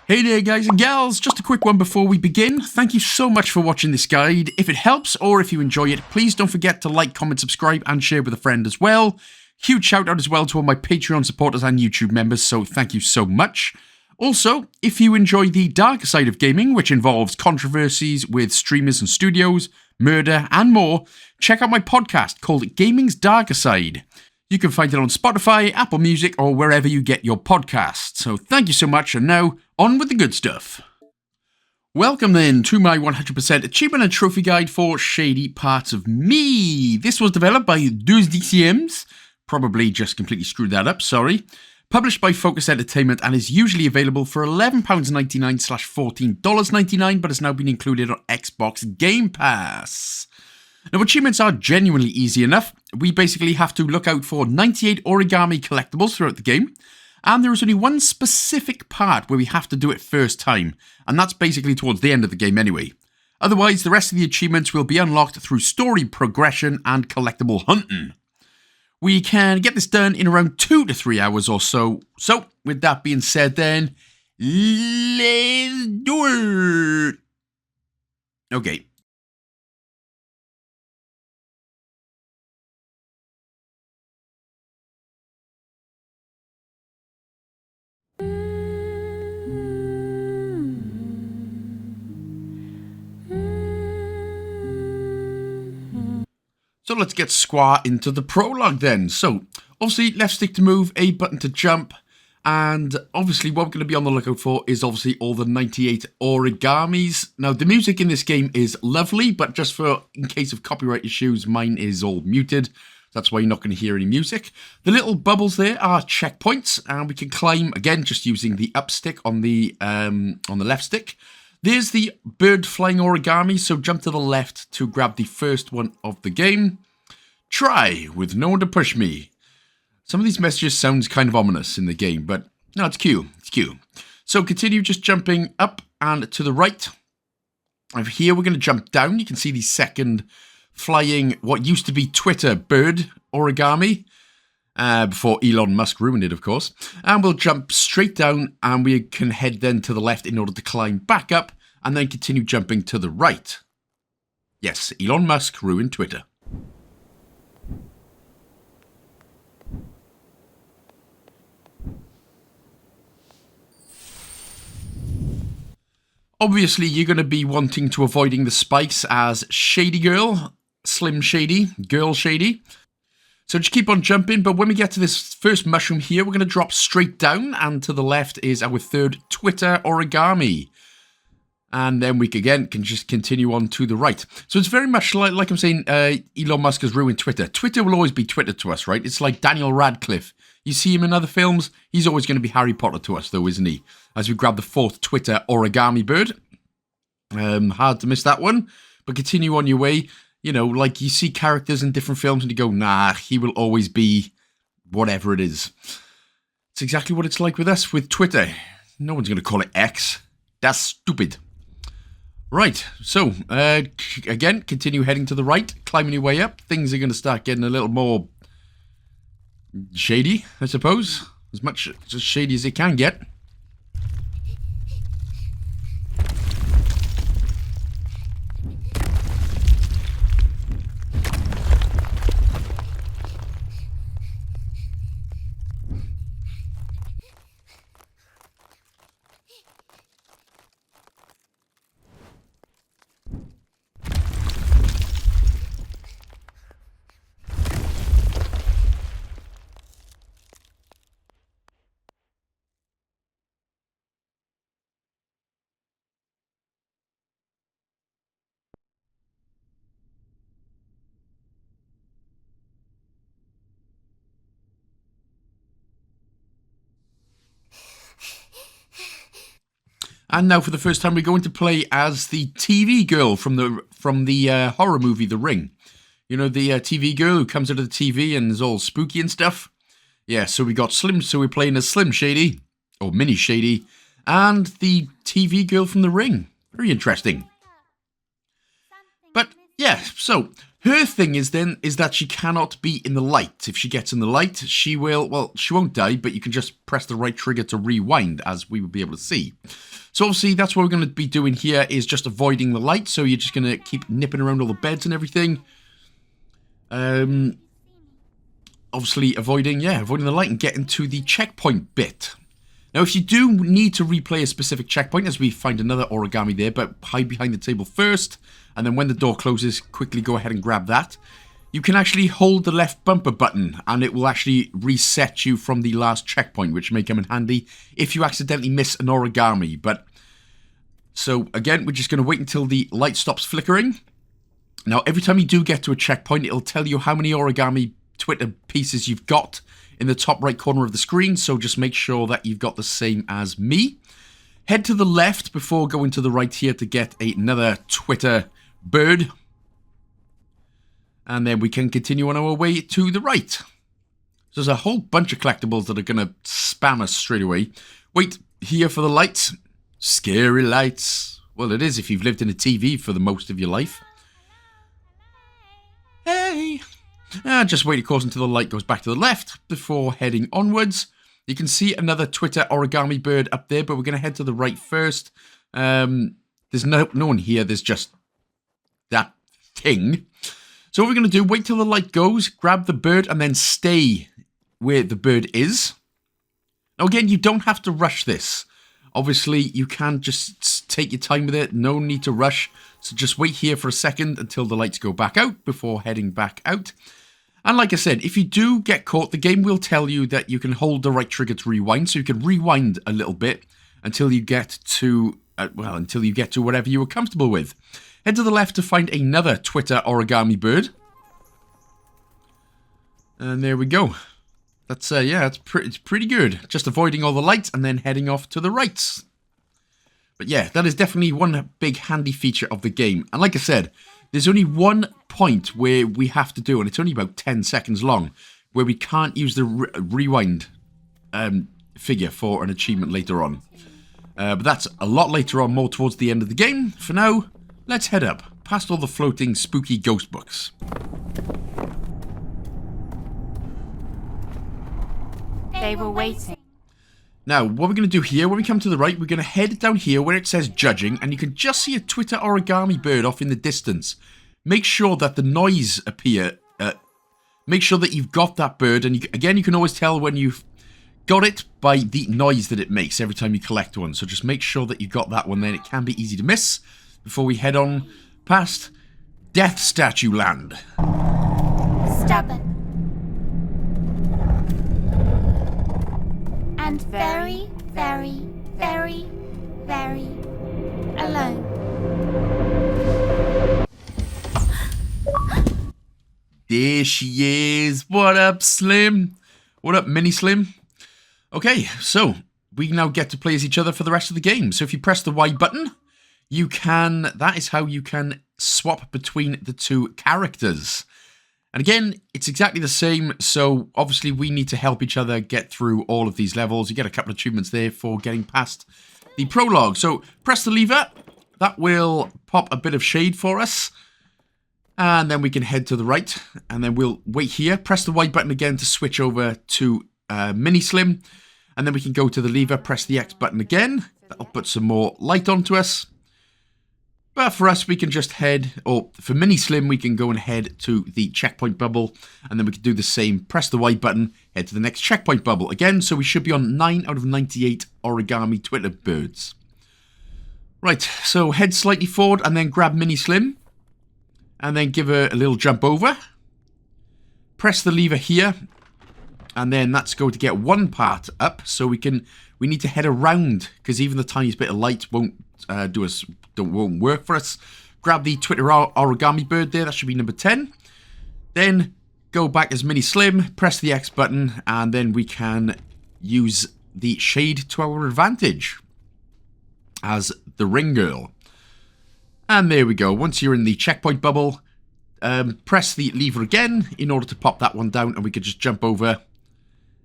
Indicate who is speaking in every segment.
Speaker 1: Hey there guys and gals, just a quick one before we begin. Thank you so much for watching this guide. If it helps or if you enjoy it, please don't forget to like, comment, subscribe and share with a friend as well. Huge shout out as well to all my Patreon supporters and YouTube members, so thank you so much. Also, if you enjoy the darker side of gaming, which involves controversies with streamers and studios, murder and more, check out my podcast called Gaming's Darker Side. You can find it on Spotify, Apple Music, or wherever you get your podcasts. So thank you so much, and now, on with the good stuff. Welcome then to my 100% achievement and trophy guide for Shady Parts of Me. This was developed by Douze Dixiemes. Probably just completely screwed that up, sorry. Published by Focus Entertainment and is usually available for £11.99/$14.99, but has now been included on Xbox Game Pass. Now, achievements are genuinely easy enough. We basically have to look out for 98 origami collectibles throughout the game, and there is only one specific part where we have to do it first time, and that's basically towards the end of the game anyway. Otherwise, the rest of the achievements will be unlocked through story progression and collectible hunting. We can get this done in around 2 to 3 hours or so. So, with that being said then, let's do it! Okay. So let's get square into the prologue then. So, obviously, left stick to move, A button to jump, and obviously what we're going to be on the lookout for is obviously all the 98 origamis. Now, the music in this game is lovely, but just for, in case of copyright issues, mine is all muted. That's why you're not going to hear any music. The little bubbles there are checkpoints, and we can climb, again, just using the up stick on the left stick. There's the bird flying origami, so jump to the left to grab the first one of the game. Try with no one to push me. Some of these messages sounds kind of ominous in the game, but no, it's cute. It's cute. So continue just jumping up and to the right. Over here, we're going to jump down. You can see the second flying, what used to be Twitter bird origami. Before Elon Musk ruined it, of course. And we'll jump straight down and we can head then to the left in order to climb back up and then continue jumping to the right. Yes, Elon Musk ruined Twitter. Obviously, you're going to be wanting to avoiding the spikes as Shady Girl, Slim Shady, Girl Shady. So just keep on jumping, but when we get to this first mushroom here, we're going to drop straight down, and to the left is our third Twitter origami. And then we again can just continue on to the right. So it's very much like I'm saying, Elon Musk has ruined Twitter. Twitter will always be Twitter to us, right? It's like Daniel Radcliffe. You see him in other films, he's always going to be Harry Potter to us, though, isn't he? As we grab the fourth Twitter origami bird. Hard to miss that one, but continue on your way. You know, like you see characters in different films and you go, nah, he will always be whatever it is. It's exactly what it's like with us, with Twitter. No one's going to call it X. That's stupid. Right, so, again, continue heading to the right, climbing your way up. Things are going to start getting a little more shady, I suppose. As much as shady as it can get. And now for the first time we're going to play as the TV girl from the horror movie The Ring. You know, the TV girl who comes out of the TV and is all spooky and stuff? Yeah, so we got Slim, so we're playing as Slim Shady, or Mini Shady, and the TV girl from The Ring. Very interesting. But yeah, so Her thing is that she cannot be in the light. If she gets in the light, she will, well, she won't die, but you can just press the right trigger to rewind, as we will be able to see. So obviously that's what we're going to be doing here, is just avoiding the light. So you're just going to keep nipping around all the beds and everything. Obviously avoiding the light and getting to the checkpoint bit. Now, if you do need to replay a specific checkpoint, as we find another origami there, but hide behind the table first, and then when the door closes, quickly go ahead and grab that. You can actually hold the left bumper button, and it will actually reset you from the last checkpoint, which may come in handy if you accidentally miss an origami. But so, again, we're just going to wait until the light stops flickering. Now, every time you do get to a checkpoint, it'll tell you how many origami Twitter pieces you've got in the top right corner of the screen, so just make sure that you've got the same as me. Head to the left before going to the right here to get another Twitter bird. And then we can continue on our way to the right. So there's a whole bunch of collectibles that are going to spam us straight away. Wait here for the lights. Scary lights. Well, it is if you've lived in a TV for the most of your life. Hey! Just wait, of course, until the light goes back to the left before heading onwards. You can see another Twitter origami bird up there, but we're going to head to the right first. There's no one here. There's just that thing. So what we're going to do, wait till the light goes, grab the bird, and then stay where the bird is. Now, again, you don't have to rush this. Obviously, you can just take your time with it. No need to rush. So just wait here for a second until the lights go back out before heading back out. And like I said, if you do get caught, the game will tell you that you can hold the right trigger to rewind. So you can rewind a little bit until you get to, whatever you were comfortable with. Head to the left to find another Twitter origami bird. And there we go. That's, it's pretty good. Just avoiding all the lights and then heading off to the right. But yeah, that is definitely one big handy feature of the game. And like I said, there's only one point where we have to do, and it's only about 10 seconds long, where we can't use the rewind figure for an achievement later on. But that's a lot later on, more towards the end of the game. For now, let's head up, past all the floating spooky ghost books.
Speaker 2: They were waiting.
Speaker 1: Now, what we're going to do here, when we come to the right, we're going to head down here where it says judging, and you can just see a Twitter origami bird off in the distance. Make sure that the noise appear. Make sure that you've got that bird, and again, you can always tell when you've got it by the noise that it makes every time you collect one. So just make sure that you've got that one, then it can be easy to miss before we head on past Death Statue Land.
Speaker 2: Stubborn. And very, very, very, very alone.
Speaker 1: There she is. What up, Slim? What up, Mini Slim? Okay, so we now get to play as each other for the rest of the game. So if you press the Y button, that is how you can swap between the two characters. And again, it's exactly the same, so obviously we need to help each other get through all of these levels. You get a couple of achievements there for getting past the prologue. So press the lever, that will pop a bit of shade for us. And then we can head to the right, and then we'll wait here. Press the Y button again to switch over to Mini Slim. And then we can go to the lever, press the X button again. That'll put some more light onto us. But for us, we can just head, or for Mini Slim, we can go and head to the checkpoint bubble. And then we can do the same. Press the Y button, head to the next checkpoint bubble. Again, so we should be on 9 out of 98 origami Twitter birds. Right, so head slightly forward and then grab Mini Slim. And then give her a little jump over. Press the lever here. And then that's going to get one part up. So we need to head around, because even the tiniest bit of light won't work for us. Grab the Twitter origami bird there. That should be number 10. Then go back as Mini Slim. Press the X button. And then we can use the shade to our advantage as the ring girl. And there we go. Once you're in the checkpoint bubble, press the lever again in order to pop that one down, and we can just jump over.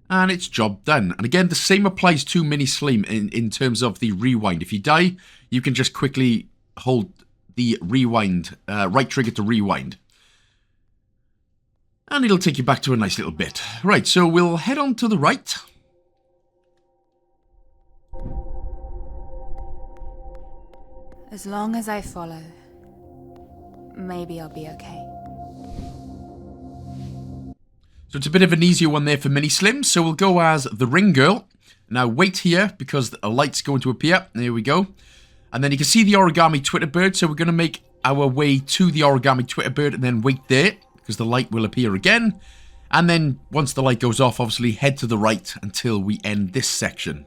Speaker 1: And it's job done. And again, the same applies to Mini Slim in terms of the rewind. If you die, you can just quickly hold the rewind, right trigger to rewind. And it'll take you back to a nice little bit. Right, so we'll head on to the right.
Speaker 3: As long as I follow, maybe I'll be okay.
Speaker 1: So it's a bit of an easier one there for Mini Slim. So we'll go as the Ring Girl. Now wait here because a light's going to appear. There we go. And then you can see the Origami Twitter bird. So we're going to make our way to the Origami Twitter bird and then wait there because the light will appear again. And then once the light goes off, obviously head to the right until we end this section.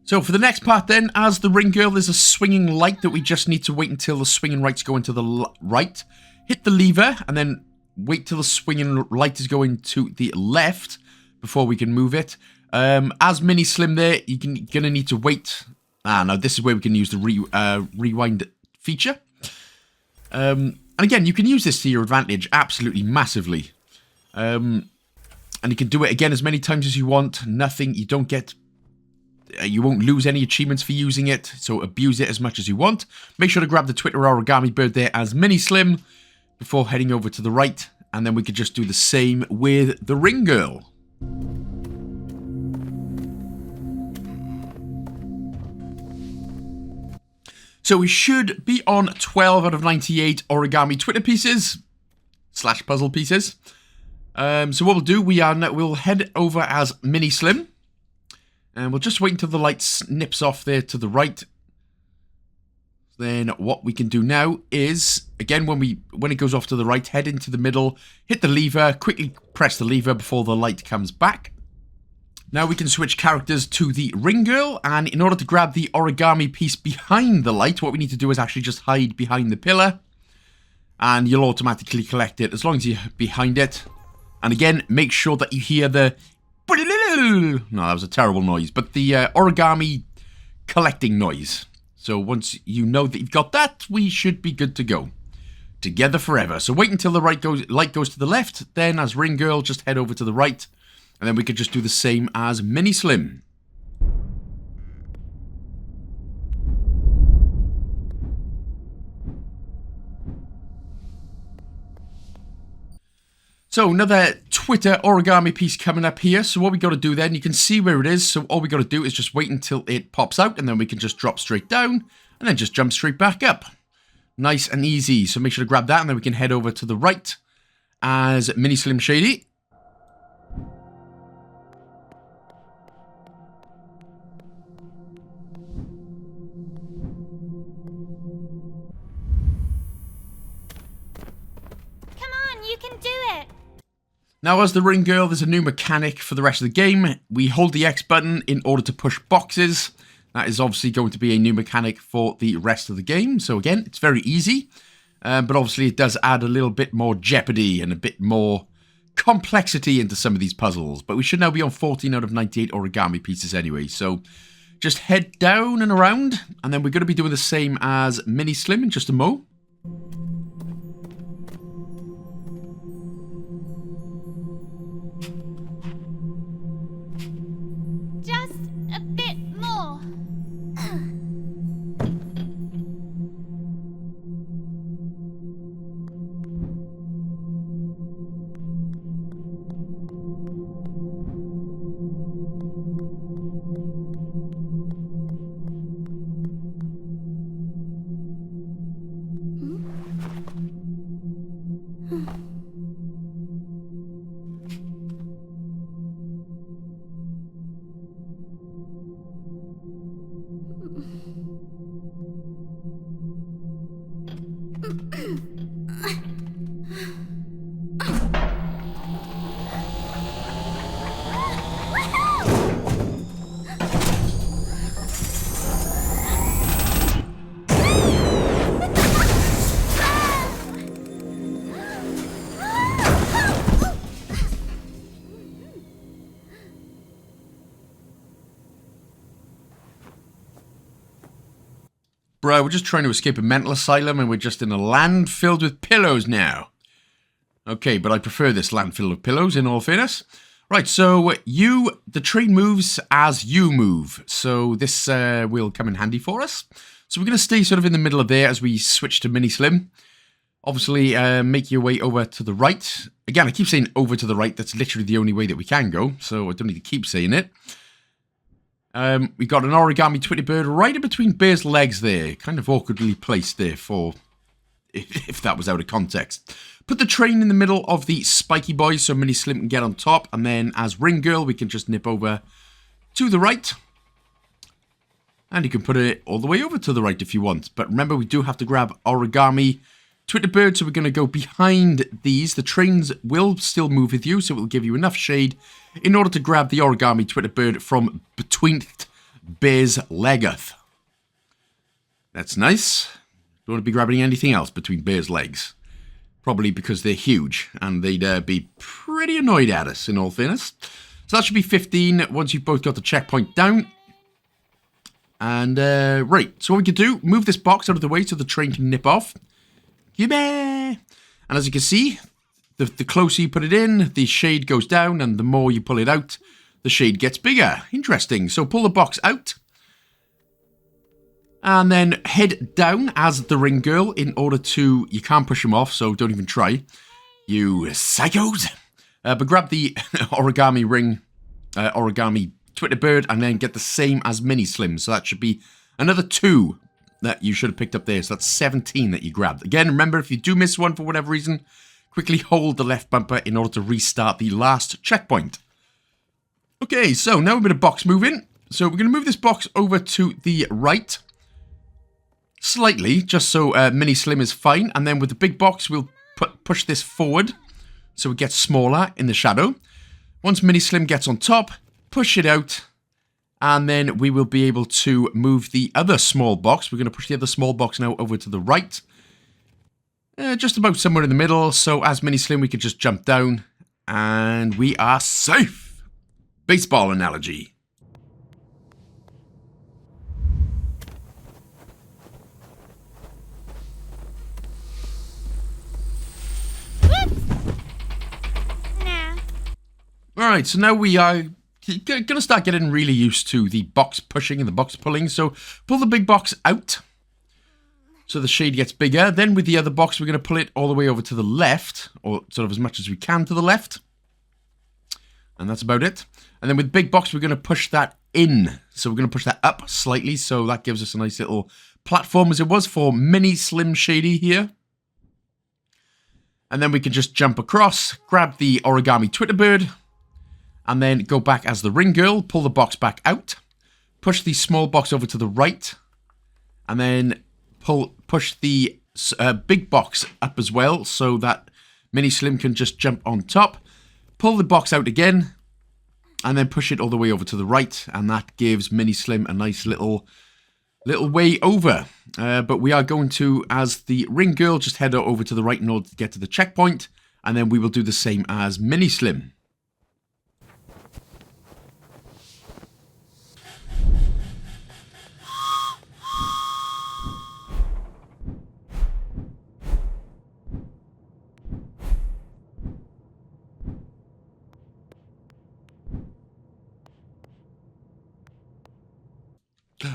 Speaker 1: So for the next part then, as the Ring Girl, there's a swinging light that we just need to wait until the swinging lights go into the right. Hit the lever and then wait till the swinging light is going to the left before we can move it. As Mini Slim there, you're going to need to wait. No, this is where we can use the rewind feature. And again, you can use this to your advantage absolutely massively. And you can do it again as many times as you want. Nothing, you don't get... you won't lose any achievements for using it, so abuse it as much as you want. Make sure to grab the Twitter Origami bird there as Mini Slim before heading over to the right, and then we could just do the same with the Ring Girl. So we should be on 12 out of 98 origami Twitter pieces / puzzle pieces. So what we'll do, we'll head over as Mini Slim. And we'll just wait until the light snips off there to the right. Then what we can do now is, again, when it goes off to the right, head into the middle, hit the lever, quickly press the lever before the light comes back. Now we can switch characters to the Ring Girl, and in order to grab the origami piece behind the light, what we need to do is actually just hide behind the pillar. And you'll automatically collect it as long as you're behind it. And again, make sure that you hear the... No, that was a terrible noise. But the origami collecting noise. So once you know that you've got that, we should be good to go. Together forever. So wait until the light goes to the left. Then as Ring Girl, just head over to the right. And then we could just do the same as Mini Slim. So another Twitter origami piece coming up here. So what we got to do then, you can see where it is. So all we got to do is just wait until it pops out and then we can just drop straight down and then just jump straight back up. Nice and easy. So make sure to grab that and then we can head over to the right as Mini Slim Shady.
Speaker 2: You can do it!
Speaker 1: Now, as the Ring Girl, there's a new mechanic for the rest of the game. We hold the X button in order to push boxes. That is obviously going to be a new mechanic for the rest of the game. So again, it's very easy. But obviously it does add a little bit more jeopardy and a bit more complexity into some of these puzzles. But we should now be on 14 out of 98 origami pieces anyway. So just head down and around. And then we're going to be doing the same as Mini Slim in just a mo. Bro, we're just trying to escape a mental asylum and we're just in a land filled with pillows now. Okay, but I prefer this land filled with pillows, in all fairness. Right, so the train moves as you move. So this will come in handy for us. So we're going to stay sort of in the middle of there as we switch to Mini Slim. Obviously, make your way over to the right. Again, I keep saying over to the right. That's literally the only way that we can go. So I don't need to keep saying it. We got an origami Twitty bird right in between Bear's legs there. Kind of awkwardly placed there for... if that was out of context. Put the train in the middle of the spiky boys so Mini Slim can get on top. And then as Ring Girl, we can just nip over to the right. And you can put it all the way over to the right if you want. But remember, we do have to grab origami Twitter bird. So we're going to go behind these. The trains will still move with you. So it will give you enough shade in order to grab the origami Twitter bird from between Bear's leggeth. That's nice. Don't want to be grabbing anything else between Bear's legs. Probably because they're huge and they'd be pretty annoyed at us, in all fairness. So that should be 15 once you've both got the checkpoint down. And, right, so what we can do, move this box out of the way so the train can nip off. And as you can see, the closer you put it in, the shade goes down, and the more you pull it out, the shade gets bigger. Interesting. So pull the box out. And then head down as the Ring Girl in order to... You can't push them off, so don't even try. You psychos. But grab the origami ring, origami Twitter bird, and then get the same as Mini Slim. So that should be another 2 that you should have picked up there. So that's 17 that you grabbed. Again, remember, if you do miss one for whatever reason, quickly hold the left bumper in order to restart the last checkpoint. Okay, so now we're going to box moving. So we're going to move this box over to the right. Slightly, just so Mini Slim is fine. And then with the big box, we'll push this forward so it gets smaller in the shadow. Once Mini Slim gets on top, push it out. And then we will be able to move the other small box. We're going to push the other small box now over to the right. Just about somewhere in the middle. So as Mini Slim, we can just jump down. And we are safe. Baseball analogy. Alright, so now we are going to start getting really used to the box pushing and the box pulling. So pull the big box out so the shade gets bigger. Then with the other box, we're going to pull it all the way over to the left, or sort of as much as we can to the left. And that's about it. And then with the big box, we're going to push that in. So we're going to push that up slightly. So that gives us a nice little platform as it was for Mini Slim Shady here. And then we can just jump across, grab the origami Twitter bird. And then go back as the Ring Girl, pull the box back out, push the small box over to the right, and then push the big box up as well so that Mini Slim can just jump on top. Pull the box out again, and then push it all the way over to the right, and that gives Mini Slim a nice little way over. But we are going to, as the Ring Girl, just head over to the right in order to get to the checkpoint, and then we will do the same as Mini Slim.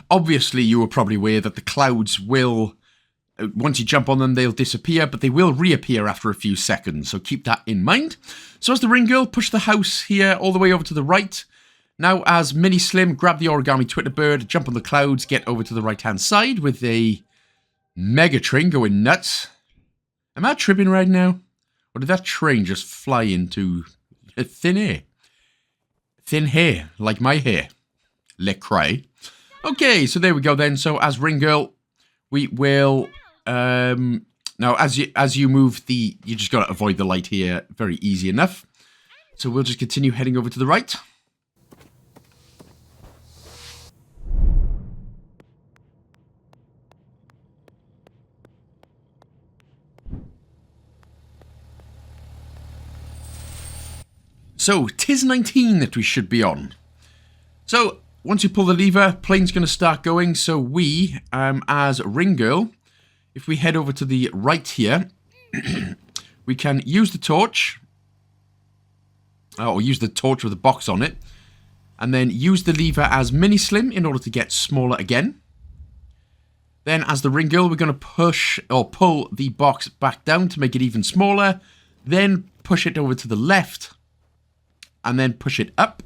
Speaker 1: Obviously, you were probably aware that the clouds will, once you jump on them, they'll disappear, but they will reappear after a few seconds, so keep that in mind. So as the Ring Girl, push the house here all the way over to the right. Now, as Mini Slim, grab the origami Twitter bird, jump on the clouds, get over to the right-hand side with a mega train going nuts. Am I tripping right now? Or did that train just fly into thin air? Thin hair, like my hair. Let cry. Okay, so there we go then. So as Ring Girl, we will now as you move you just got to avoid the light here. Very easy enough. So we'll just continue heading over to the right. So 'tis 19 that we should be on. So once you pull the lever, plane's going to start going. So we, as Ring Girl, if we head over to the right here, we can use the torch, or use the torch with a box on it, and then use the lever as Mini Slim in order to get smaller again. Then as the Ring Girl, we're going to push or pull the box back down to make it even smaller. Then push it over to the left. And then push it up.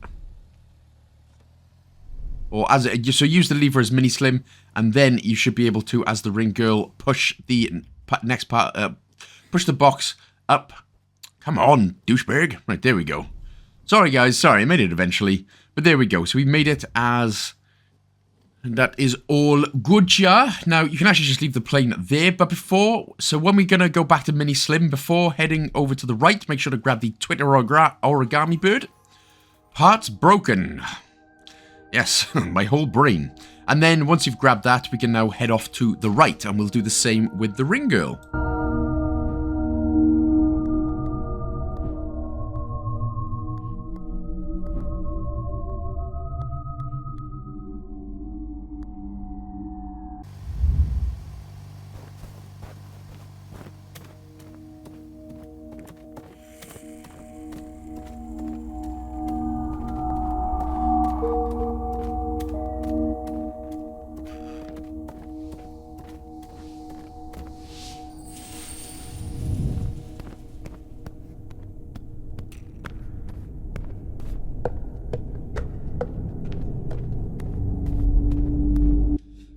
Speaker 1: Or so use the lever as Mini Slim. And then you should be able to, as the Ring Girl, push the next part, push the box up. Come on, douchebag. Right, there we go. Sorry guys, sorry, I made it eventually. But there we go. So we made it as... And that is all good, yeah. Now, you can actually just leave the plane there. But before, so when we're going to go back to Mini Slim, before heading over to the right, make sure to grab the Twitter origami bird. Parts broken. Yes, my whole brain. And then once you've grabbed that, we can now head off to the right. And we'll do the same with the Ring Girl.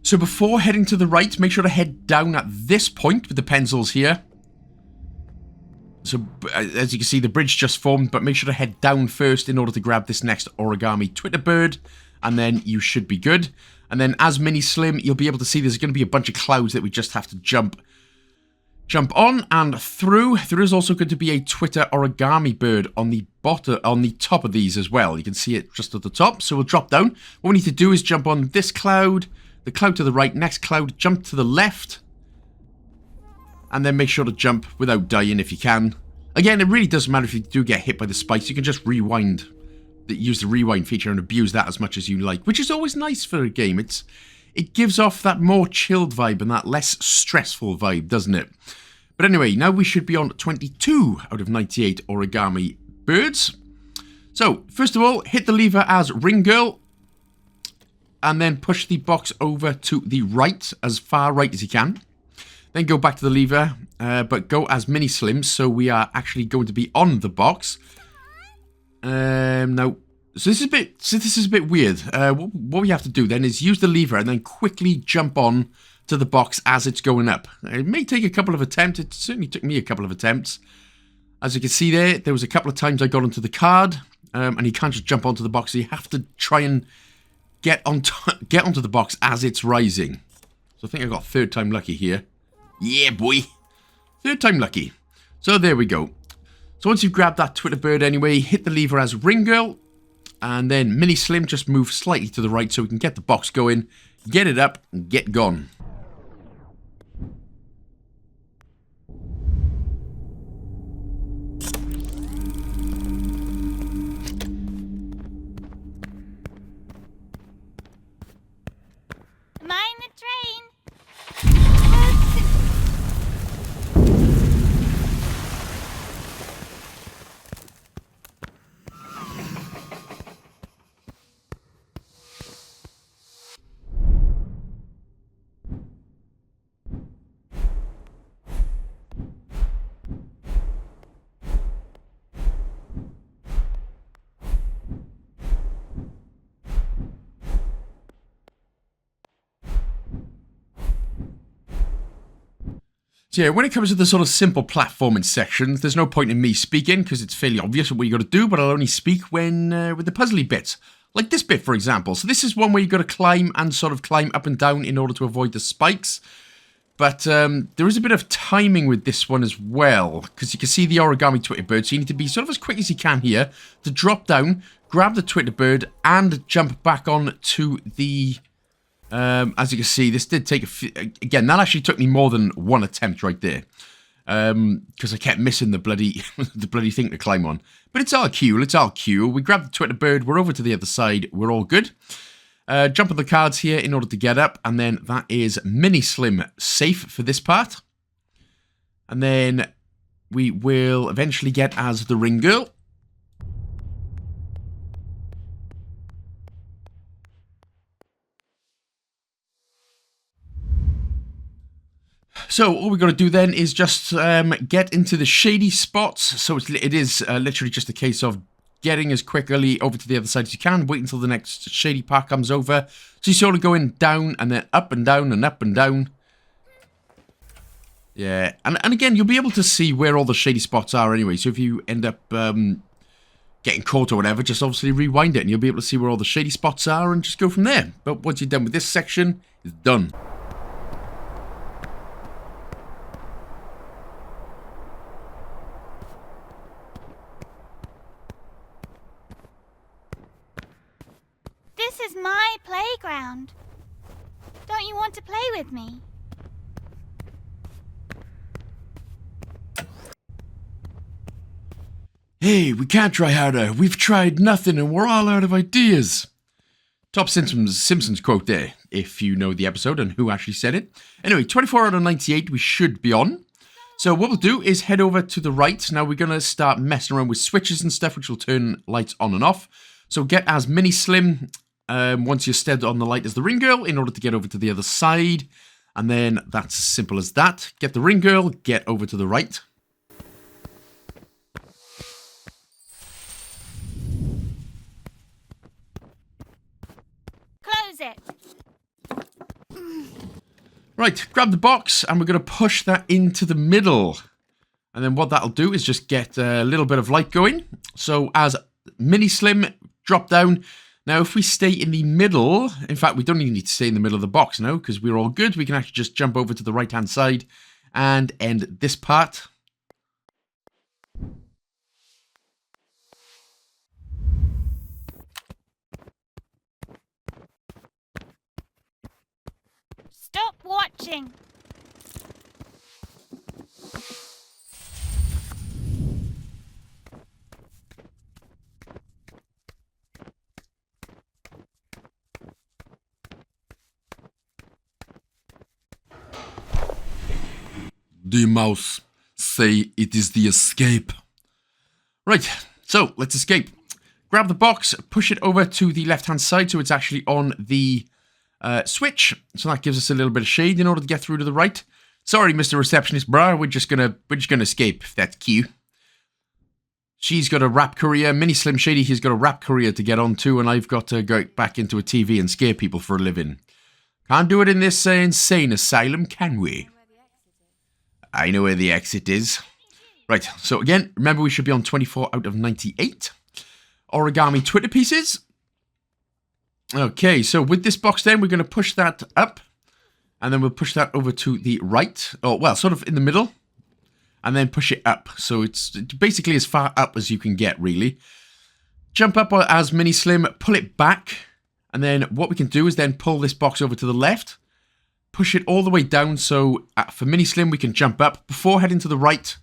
Speaker 1: So before heading to the right, make sure to head down at this point with the pencils here. So as you can see, the bridge just formed, but make sure to head down first in order to grab this next origami Twitter bird, and then you should be good. And then as Mini Slim, you'll be able to see there's going to be a bunch of clouds that we just have to jump on and through. There is also going to be a Twitter origami bird on the bottom, on the top of these as well. You can see it just at the top. So we'll drop down. What we need to do is jump on this cloud, the cloud to the right, next cloud, jump to the left, and then make sure to jump without dying if you can. Again, it really doesn't matter if you do get hit by the spikes. You can just rewind, use the rewind feature and abuse that as much as you like, which is always nice for a game. It gives off that more chilled vibe and that less stressful vibe, doesn't it? But anyway, now we should be on 22 out of 98 origami birds. So, first of all, hit the lever as Ring Girl, and then push the box over to the right, as far right as you can. Then go back to the lever, but go as Mini Slim, so we are actually going to be on the box. Now, so this is a bit weird. What we have to do then is use the lever and then quickly jump on to the box as it's going up. It may take a couple of attempts. It certainly took me a couple of attempts. As you can see there was a couple of times I got onto the card, and you can't just jump onto the box. So you have to try and get onto the box as it's rising. So I think I got third time lucky here. Yeah, boy. Third time lucky. So there we go. So once you've grabbed that Twitter bird anyway, hit the lever as Ring Girl, and then Mini Slim, just move slightly to the right so we can get the box going, get it up, and get gone.
Speaker 2: Mind the train.
Speaker 1: So yeah, when it comes to the sort of simple platforming sections, there's no point in me speaking because it's fairly obvious what you got to do, but I'll only speak when with the puzzly bits. Like this bit, for example. So this is one where you got to climb and sort of climb up and down in order to avoid the spikes. But there is a bit of timing with this one as well, because you can see the origami Twitter bird, so you need to be sort of as quick as you can here to drop down, grab the Twitter bird, and jump back on to the... as you can see, this did take a few... Again, that actually took me more than one attempt right there. Because I kept missing the bloody thing to climb on. But it's all cool, it's all cool. We grab the Twitter bird, we're over to the other side, we're all good. Jump on the cards here in order to get up, and then that is Mini Slim safe for this part. And then we will eventually get as the Ring Girl. So all we've got to do then is just get into the shady spots. So it is literally just a case of getting as quickly over to the other side as you can. Wait until the next shady part comes over. So you're sort of going down and then up and down and up and down. Yeah, and again, you'll be able to see where all the shady spots are anyway. So if you end up getting caught or whatever, just obviously rewind it and you'll be able to see where all the shady spots are and just go from there. But once you're done with this section, it's done.
Speaker 2: This is my playground. Don't you want to play with me?
Speaker 1: Hey, we can't try harder. We've tried nothing and we're all out of ideas. Top Simpsons quote there, if you know the episode and who actually said it. Anyway, 24 out of 98 we should be on. So what we'll do is head over to the right. Now we're going to start messing around with switches and stuff, which will turn lights on and off. So get as Mini Slim once you're stead on the light as the Ring Girl in order to get over to the other side. And then that's as simple as that. Get the Ring Girl, get over to the right.
Speaker 2: Close it.
Speaker 1: Right, grab the box and we're going to push that into the middle. And then what that'll do is just get a little bit of light going. So as Mini Slim, drop down. Now if we stay in the middle, in fact we don't even need to stay in the middle of the box now because we're all good. We can actually just jump over to the right hand side and end this part.
Speaker 2: Stop watching.
Speaker 1: The mouse say it is the escape. Right, so let's escape. Grab the box, push it over to the left hand side so it's actually on the switch. So that gives us a little bit of shade in order to get through to the right. Sorry, Mr. Receptionist, brah, we're just gonna escape. If that's cute. She's got a rap career. Mini Slim Shady, he's got a rap career to get on to, and I've got to go back into a TV and scare people for a living. Can't do it in this insane asylum, can we? I know where the exit is. Right, so again, remember we should be on 24 out of 98. Origami Twitter pieces. Okay, so with this box then, we're going to push that up. And then we'll push that over to the right. Oh, well, sort of in the middle. And then push it up. So it's basically as far up as you can get, really. Jump up as Mini Slim, pull it back. And then what we can do is then pull this box over to the left. Push it all the way down, so for Mini Slim we can jump up. Before heading to the right,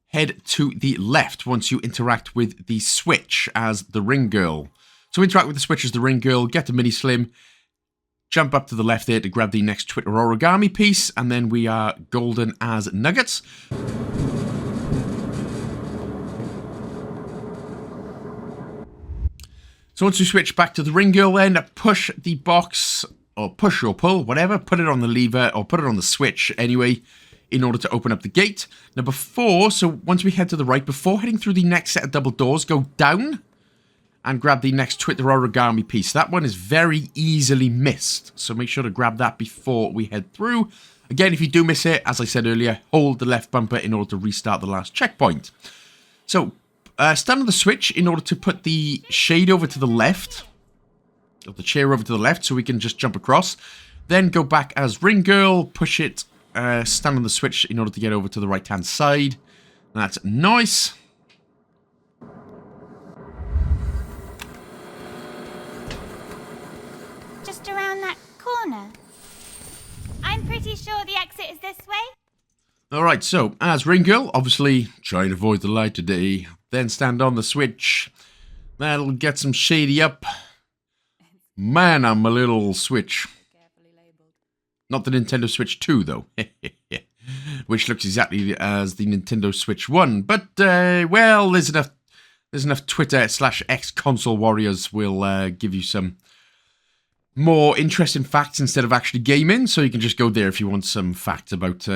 Speaker 1: head to the left once you interact with the switch as the Ring Girl. So interact with the switch as the Ring Girl, get to Mini Slim, jump up to the left there to grab the next Twitter Origami piece, and then we are golden as nuggets. So once you switch back to the Ring Girl then, push the box, or push or pull, whatever, put it on the lever, or put it on the switch anyway, in order to open up the gate. Now once we head to the right, before heading through the next set of double doors, go down and grab the next Twitter Origami piece. That one is very easily missed, so make sure to grab that before we head through. Again, if you do miss it, as I said earlier, hold the left bumper in order to restart the last checkpoint. So, stand on the switch in order to put the shade over to the left, of the chair over to the left, so we can just jump across. Then go back as Ring Girl, push it, stand on the switch in order to get over to the right hand side. That's nice.
Speaker 2: Just around that corner. I'm pretty sure the exit is this way.
Speaker 1: Alright, so as Ring Girl, obviously try and avoid the light today. Then stand on the switch. That'll get some Shady up. Man, I'm a little Switch. Not the Nintendo Switch 2, though. Which looks exactly as the Nintendo Switch 1. But, well, there's enough Twitter/X console warriors will give you some more interesting facts instead of actually gaming. So you can just go there if you want some facts about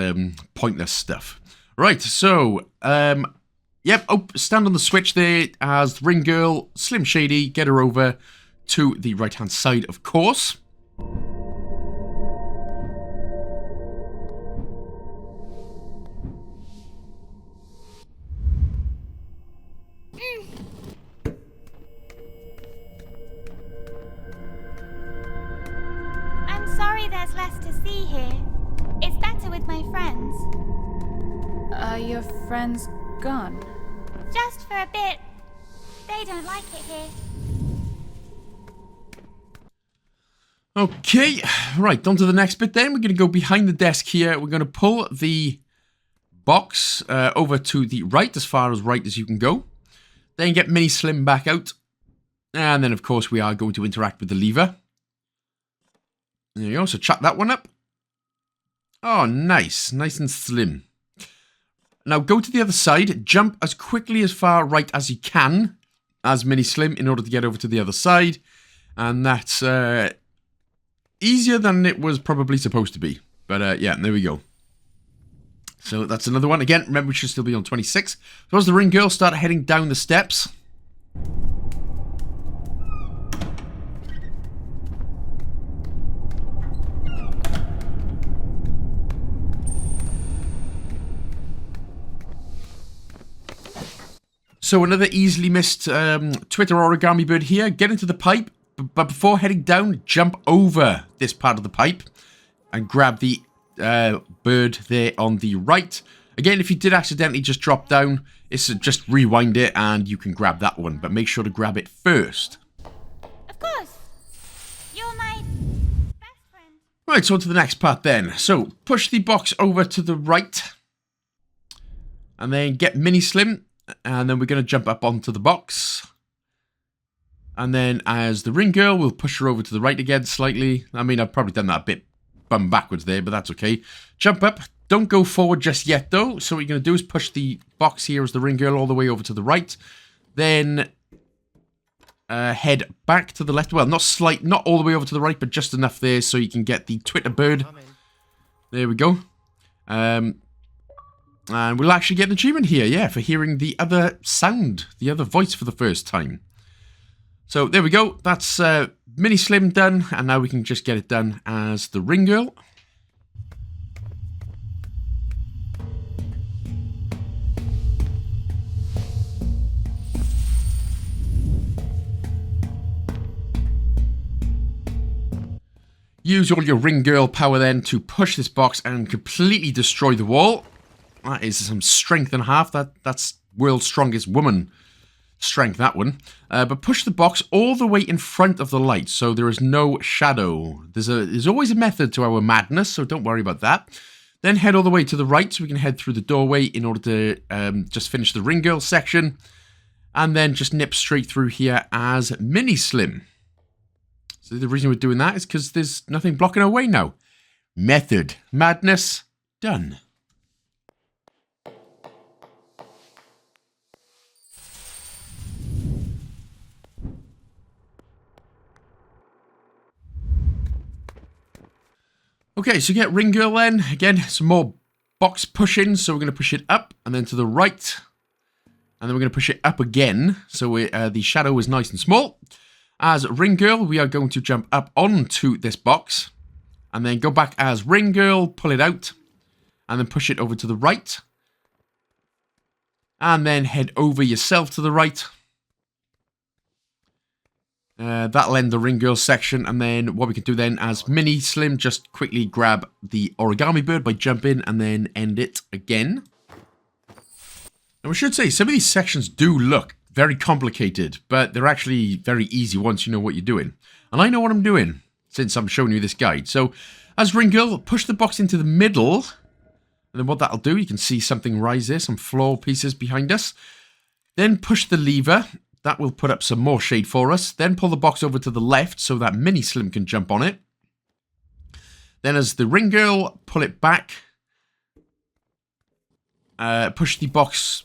Speaker 1: pointless stuff. Right, so, yep, stand on the switch there as Ring Girl, Slim Shady, get her over to the right-hand side, of course.
Speaker 2: I'm sorry there's less to see here. It's better with my friends.
Speaker 3: Are your friends gone?
Speaker 2: Just for a bit. They don't like it here.
Speaker 1: Okay, right, on to the next bit then. We're going to go behind the desk here. We're going to pull the box over to the right, as far as right as you can go. Then get Mini Slim back out. And then, of course, we are going to interact with the lever. There you go, so chuck that one up. Oh, nice. Nice and slim. Now, go to the other side. Jump as quickly as far right as you can as Mini Slim in order to get over to the other side. And that's easier than it was probably supposed to be. But, yeah, there we go. So, that's another one. Again, remember, we should still be on 26. So, as the Ring Girl start heading down the steps. So another easily missed Twitter origami bird here. Get into the pipe, but before heading down, jump over this part of the pipe and grab the bird there on the right. Again, if you did accidentally just drop down, it's just rewind it and you can grab that one. But make sure to grab it first.
Speaker 2: Of course. You're my best friend.
Speaker 1: Right, so on to the next part then. So push the box over to the right. And then get Mini Slim. And then we're going to jump up onto the box. And then as the Ring Girl, we'll push her over to the right again slightly. I mean, I've probably done that a bit bum backwards there, but that's okay. Jump up. Don't go forward just yet, though. So what you're going to do is push the box here as the Ring Girl all the way over to the right. Then head back to the left. Well, not all the way over to the right, but just enough there so you can get the Twitter bird. There we go. And we'll actually get an achievement here, yeah, for hearing the other sound, the other voice for the first time. So, there we go. That's Mini Slim done, and now we can just get it done as the Ring Girl. Use all your Ring Girl power then to push this box and completely destroy the wall. That is some strength and a half. That's world's strongest woman strength, that one. But push the box all the way in front of the light, so there is no shadow. There's always a method to our madness, so don't worry about that. Then head all the way to the right, so we can head through the doorway in order to just finish the Ring Girl section. And then just nip straight through here as Mini Slim. So the reason we're doing that is because there's nothing blocking our way now. Method. Madness. Done. Okay, so get Ring Girl then. Again, some more box pushing. So we're going to push it up and then to the right. And then we're going to push it up again. So the shadow is nice and small. As Ring Girl, we are going to jump up onto this box. And then go back as Ring Girl, pull it out. And then push it over to the right. And then head over yourself to the right. That'll end the Ring Girl section, and then what we can do then as Mini Slim, just quickly grab the origami bird by jumping and then end it again. And we should say, some of these sections do look very complicated, but they're actually very easy once you know what you're doing. And I know what I'm doing, since I'm showing you this guide. So, as Ring Girl, push the box into the middle, and then what that'll do, you can see something rise there, some floor pieces behind us. Then push the lever that will put up some more shade for us. Then pull the box over to the left so that Mini Slim can jump on it. Then as the ring girl, pull it back. Push the box,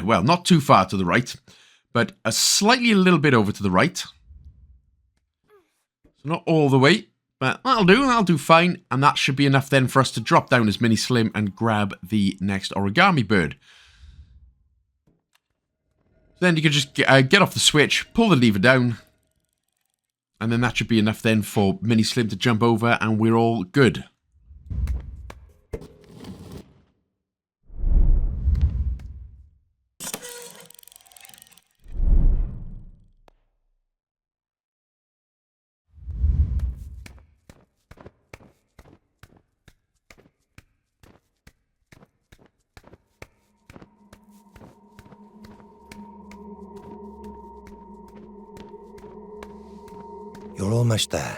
Speaker 1: well, not too far to the right, but a little bit over to the right. So not all the way, but that'll do fine. And that should be enough then for us to drop down as Mini Slim and grab the next origami bird. Then you can just get off the switch, pull the lever down, and then that should be enough then for Mini Slim to jump over, and we're all good.
Speaker 4: You're almost there.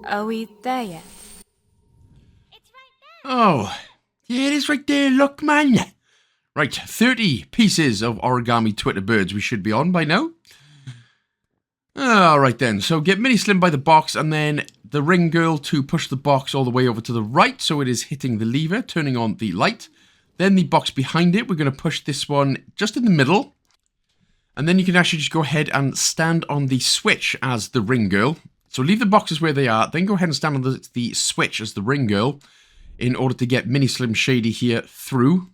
Speaker 3: Are we there yet?
Speaker 2: It's right there.
Speaker 1: Oh, yeah, it is right there, look, man. Right, 30 pieces of origami Twitter birds we should be on by now. Alright then, so get Mini Slim by the box and then the ring girl to push the box all the way over to the right so it is hitting the lever, turning on the light. Then the box behind it, we're going to push this one just in the middle. And then you can actually just go ahead and stand on the switch as the ring girl. So leave the boxes where they are, then go ahead and stand on the switch as the ring girl in order to get Mini Slim Shady here through.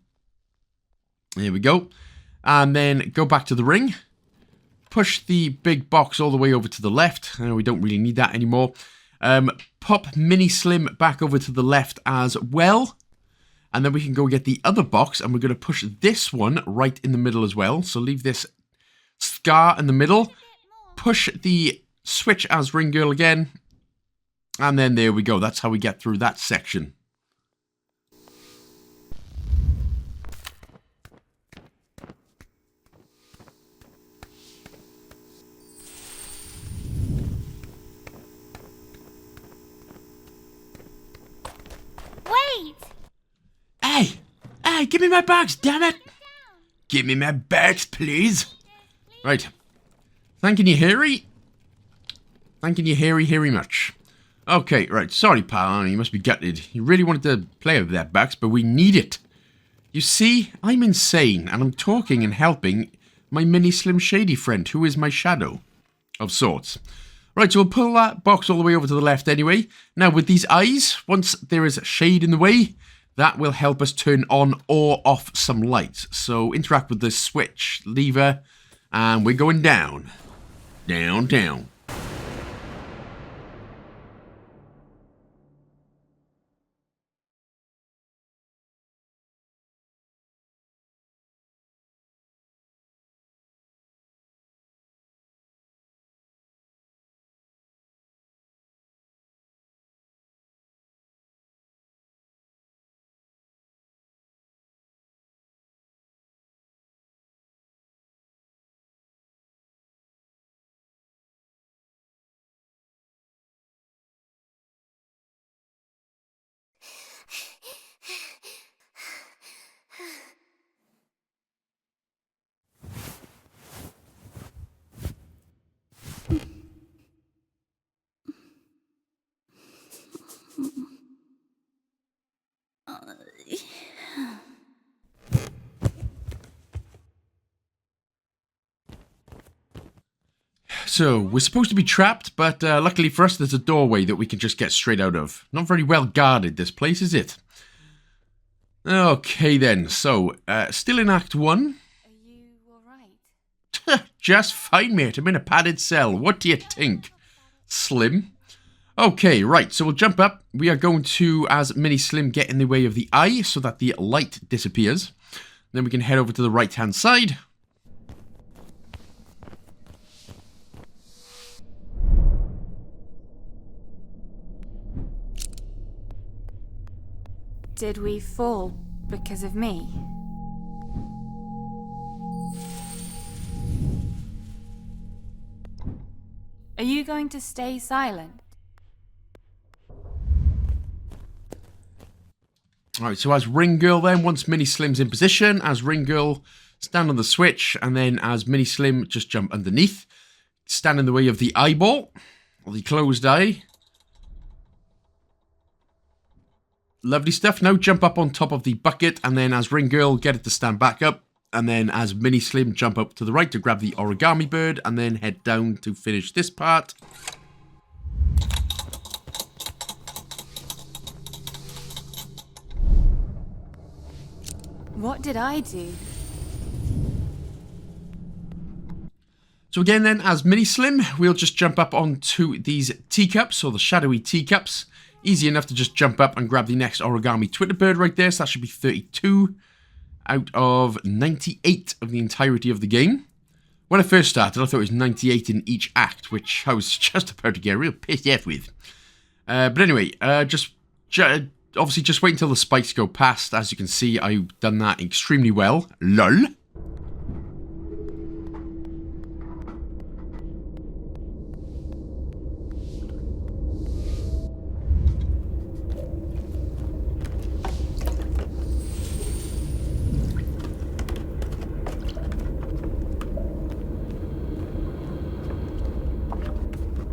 Speaker 1: There we go. And then go back to the ring. Push the big box all the way over to the left. We don't really need that anymore. Pop Mini Slim back over to the left as well. And then we can go get the other box. And we're going to push this one right in the middle as well. So leave this scar in the middle. Push the switch as ring girl again. And then there we go. That's how we get through that section. Hey, give me my bags, damn it! Give me my bags, please. Right. Thanking you, Harry. Thanking you, Harry much. Okay, right. Sorry, pal. You must be gutted. You really wanted to play with that box, but we need it. You see, I'm insane, and I'm talking and helping my Mini Slim Shady friend, who is my shadow. Of sorts. Right, so we'll pull that box all the way over to the left anyway. Now, with these eyes, once there is shade in the way, that will help us turn on or off some lights. So interact with the switch lever, and we're going down. Down, down. So, we're supposed to be trapped, but luckily for us, there's a doorway that we can just get straight out of. Not very well guarded, this place, is it? Okay then, so, still in Act 1.
Speaker 3: Are you alright?
Speaker 1: Just fine, mate. I'm in a padded cell. What do you think? Slim. Okay, right, so we'll jump up. We are going to, as Mini Slim, get in the way of the eye so that the light disappears. Then we can head over to the right-hand side.
Speaker 3: Did we fall? Because of me? Are you going to stay silent?
Speaker 1: Alright, so as Ring Girl then, once Mini Slim's in position, as Ring Girl, stand on the switch, and then as Mini Slim, just jump underneath. Stand in the way of the eyeball, or the closed eye. Lovely stuff. Now jump up on top of the bucket, and then as Ring Girl, get it to stand back up. And then as Mini Slim, jump up to the right to grab the origami bird, and then head down to finish this part.
Speaker 3: What did I do?
Speaker 1: So again then, as Mini Slim, we'll just jump up onto these teacups, or the shadowy teacups. Easy enough to just jump up and grab the next origami Twitter bird right there. So that should be 32 out of 98 of the entirety of the game. When I first started, I thought it was 98 in each act, which I was just about to get real pissed off with. But anyway, obviously just wait until the spikes go past. As you can see, I've done that extremely well. LOL.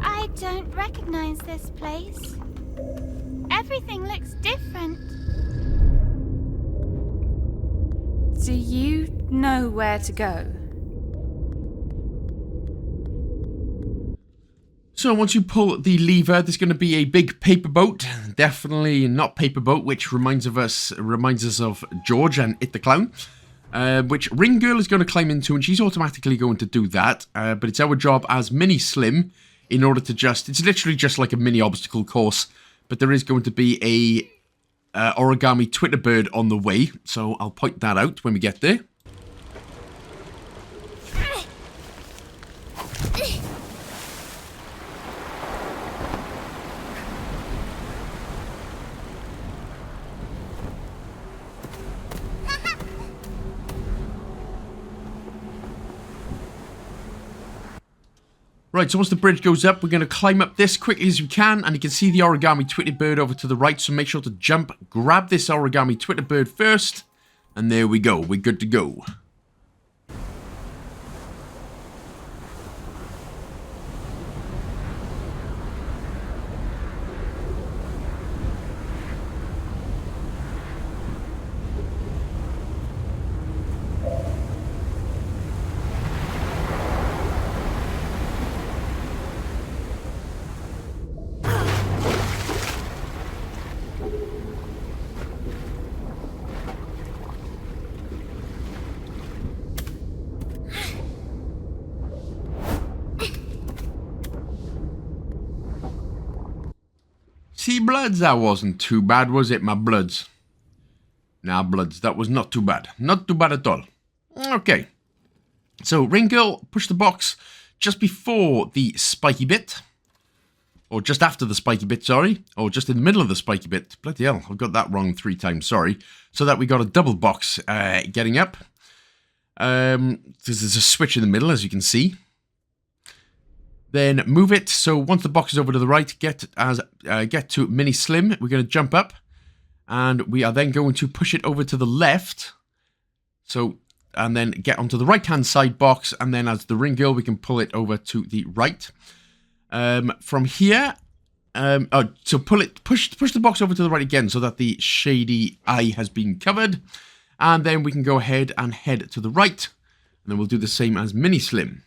Speaker 2: I don't recognize this place. Everything looks different.
Speaker 3: Do you know where to go?
Speaker 1: So once you pull the lever, there's going to be a big paper boat. Definitely not paper boat, which reminds us of George and It the Clown. Which Ring Girl is going to climb into, and she's automatically going to do that. But it's our job as Mini Slim in order to it's literally just like a mini obstacle course. But there is going to be a origami Twitter bird on the way, so I'll point that out when we get there. Right, so once the bridge goes up, we're going to climb up this quickly as we can, and you can see the origami Twitter bird over to the right, so make sure to jump, grab this origami Twitter bird first, and there we go, we're good to go. See, Bloods, that wasn't too bad, was it, my Bloods? Nah, Bloods, that was not too bad. Not too bad at all. Okay. So, Ring Girl, push the box just before the spiky bit. Or just after the spiky bit, sorry. Or just in the middle of the spiky bit. Bloody hell, I've got that wrong 3 times, sorry. So that we got a double box getting up. There's a switch in the middle, as you can see. Then move it, so once the box is over to the right, get to Mini Slim. We're going to jump up, and we are then going to push it over to the left. So, and then get onto the right-hand side box, and then as the Ring Girl, we can pull it over to the right. From here, so push the box over to the right again, so that the shady eye has been covered. And then we can go ahead and head to the right, and then we'll do the same as Mini Slim.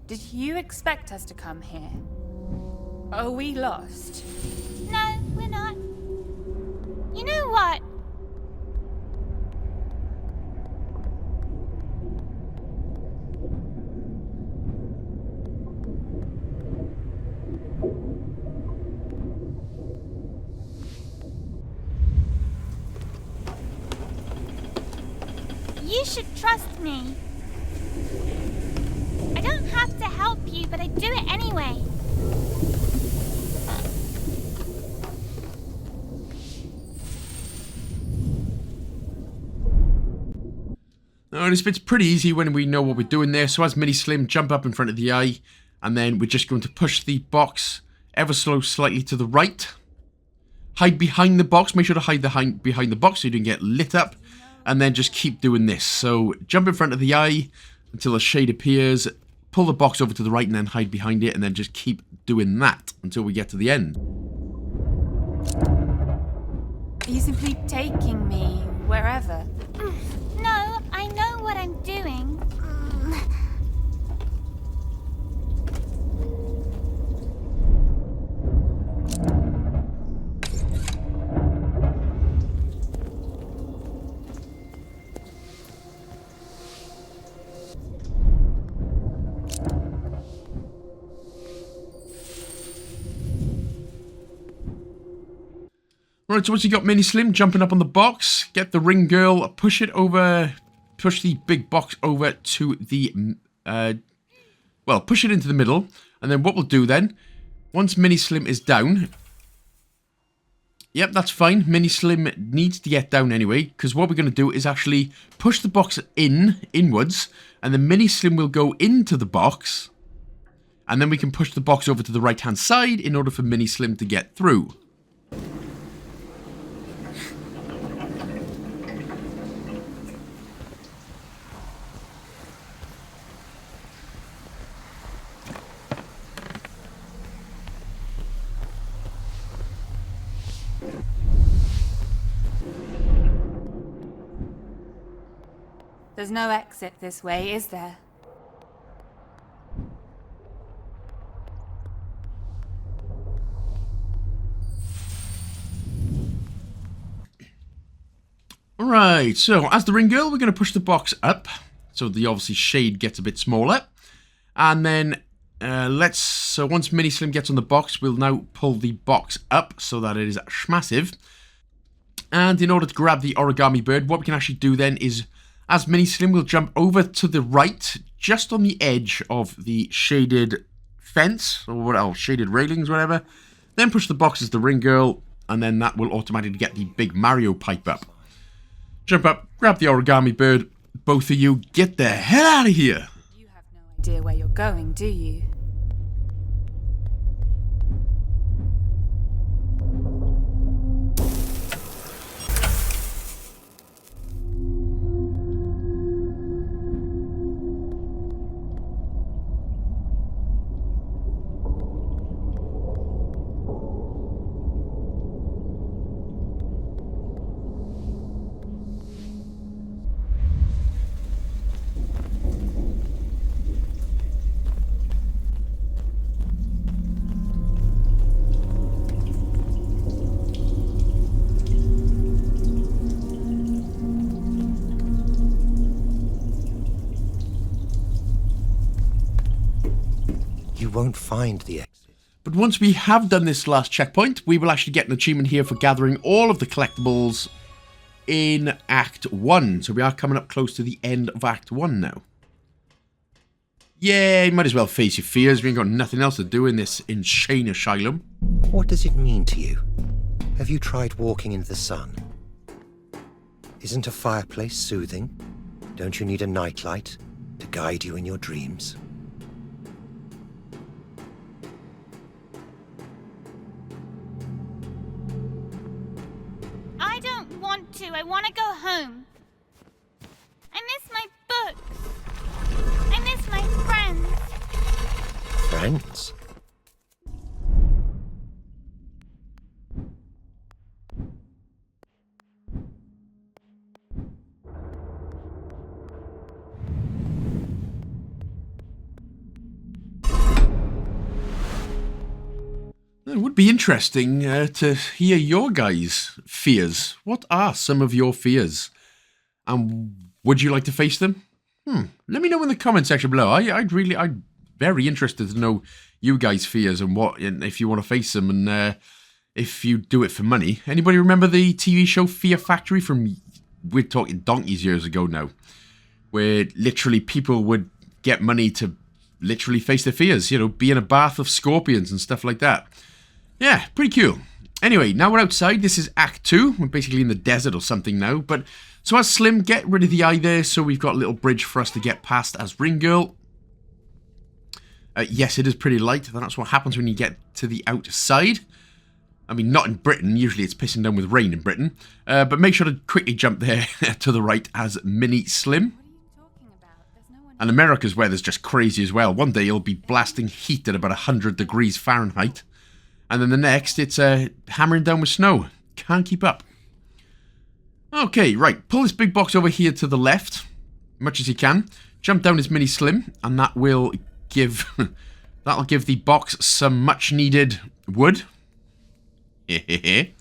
Speaker 3: Did you expect us to come here? Are we lost?
Speaker 2: No, we're not. You know what? You should trust me. I don't have to help you, but I do it anyway.
Speaker 1: this bit's pretty easy when we know what we're doing there. So as Mini Slim, jump up in front of the eye, and then we're just going to push the box ever so slightly to the right. Hide behind the box. Make sure to hide behind the box so you don't get lit up. And then just keep doing this. So jump in front of the eye until a shade appears. Pull the box over to the right and then hide behind it. And then just keep doing that until we get to the end.
Speaker 3: Are you simply taking me wherever?
Speaker 2: No, I know what I'm doing.
Speaker 1: Right, so once you got Mini Slim jumping up on the box, get the ring girl, push it over, push the big box over to the, well, push it into the middle. And then what we'll do then, once Mini Slim is down, yep, that's fine. Mini Slim needs to get down anyway, because what we're going to do is actually push the box inwards, and the Mini Slim will go into the box, and then we can push the box over to the right-hand side in order for Mini Slim to get through.
Speaker 3: There's no exit this way, is there?
Speaker 1: Alright, so as the ring girl, we're going to push the box up. So the obviously shade gets a bit smaller. And then so once Mini Slim gets on the box, we'll now pull the box up so that it is massive. And in order to grab the origami bird, what we can actually do then is, as Mini Slim will jump over to the right, just on the edge of the shaded fence, or what else, shaded railings, whatever. Then push the box as the ring girl, and then that will automatically get the big Mario pipe up. Jump up, grab the origami bird, both of you, get the hell out of here!
Speaker 3: You have no idea where you're going, do you?
Speaker 4: You won't find the exit.
Speaker 1: But once we have done this last checkpoint, we will actually get an achievement here for gathering all of the collectibles in Act 1. So we are coming up close to the end of Act 1 now. Yeah, you might as well face your fears. We ain't got nothing else to do in this insane asylum.
Speaker 4: What does it mean to you? Have you tried walking into the sun? Isn't a fireplace soothing? Don't you need a nightlight to guide you in your dreams?
Speaker 2: I want to go home. I miss my books. I miss my friends.
Speaker 4: Friends?
Speaker 1: It would be interesting to hear your guys' fears. What are some of your fears? And would you like to face them? Let me know in the comment section below. I'm very interested to know you guys' fears and if you want to face them and if you do it for money. Anybody remember the TV show Fear Factory from, we're talking donkeys years ago now, where literally people would get money to literally face their fears, you know, be in a bath of scorpions and stuff like that. Yeah, pretty cool. Anyway, now we're outside. This is Act 2. We're basically in the desert or something now. But so as Slim, get rid of the eye there. So we've got a little bridge for us to get past as Ring Girl. Yes, it is pretty light. That's what happens when you get to the outside. I mean, not in Britain. Usually it's pissing down with rain in Britain. But make sure to quickly jump there to the right as Mini Slim. And America's weather's just crazy as well. One day it'll be blasting heat at about 100 degrees Fahrenheit. And then the next, it's hammering down with snow. Can't keep up. Okay, right. Pull this big box over here to the left, much as you can. Jump down as Mini Slim, and that will give that'll give the box some much needed wood. And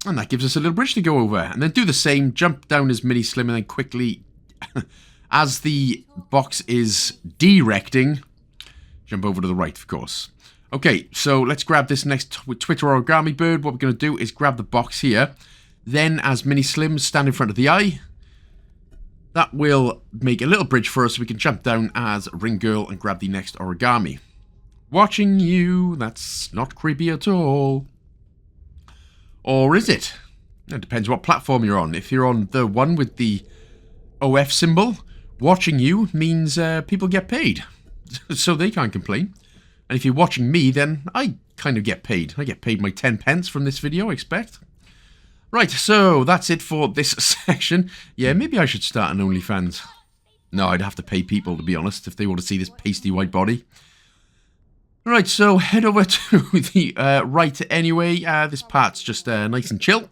Speaker 1: that gives us a little bridge to go over. And then do the same. Jump down as Mini Slim, and then quickly, as the box is directing, jump over to the right, of course. Okay, so let's grab this next Twitter origami bird. What we're going to do is grab the box here. Then, as Mini Slim, stand in front of the eye. That will make a little bridge for us so we can jump down as Ring Girl and grab the next origami. Watching you, that's not creepy at all. Or is it? It depends what platform you're on. If you're on the one with the OF symbol, watching you means people get paid. So they can't complain. And if you're watching me, then I kind of get paid. I get paid my 10 pence from this video, I expect. Right, so that's it for this section. Yeah, maybe I should start an OnlyFans. No, I'd have to pay people, to be honest, if they want to see this pasty white body. Right, so head over to the right anyway. This part's just nice and chill.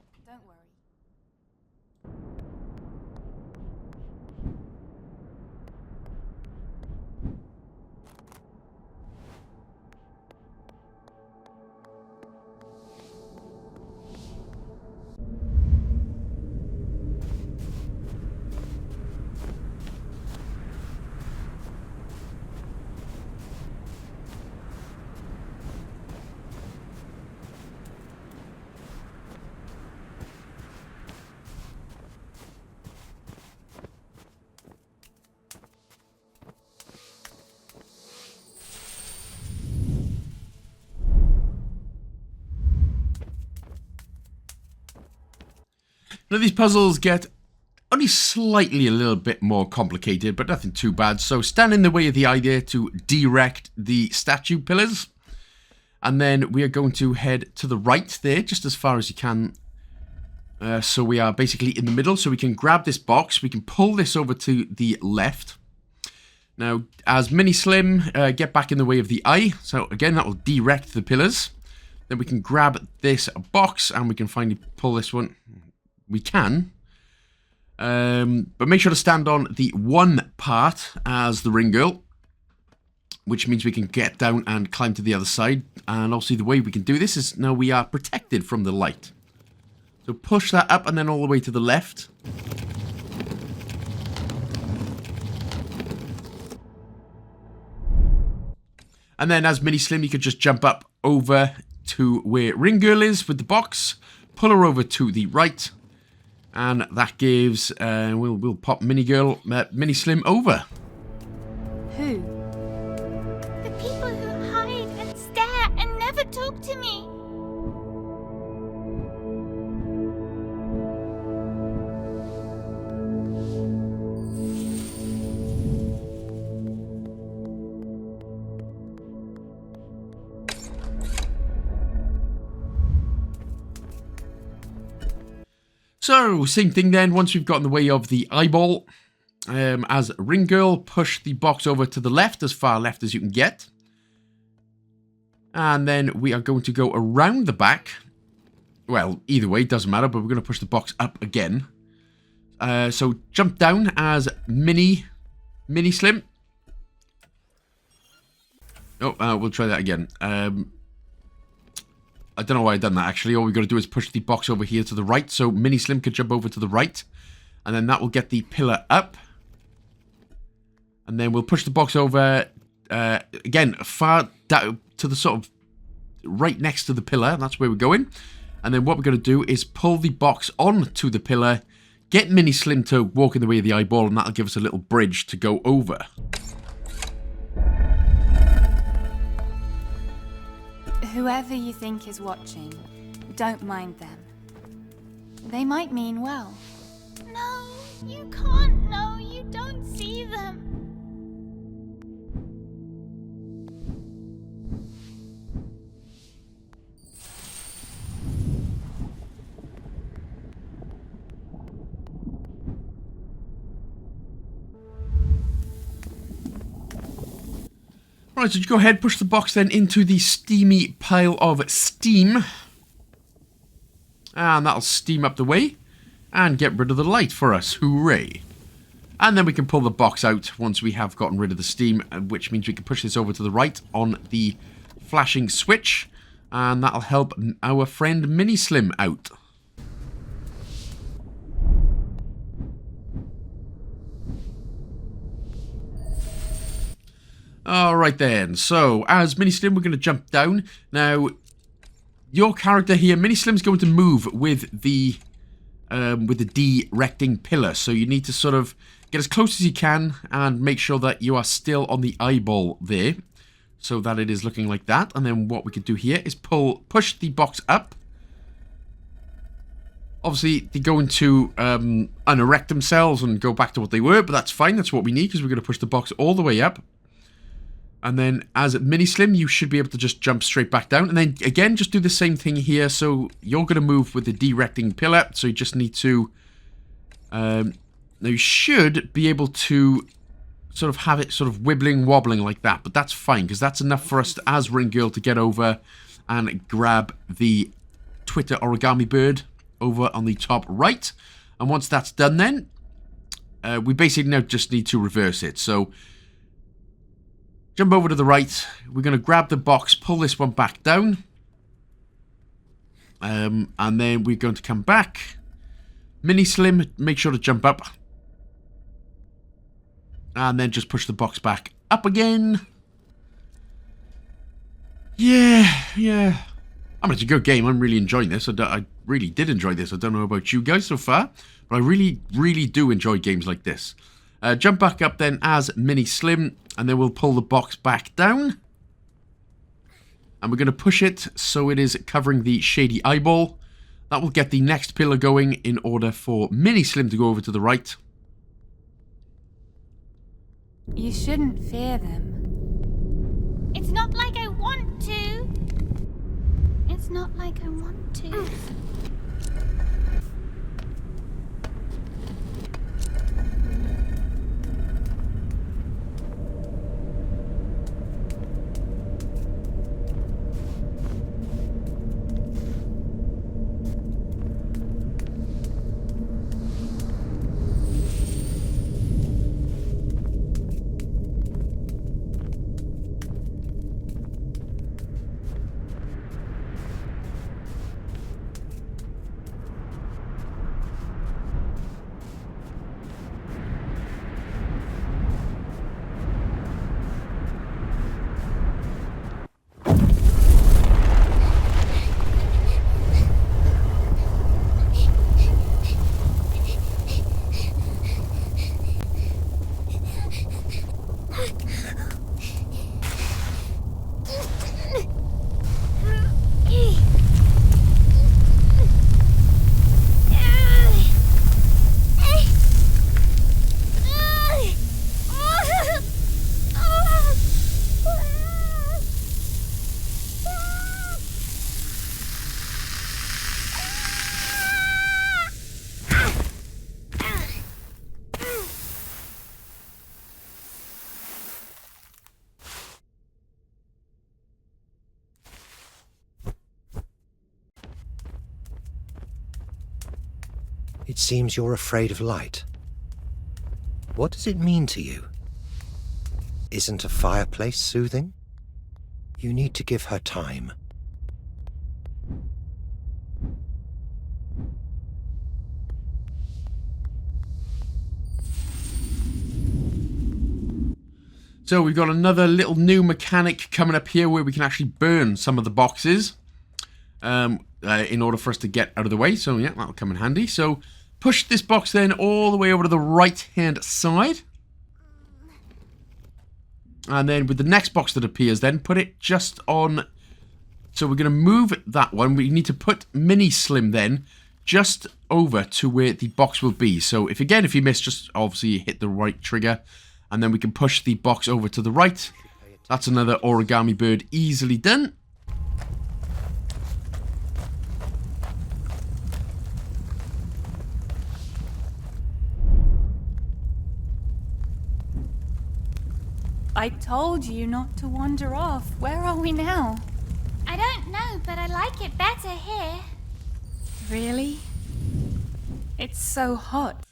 Speaker 1: Now these puzzles get only slightly a little bit more complicated, but nothing too bad. So stand in the way of the eye there to direct the statue pillars. And then we are going to head to the right there, just as far as you can. So we are basically in the middle, so we can grab this box. We can pull this over to the left. Now, as Mini Slim, get back in the way of the eye. So again, that will direct the pillars. Then we can grab this box and we can finally pull this one. We can. But make sure to stand on the one part as the Ring Girl, which means we can get down and climb to the other side. And obviously the way we can do this is now we are protected from the light. So push that up and then all the way to the left. And then as Mini Slim, you could just jump up over to where Ring Girl is with the box. Pull her over to the right. And that gives, we'll pop Mini Slim over.
Speaker 3: Who?
Speaker 2: The people who hide and stare and never talk to me.
Speaker 1: So, same thing then, once we've got in the way of the eyeball, as Ring Girl, push the box over to the left, as far left as you can get. And then we are going to go around the back. Well, either way, doesn't matter, but we're going to push the box up again. So, jump down as Mini Slim. Oh, we'll try that again. I don't know why I've done that, actually. All we've got to do is push the box over here to the right, so Mini Slim could jump over to the right. And then that will get the pillar up. And then we'll push the box over, again, far down to the sort of right next to the pillar. That's where we're going. And then what we're going to do is pull the box onto the pillar, get Mini Slim to walk in the way of the eyeball, and that'll give us a little bridge to go over.
Speaker 3: Whoever you think is watching, don't mind them. They might mean well.
Speaker 2: No, you can't know. You don't see them.
Speaker 1: Right, so you go ahead, push the box then into the steamy pile of steam. And that'll steam up the way and get rid of the light for us. Hooray. And then we can pull the box out once we have gotten rid of the steam, which means we can push this over to the right on the flashing switch. And that'll help our friend Mini Slim out. Alright then, so as Mini Slim, we're going to jump down. Now, your character here, Mini Slim's going to move with the directing pillar. So you need to sort of get as close as you can and make sure that you are still on the eyeball there. So that it is looking like that. And then what we could do here is push the box up. Obviously, they're going to unerect themselves and go back to what they were, but that's fine. That's what we need because we're going to push the box all the way up. And then as Mini Slim, you should be able to just jump straight back down. And then again, just do the same thing here. So you're going to move with the directing pillar. So you just need to... now you should be able to sort of have it sort of wibbling, wobbling like that. But that's fine because that's enough for us as Ring Girl to get over and grab the Twitter origami bird over on the top right. And once that's done then, we basically now just need to reverse it. So... jump over to the right. We're going to grab the box, pull this one back down. And then we're going to come back. Mini Slim, make sure to jump up. And then just push the box back up again. Yeah. I mean, it's a good game. I'm really enjoying this. I really did enjoy this. I don't know about you guys so far, but I really, really do enjoy games like this. Jump back up then as Mini Slim, and then we'll pull the box back down. And we're going to push it so it is covering the Shady eyeball. That will get the next pillar going in order for Mini Slim to go over to the right.
Speaker 3: You shouldn't fear them.
Speaker 2: It's not like I want to. It's not like I want to.
Speaker 4: It seems you're afraid of light. What does it mean to you? Isn't a fireplace soothing? You need to give her time.
Speaker 1: So we've got another little new mechanic coming up here where we can actually burn some of the boxes in order for us to get out of the way. So yeah, that'll come in handy. So push this box then all the way over to the right-hand side. And then with the next box that appears then, put it just on So we're going to move that one. We need to put Mini Slim then just over to where the box will be. So if you miss, just obviously hit the right trigger, and then we can push the box over to the right. That's another origami bird easily done.
Speaker 3: I told you not to wander off. Where are we now?
Speaker 2: I don't know, but I like it better here.
Speaker 3: Really? It's so hot.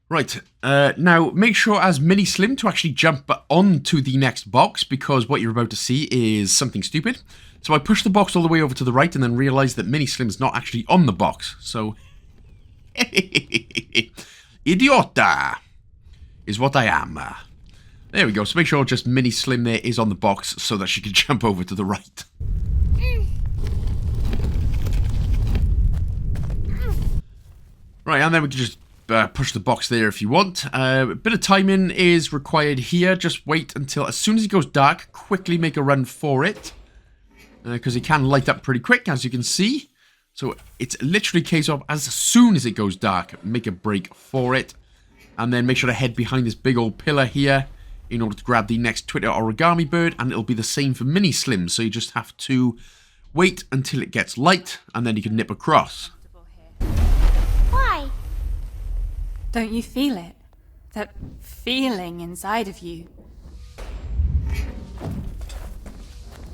Speaker 1: Right, now make sure as Mini Slim to actually jump onto the next box, because what you're about to see is something stupid. So I pushed the box all the way over to the right and then realised that Mini Slim's not actually on the box. So, idiota is what I am. There we go, so make sure just Mini Slim there is on the box so that she can jump over to the right. Right, and then we can just push the box there if you want. A bit of timing is required here. Just wait until as soon as it goes dark, quickly make a run for it. Because it can light up pretty quick, as you can see. So it's literally a case of as soon as it goes dark, make a break for it. And then make sure to head behind this big old pillar here in order to grab the next Twitter origami bird. And it'll be the same for Mini Slim. So you just have to wait until it gets light and then you can nip across.
Speaker 2: Why?
Speaker 3: Don't you feel it? That feeling inside of you?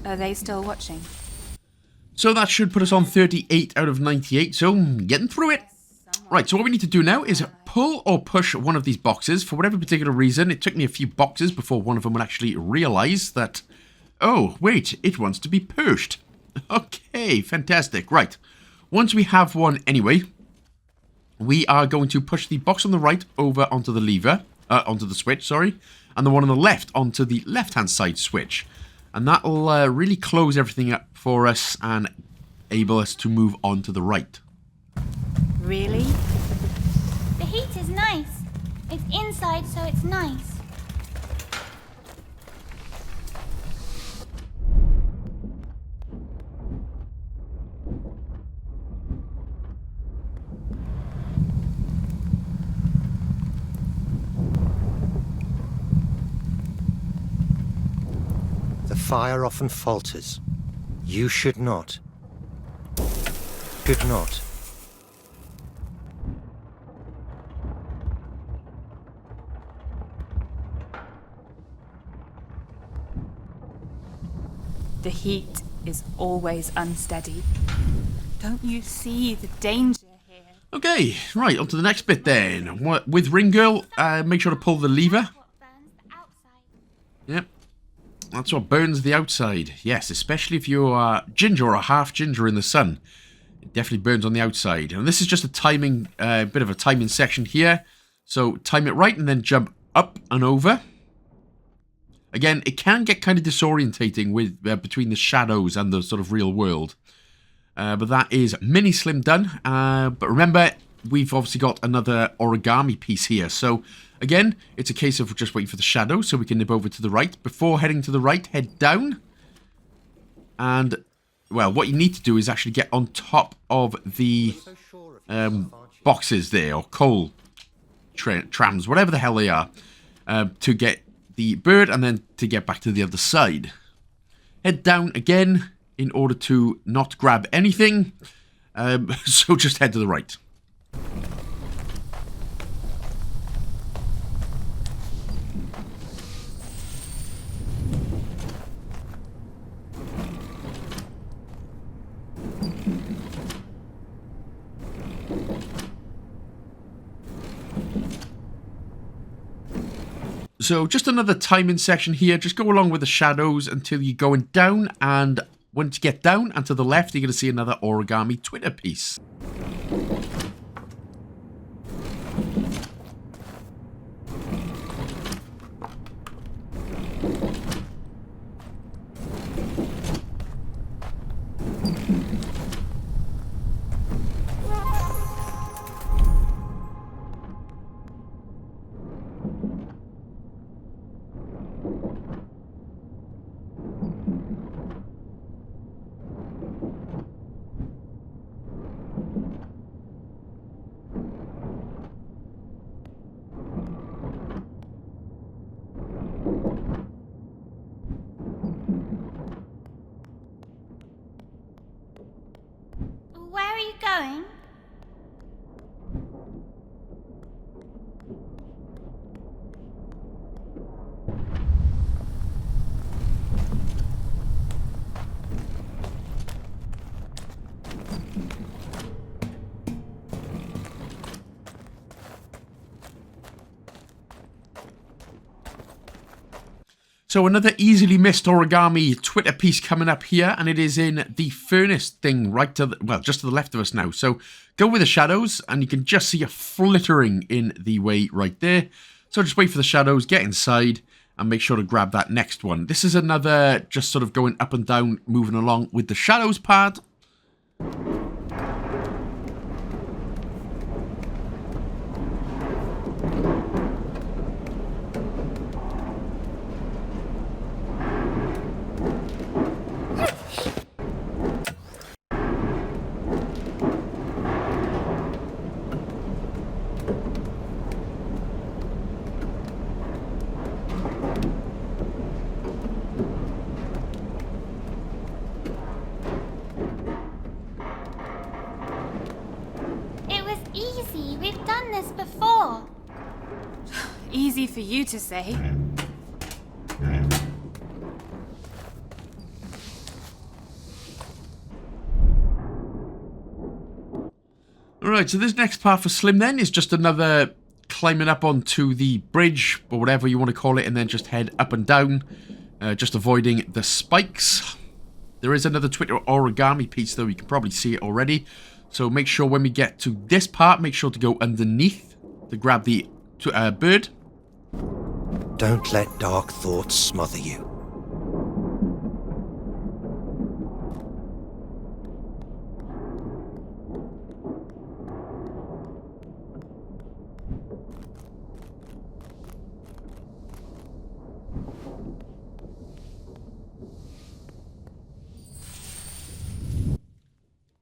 Speaker 3: Are they still watching?
Speaker 1: So that should put us on 38 out of 98, so getting through it. Right, so what we need to do now is pull or push one of these boxes. For whatever particular reason, it took me a few boxes before one of them would actually realise that, oh, wait, it wants to be pushed. Okay, fantastic. Right, once we have one anyway, we are going to push the box on the right over onto the lever, onto the switch, sorry, and the one on the left onto the left-hand side switch. And that'll really close everything up for us and enable us to move on to the right.
Speaker 3: Really?
Speaker 2: The heat is nice. It's inside, so it's nice.
Speaker 4: The fire often falters. You should not. Should not.
Speaker 3: The heat is always unsteady. Don't you see the danger here?
Speaker 1: Okay, right, on to the next bit then. With Ring Girl, make sure to pull the lever.
Speaker 2: What burns the outside.
Speaker 1: Yep. That's what burns the outside. Yes, especially if you are ginger or half ginger in the sun. It definitely burns on the outside. And this is just a timing, bit of a timing section here. So time it right and then jump up and over. Again, it can get kind of disorientating with between the shadows and the sort of real world. But that is Mini Slim done. But remember, we've obviously got another origami piece here. So again, it's a case of just waiting for the shadow so we can nip over to the right. Before heading to the right, head down. And, well, what you need to do is actually get on top of the boxes there, or coal trams, whatever the hell they are, to get the bird and then to get back to the other side. Head down again in order to not grab anything. So just head to the right. So just another timing section here. Just go along with the shadows until you're going down. And once you get down and to the left, you're going to see another origami Twitter piece. So another easily missed origami Twitter piece coming up here, and it is in the furnace thing right to the, well, just to the left of us now. So go with the shadows, and you can just see a flittering in the way right there. So just wait for the shadows, get inside, and make sure to grab that next one. This is another just sort of going up and down, moving along with the shadows part.
Speaker 2: We've done this before.
Speaker 3: Easy for you to say.
Speaker 1: Alright, so this next part for Slim then is just another climbing up onto the bridge, or whatever you want to call it, and then just head up and down, just avoiding the spikes. There is another Twitter origami piece, though. You can probably see it already. So make sure when we get to this part, make sure to go underneath to grab the bird.
Speaker 4: Don't let dark thoughts smother you.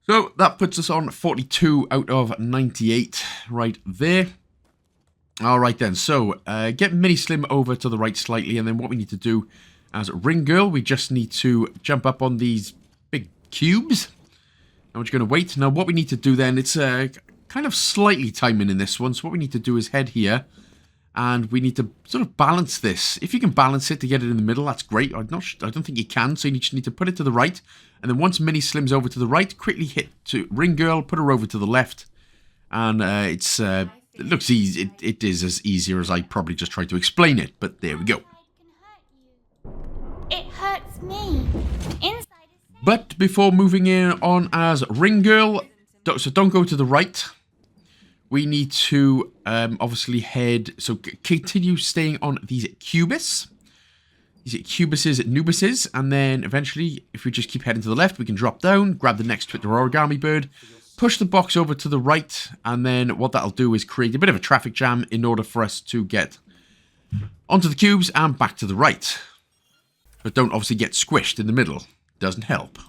Speaker 1: So that puts us on 42 out of 98 right there. Alright then, so get Mini Slim over to the right slightly, and then what we need to do as Ring Girl, we just need to jump up on these big cubes. And we're just going to wait. Now what we need to do then, it's kind of slightly timing in this one, so what we need to do is head here, and we need to sort of balance this. If you can balance it to get it in the middle, that's great. I don't think you can, so you just need to put it to the right. And then once Mini Slim's over to the right, quickly hit to Ring Girl, put her over to the left. And it looks easy. It is as easier as I probably just tried to explain it, but there we go.
Speaker 2: It hurts me. Inside is...
Speaker 1: But before moving in on as Ring Girl, so don't go to the right. We need to obviously head, so continue staying on these cubus. These cubuses, nubuses, and then eventually, if we just keep heading to the left, we can drop down, grab the next Twitter origami bird, push the box over to the right, and then what that'll do is create a bit of a traffic jam in order for us to get onto the cubes and back to the right. But don't obviously get squished in the middle. Doesn't help.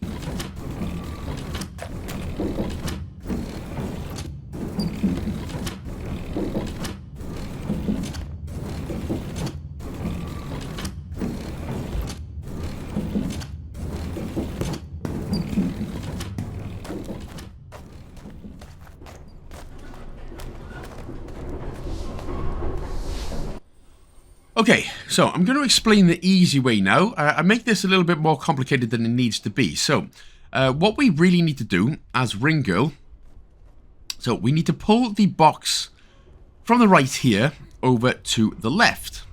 Speaker 1: Okay, so I'm going to explain the easy way now. I make this a little bit more complicated than it needs to be. So, what we really need to do as Ring Girl, so we need to pull the box from the right here over to the left.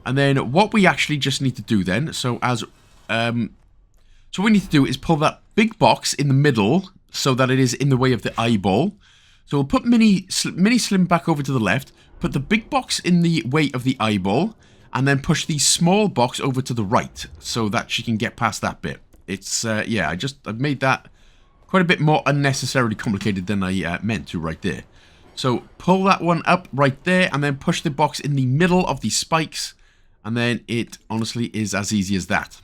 Speaker 1: And then what we actually just need to do then, so what we need to do is pull that big box in the middle so that it is in the way of the eyeball. So we'll put Mini Slim back over to the left, put the big box in the way of the eyeball, and then push the small box over to the right so that she can get past that bit. It's, yeah, I've made that quite a bit more unnecessarily complicated than I meant to right there. So pull that one up right there, and then push the box in the middle of the spikes, and then it honestly is as easy as that.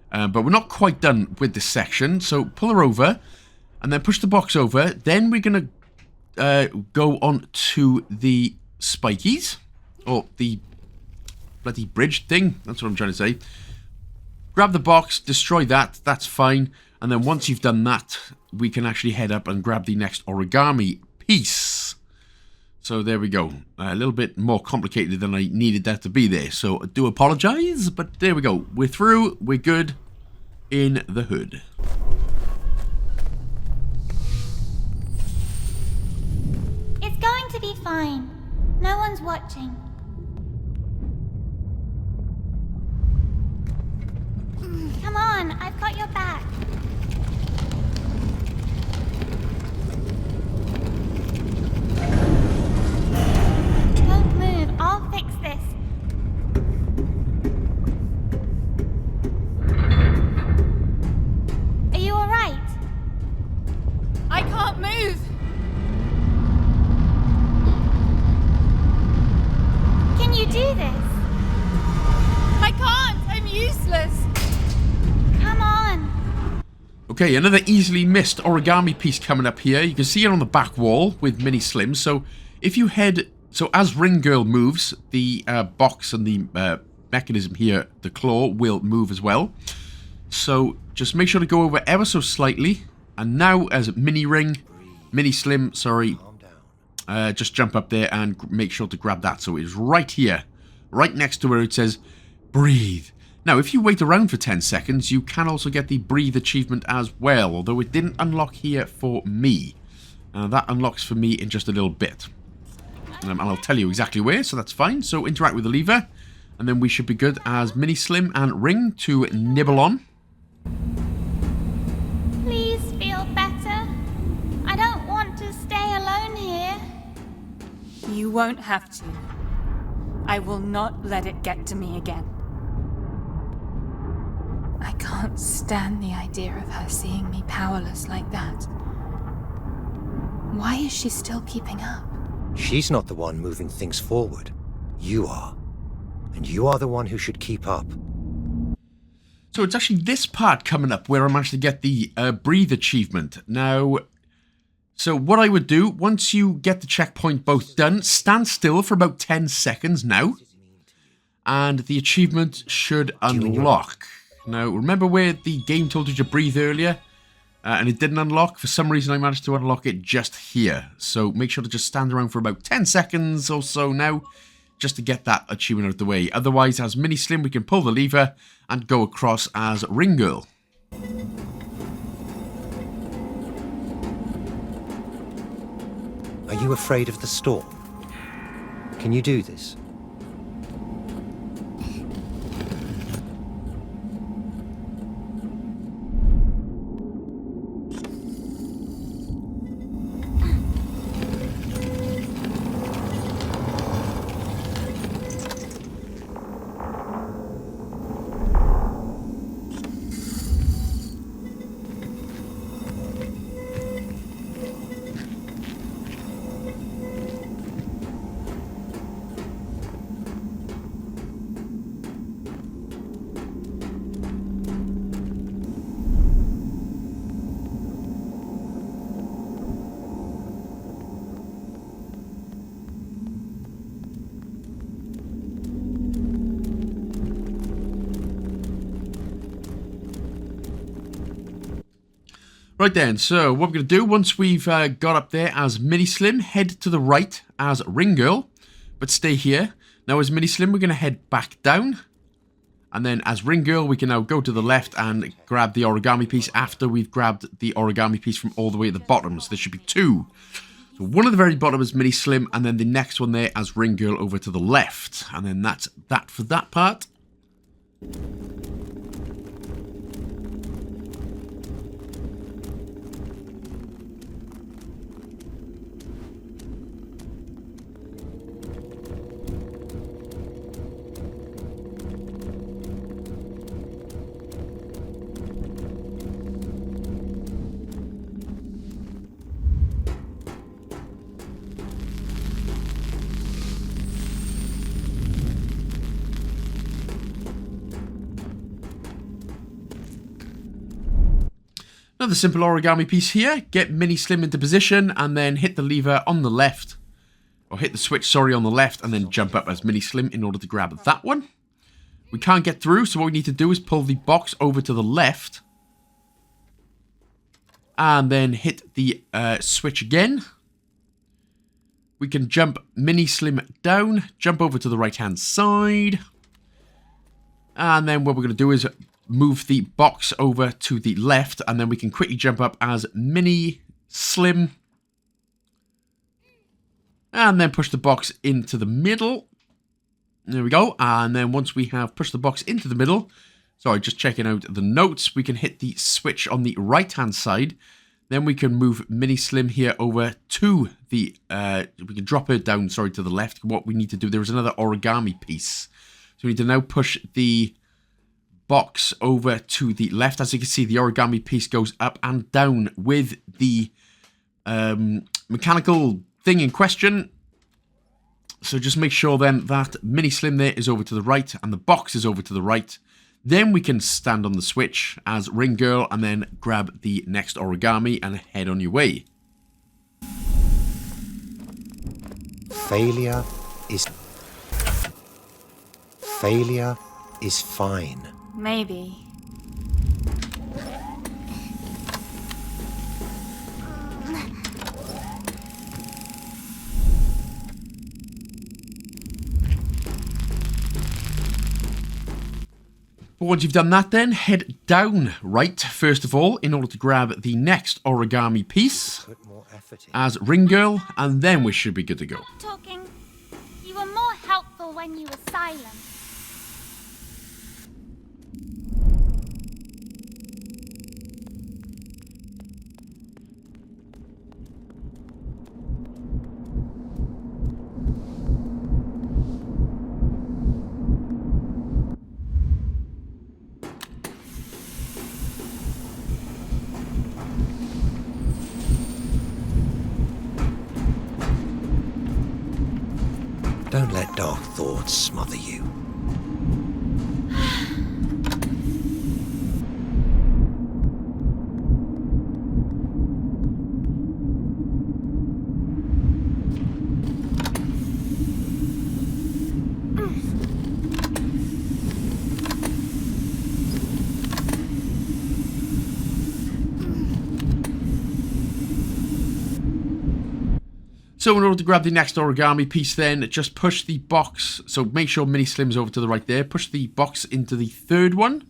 Speaker 1: But we're not quite done with this section, so pull her over, and then push the box over. Then we're going to go on to the spikies, or the bloody bridge thing, that's what I'm trying to say. Grab the box, destroy that, that's fine, and then once you've done that, we can actually head up and grab the next origami piece. So there we go, a little bit more complicated than I needed that to be there, so I do apologise, but there we go, we're through, we're good in the hood.
Speaker 2: It's going to be fine. No one's watching. I've got your back. Don't move. I'll fix this. Are you alright?
Speaker 3: I can't move.
Speaker 2: Can you do this?
Speaker 3: I can't. I'm useless.
Speaker 2: Come on.
Speaker 1: Okay, another easily missed origami piece coming up here. You can see it on the back wall with Mini Slim. So if you head... So as Ring Girl moves, the box and the mechanism here, the claw, will move as well. So just make sure to go over ever so slightly. And now as Mini Slim, sorry, just jump up there and make sure to grab that. So it's right here, right next to where it says breathe. Now, if you wait around for 10 seconds, you can also get the breathe achievement as well, although it didn't unlock here for me. That unlocks for me in just a little bit. And I'll tell you exactly where, so that's fine. So interact with the lever, and then we should be good as Mini Slim and Ring to nibble on.
Speaker 2: Please feel better. I don't want to stay alone here.
Speaker 3: You won't have to. I will not let it get to me again. I can't stand the idea of her seeing me powerless like that. Why is she still keeping up?
Speaker 4: She's not the one moving things forward. You are. And you are the one who should keep up.
Speaker 1: So it's actually this part coming up where I managed to get the breathe achievement. Now, so what I would do, once you get the checkpoint both done, stand still for about 10 seconds now. And the achievement should unlock. Now, remember where the game told you to breathe earlier? And it didn't unlock? For some reason, I managed to unlock it just here. So make sure to just stand around for about 10 seconds or so now, just to get that achievement out of the way. Otherwise, as Mini Slim, we can pull the lever and go across as Ring Girl.
Speaker 4: Are you afraid of the storm? Can you do this?
Speaker 1: Right then, so what we're going to do, once we've got up there as Mini Slim, head to the right as Ring Girl, but stay here. Now as Mini Slim, we're going to head back down. And then as Ring Girl, we can now go to the left and grab the origami piece after we've grabbed the origami piece from all the way at the bottom. So there should be two. So one at the very bottom is Mini Slim, and then the next one there as Ring Girl over to the left. And then that's that for that part. Another simple origami piece here. Get Mini Slim into position and then hit the lever on the left. Or hit the switch, sorry, on the left and then jump up as Mini Slim in order to grab that one. We can't get through, so what we need to do is pull the box over to the left. And then hit the switch again. We can jump Mini Slim down, jump over to the right-hand side. And then what we're going to do is move the box over to the left, and then we can quickly jump up as Mini Slim. And then push the box into the middle. There we go. And then once we have pushed the box into the middle, Sorry, just checking out the notes. We can hit the switch on the right-hand side. Then we can move Mini Slim here over to the... we can drop her down, sorry, to the left. What we need to do, there is another origami piece. So we need to now push the box over to the left. As you can see, the origami piece goes up and down with the mechanical thing in question. So just make sure then that Mini Slim there is over to the right and the box is over to the right. Then we can stand on the switch as Ring Girl and then grab the next origami and head on your way.
Speaker 4: Failure is fine.
Speaker 3: Maybe.
Speaker 1: But once you've done that then, head down right, first of all, in order to grab the next origami piece
Speaker 4: Put more effort in.
Speaker 1: as Ring Girl, and then we should be good to go.
Speaker 2: Talking. You were more helpful when you were silent.
Speaker 4: Don't let dark thoughts smother you.
Speaker 1: So in order to grab the next origami piece then, just push the box. So make sure Mini Slim's over to the right there. Push the box into the third one.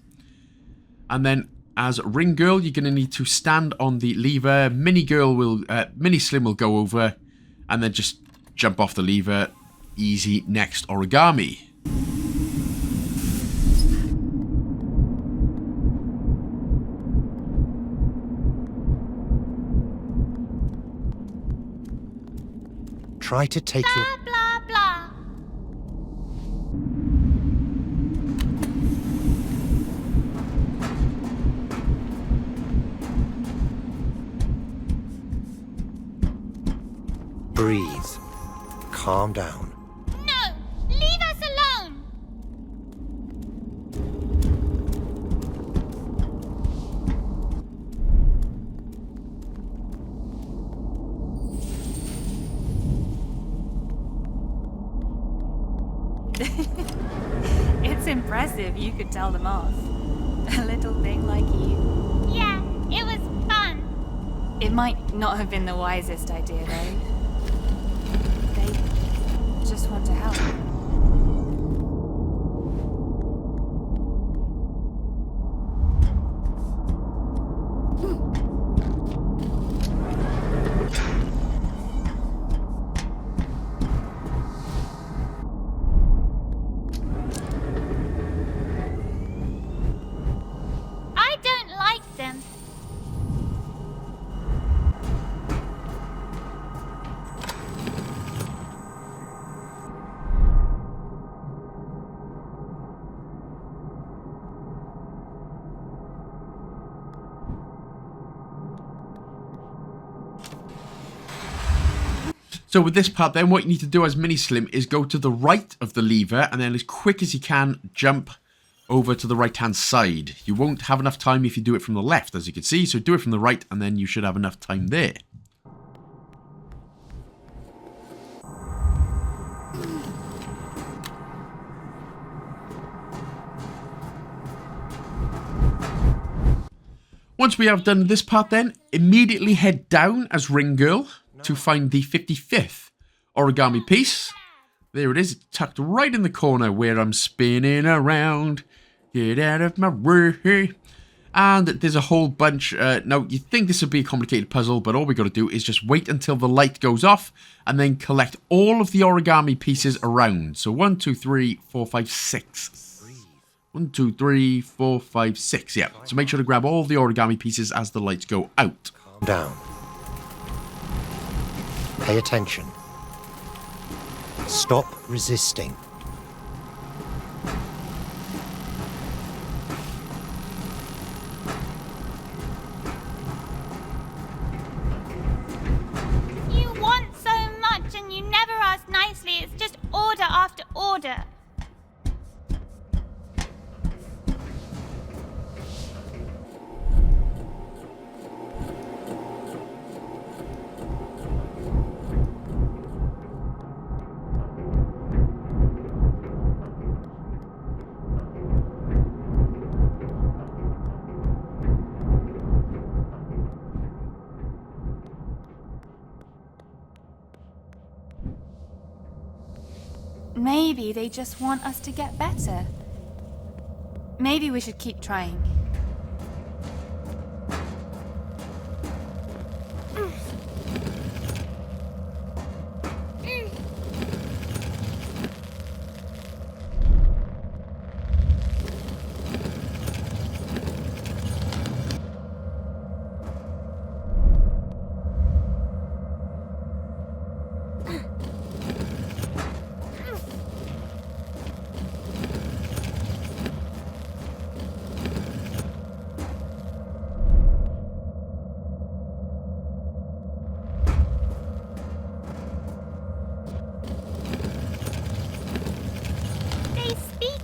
Speaker 1: And then as Ring Girl, you're going to need to stand on the lever. Mini Slim will go over. And then just jump off the lever. Easy next origami.
Speaker 4: Try to take your...
Speaker 2: Blah, blah, blah.
Speaker 4: Breathe. Calm down.
Speaker 2: No! Leave us alone!
Speaker 3: It's impressive you could tell them off. A little thing like you.
Speaker 2: Yeah, it was fun.
Speaker 3: It might not have been the wisest idea, though. They just want to help.
Speaker 2: I don't like them.
Speaker 1: So with this part then, what you need to do as Mini Slim is go to the right of the lever and then as quick as you can jump over to the right hand side. You won't have enough time if you do it from the left, as you can see, so do it from the right and then you should have enough time there. Once we have done this part then, immediately head down as Ring Girl to find the 55th origami piece. There it is, it's tucked right in the corner where I'm spinning around. Get out of my way. And there's a whole bunch. Now, you'd think this would be a complicated puzzle, but all we got to do is just wait until the light goes off and then collect all of the origami pieces around. So 1, 2, 3, 4, 5, 6. 1, 2, 3, 4, 5, 6. Yeah. So make sure to grab all the origami pieces as the lights go out.
Speaker 4: Calm down. Pay attention. Stop resisting.
Speaker 2: You want so much and you never ask nicely. It's just order after order.
Speaker 3: Maybe they just want us to get better. Maybe we should keep trying.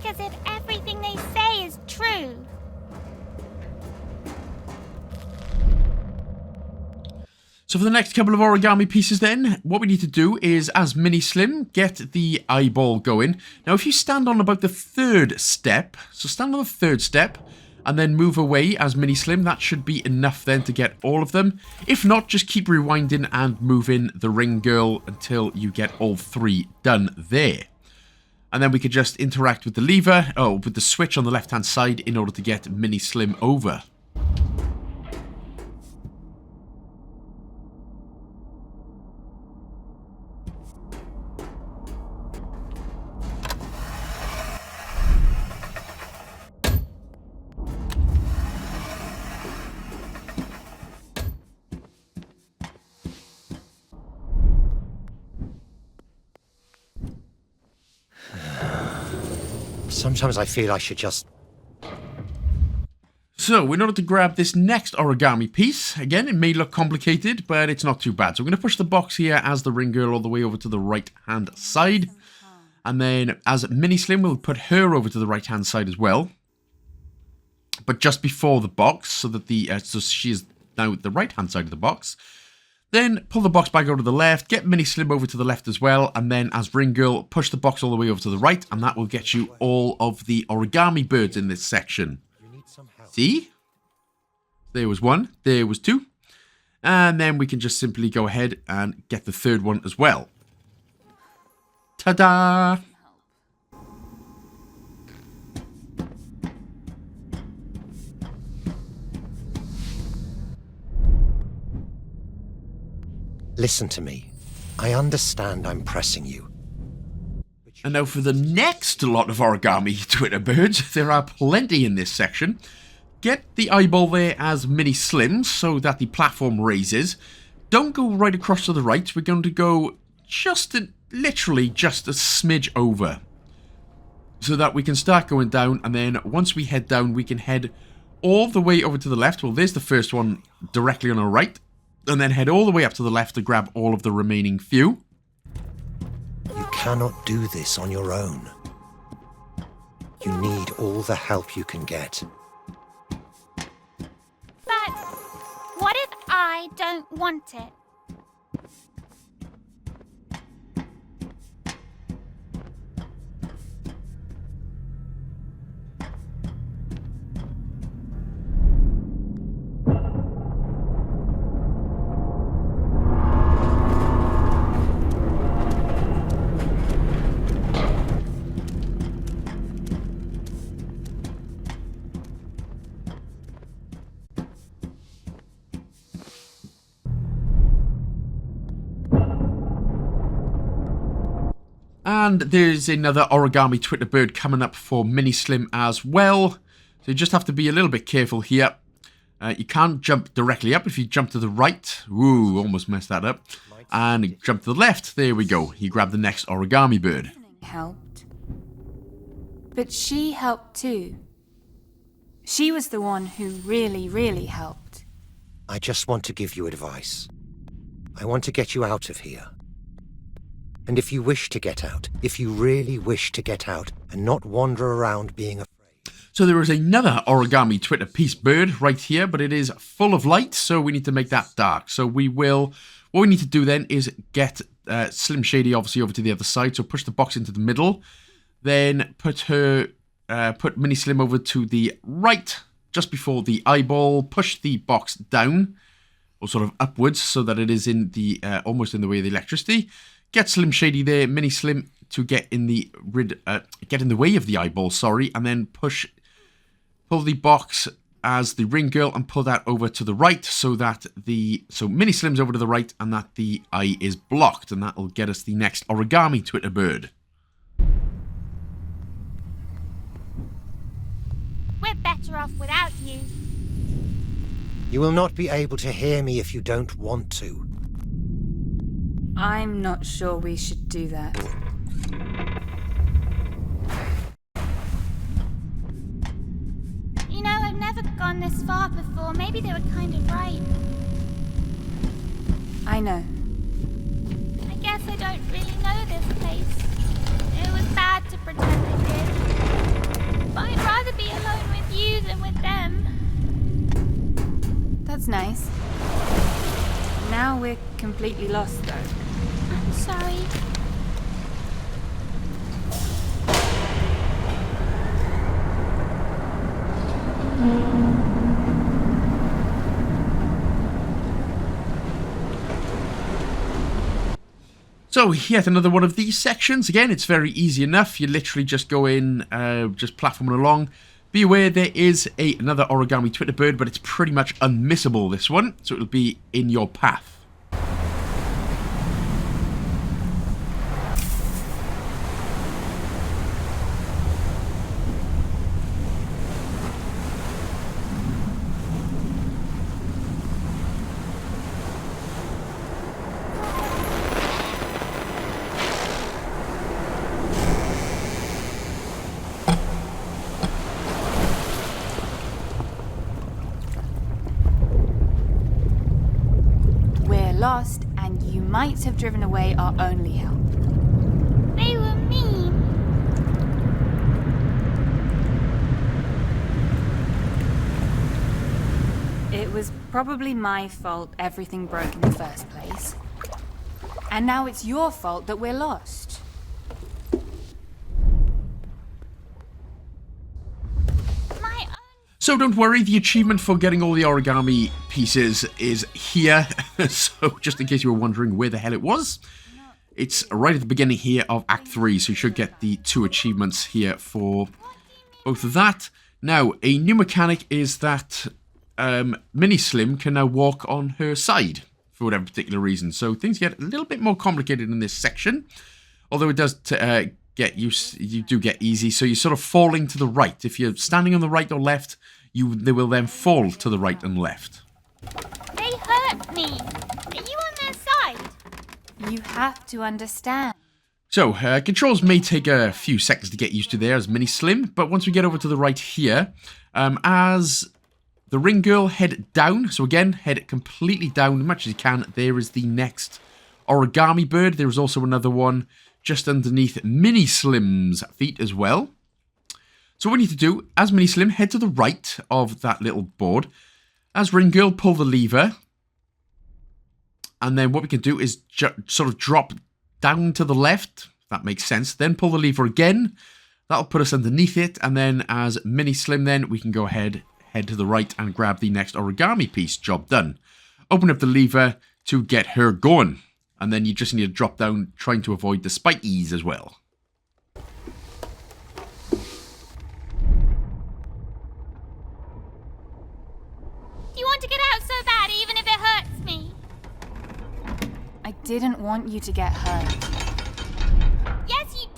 Speaker 2: As if everything they say is true.
Speaker 1: So for the next couple of origami pieces then, what we need to do is, as Mini Slim, get the eyeball going. Now if you stand on about the third step, so stand on the third step, and then move away as Mini Slim, that should be enough then to get all of them. If not, just keep rewinding and moving the ring girl until you get all 3 done there. And then we could just interact with the lever, with the switch on the left-hand side in order to get Mini Slim over.
Speaker 4: Sometimes I feel I should just...
Speaker 1: So, in order to grab this next origami piece, again, it may look complicated, but it's not too bad. So, we're going to push the box here as the ring girl all the way over to the right-hand side. And then, as Mini Slim, we'll put her over to the right-hand side as well. But just before the box, so that so she is now at the right-hand side of the box. Then, pull the box back over to the left, get Mini Slim over to the left as well, and then, as Ring Girl, push the box all the way over to the right, and that will get you all of the origami birds in this section. See? There was 1, there was 2, and then we can just simply go ahead and get the third one as well. Ta-da!
Speaker 4: Listen to me. I understand I'm pressing you.
Speaker 1: And now for the next lot of origami Twitter birds, there are plenty in this section. Get the eyeball there as Mini Slim so that the platform raises. Don't go right across to the right. We're going to go literally just a smidge over. So that we can start going down, and then once we head down, we can head all the way over to the left. Well, there's the first one directly on our right. And then head all the way up to the left to grab all of the remaining few.
Speaker 4: You cannot do this on your own. You need all the help you can get.
Speaker 2: But what if I don't want it?
Speaker 1: And there's another origami Twitter bird coming up for Mini Slim as well. So you just have to be a little bit careful here. You can't jump directly up. If you jump to the right, ooh, almost messed that up. And jump to the left, there we go. You grab the next origami bird.
Speaker 3: Helped. But she helped too. She was the one who really, really helped.
Speaker 4: I just want to give you advice. I want to get you out of here. And if you wish to get out, if you really wish to get out and not wander around being afraid.
Speaker 1: So there is another origami Twitter piece bird right here, but it is full of light, so we need to make that dark. So what we need to do then is get Slim Shady obviously over to the other side, so push the box into the middle, then put Mini Slim over to the right, just before the eyeball, push the box down, or sort of upwards, so that it is in the almost in the way of the electricity. Get Slim Shady there, Mini Slim to get in the way of the eyeball, sorry, and then pull the box as the ring girl and pull that over to the right, so Mini Slim's over to the right and that the eye is blocked, and that will get us the next origami Twitter bird.
Speaker 2: We're better off without you.
Speaker 4: You will not be able to hear me if you don't want to.
Speaker 3: I'm not sure we should do that.
Speaker 2: You know, I've never gone this far before. Maybe they were kind of right.
Speaker 3: I know.
Speaker 2: I guess I don't really know this place. It was bad to pretend I did. But I'd rather be alone with you than with them.
Speaker 3: That's nice. Now we're completely lost, though.
Speaker 2: I'm sorry.
Speaker 1: So, yet another one of these sections. Again, it's very easy enough. You literally just go in, just platforming along. Be aware there is another origami Twitter bird, but it's pretty much unmissable, this one. So it'll be in your path.
Speaker 3: Lost, and you might have driven away our only help.
Speaker 2: They were mean.
Speaker 3: It was probably my fault everything broke in the first place. And now it's your fault that we're lost.
Speaker 1: So don't worry, the achievement for getting all the origami pieces is here. So just in case you were wondering where the hell it was, it's right at the beginning here of Act 3. So you should get the 2 achievements here for both of that. Now, a new mechanic is that Mini Slim can now walk on her side for whatever particular reason. So things get a little bit more complicated in this section. Although it does you do get easy. So you're sort of falling to the right. If you're standing on the right or left, they will then fall to the right and left.
Speaker 2: They hurt me. Are you on their side?
Speaker 3: You have to understand.
Speaker 1: So, controls may take a few seconds to get used to there as Mini Slim, but once we get over to the right here, as the ring girl head down, so again, head completely down as much as you can, there is the next origami bird. There is also another one just underneath Mini Slim's feet as well. So what we need to do, as Mini Slim, head to the right of that little board. As Ring Girl, pull the lever. And then what we can do is sort of drop down to the left, if that makes sense. Then pull the lever again. That'll put us underneath it. And then as Mini Slim then, we can go ahead, head to the right and grab the next origami piece. Job done. Open up the lever to get her going. And then you just need to drop down, trying to avoid the spikies as well.
Speaker 2: You want to get out so bad, even if it hurts me?
Speaker 3: I didn't want you to get hurt.
Speaker 2: Yes, you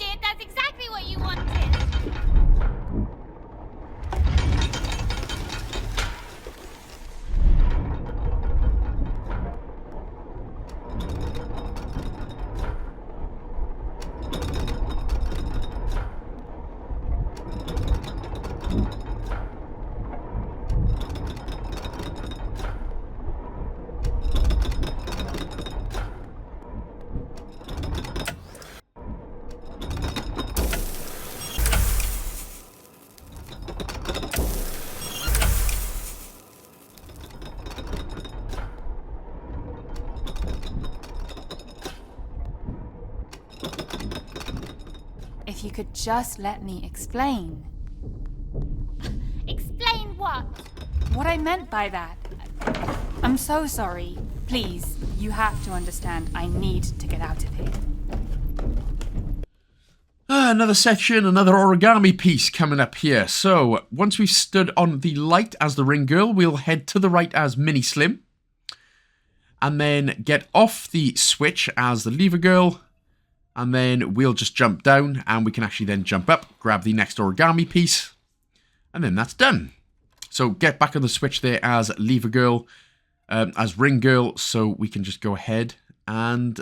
Speaker 3: If you could just let me explain.
Speaker 2: Explain what?
Speaker 3: What I meant by that. I'm so sorry. Please, you have to understand. I need to get out of here.
Speaker 1: Another section, another origami piece coming up here. So, once we've stood on the light as the ring girl, we'll head to the right as Mini Slim. And then get off the switch as the lever girl. And then we'll just jump down and we can actually then jump up, grab the next origami piece. And then that's done. So, get back on the switch there as lever girl, as ring girl. So, we can just go ahead and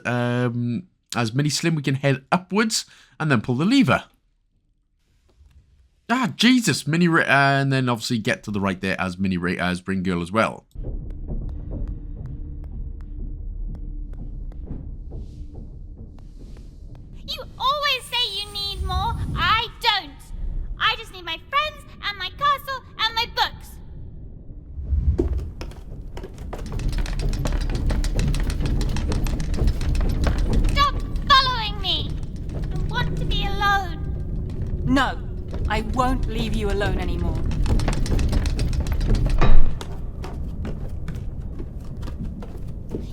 Speaker 1: as Mini Slim, we can head upwards and then pull the lever. Ah, Jesus, and then obviously get to the right there as as ring girl as well.
Speaker 2: You always say you need more. I don't. I just need my friends and my castle and my books. Stop following me. I want to be alone.
Speaker 3: No, I won't leave you alone anymore.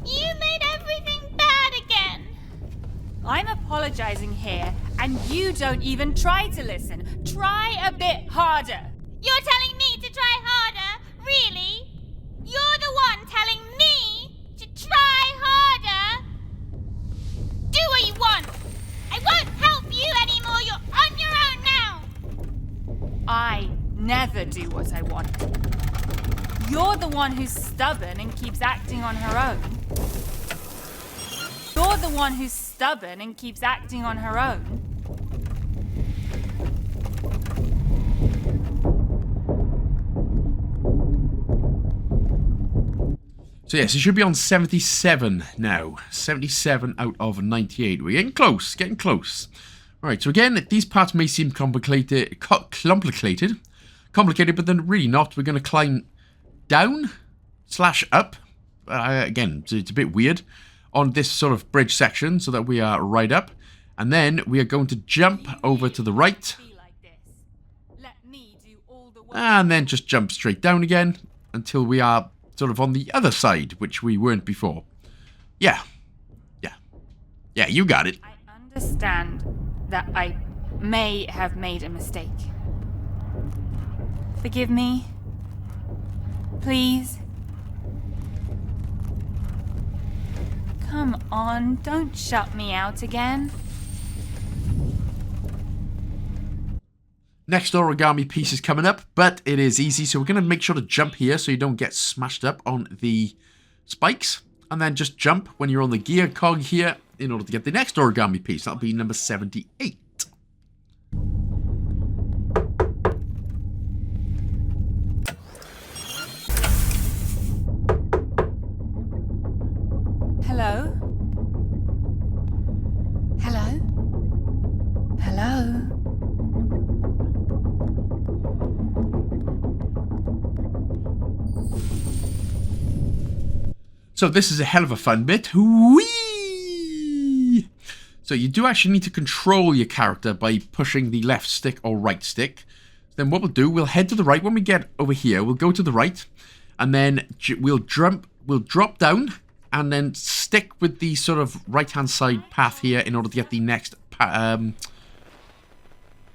Speaker 2: You made everything bad again.
Speaker 3: I'm apologizing here, and you don't even try to listen. Try a bit harder.
Speaker 2: You're telling me to try harder? Really? You're the one telling me to try harder? Do what you want. I won't help you anymore. You're on your own now.
Speaker 3: I never do what I want. You're the one who's stubborn and keeps acting on her own. You're the one who's stubborn and keeps acting on her own.
Speaker 1: So yes, it should be on 77 now. 77 out of 98. We're getting close, getting close. Right, so again, these parts may seem complicated, but then really not. We're going to climb down / up. Again, it's a bit weird on this sort of bridge section so that we are right up. And then we are going to jump over to the right. And then just jump straight down again until we are sort of on the other side, which we weren't before. Yeah, you got it.
Speaker 3: I understand that I may have made a mistake. Forgive me. Please. Come on, don't shut me out again.
Speaker 1: Next origami piece is coming up, but it is easy, so we're going to make sure to jump here so you don't get smashed up on the spikes. And then just jump when you're on the gear cog here in order to get the next origami piece. That'll be number 78.
Speaker 3: Hello? Hello? Hello?
Speaker 1: So this is a hell of a fun bit. Whee! So you do actually need to control your character by pushing the left stick or right stick. Then what we'll do, we'll head to the right. When we get over here, we'll go to the right. And then we'll drop down and then stick with the sort of right-hand side path here in order to get the next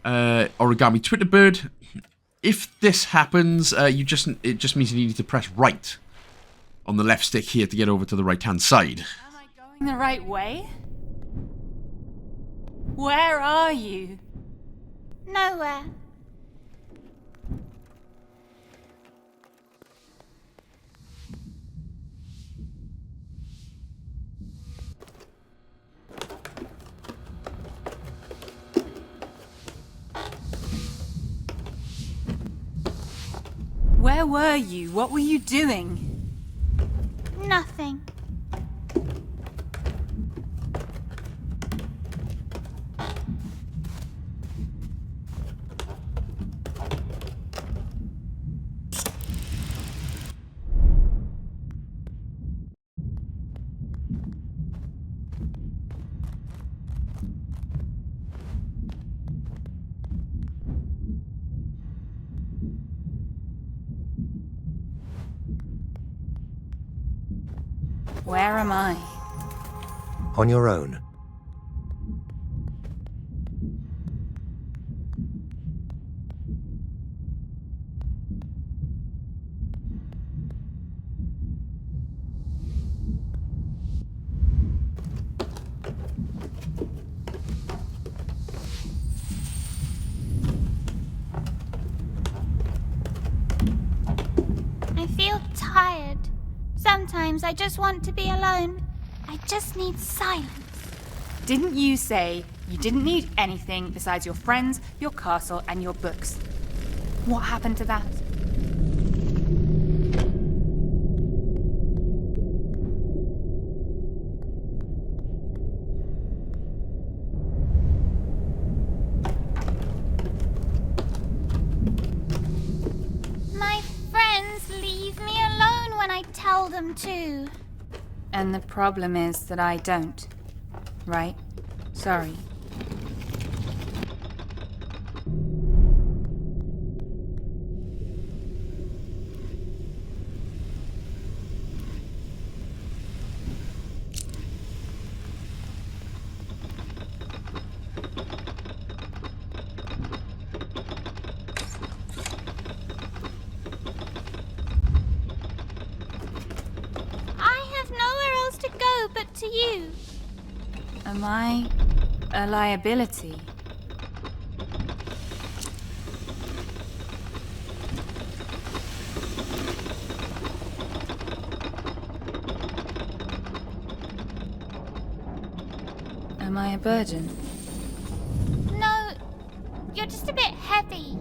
Speaker 1: origami Twitter bird. If this happens, it just means you need to press right on the left stick here to get over to the right-hand side.
Speaker 3: Am I going the right way? Where are you?
Speaker 2: Nowhere.
Speaker 3: Where were you? What were you doing?
Speaker 2: Nothing.
Speaker 3: Where am I?
Speaker 4: On your own.
Speaker 2: I feel tired. Sometimes I just want to be alone. I just need silence.
Speaker 3: Didn't you say you didn't need anything besides your friends, your castle, and your books? What happened to that?
Speaker 2: My friends leave me alone when I tell them to.
Speaker 3: And the problem is that I don't. Right? Sorry.
Speaker 2: I have nowhere else to go but to you.
Speaker 3: Am I a liability? Am I a burden?
Speaker 2: No, you're just a bit heavy.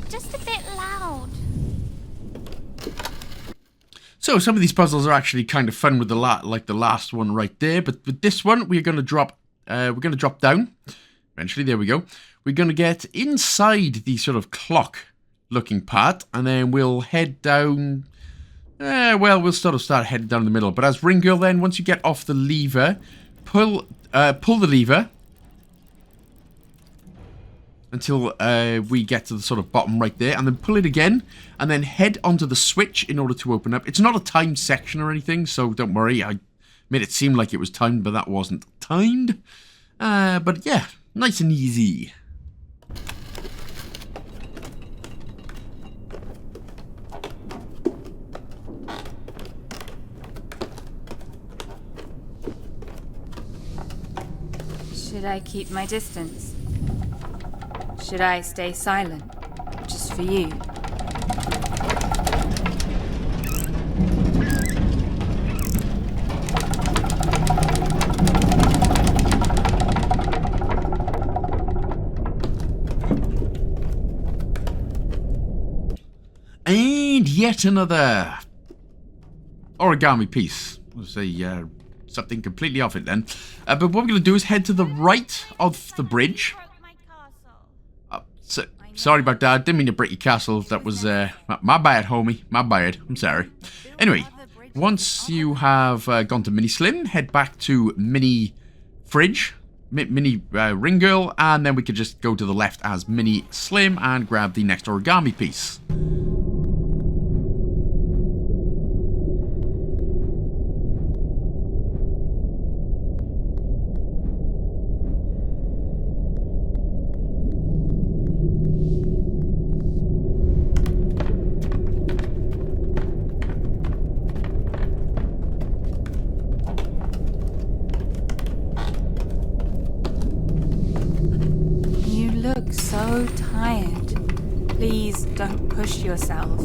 Speaker 2: Just a bit loud.
Speaker 1: So some of these puzzles are actually kind of fun with the like the last one right there, but with this one we're going to drop down. Eventually, there we go. We're going to get inside the sort of clock looking part, and then we'll head down. Well, we'll sort of start heading down the middle. But as Ring Girl, then once you get off the lever, pull the lever until we get to the sort of bottom right there, and then pull it again, and then head onto the switch in order to open up. It's not a timed section or anything, so don't worry. I made it seem like it was timed, but that wasn't timed. But yeah, nice and easy.
Speaker 3: Should I keep my distance? Should I stay silent? Just for you?
Speaker 1: And yet another origami piece. Let's say something completely off it then. But what we're going to do is head to the right of the bridge. Sorry about that. Didn't mean to break your castle. That was my bad, homie. My bad. I'm sorry. Anyway, once you have gone to Mini Slim, head back to Mini Fridge, Mini Ring Girl, and then we could just go to the left as Mini Slim and grab the next origami piece.
Speaker 3: look so tired. Please don't push yourself.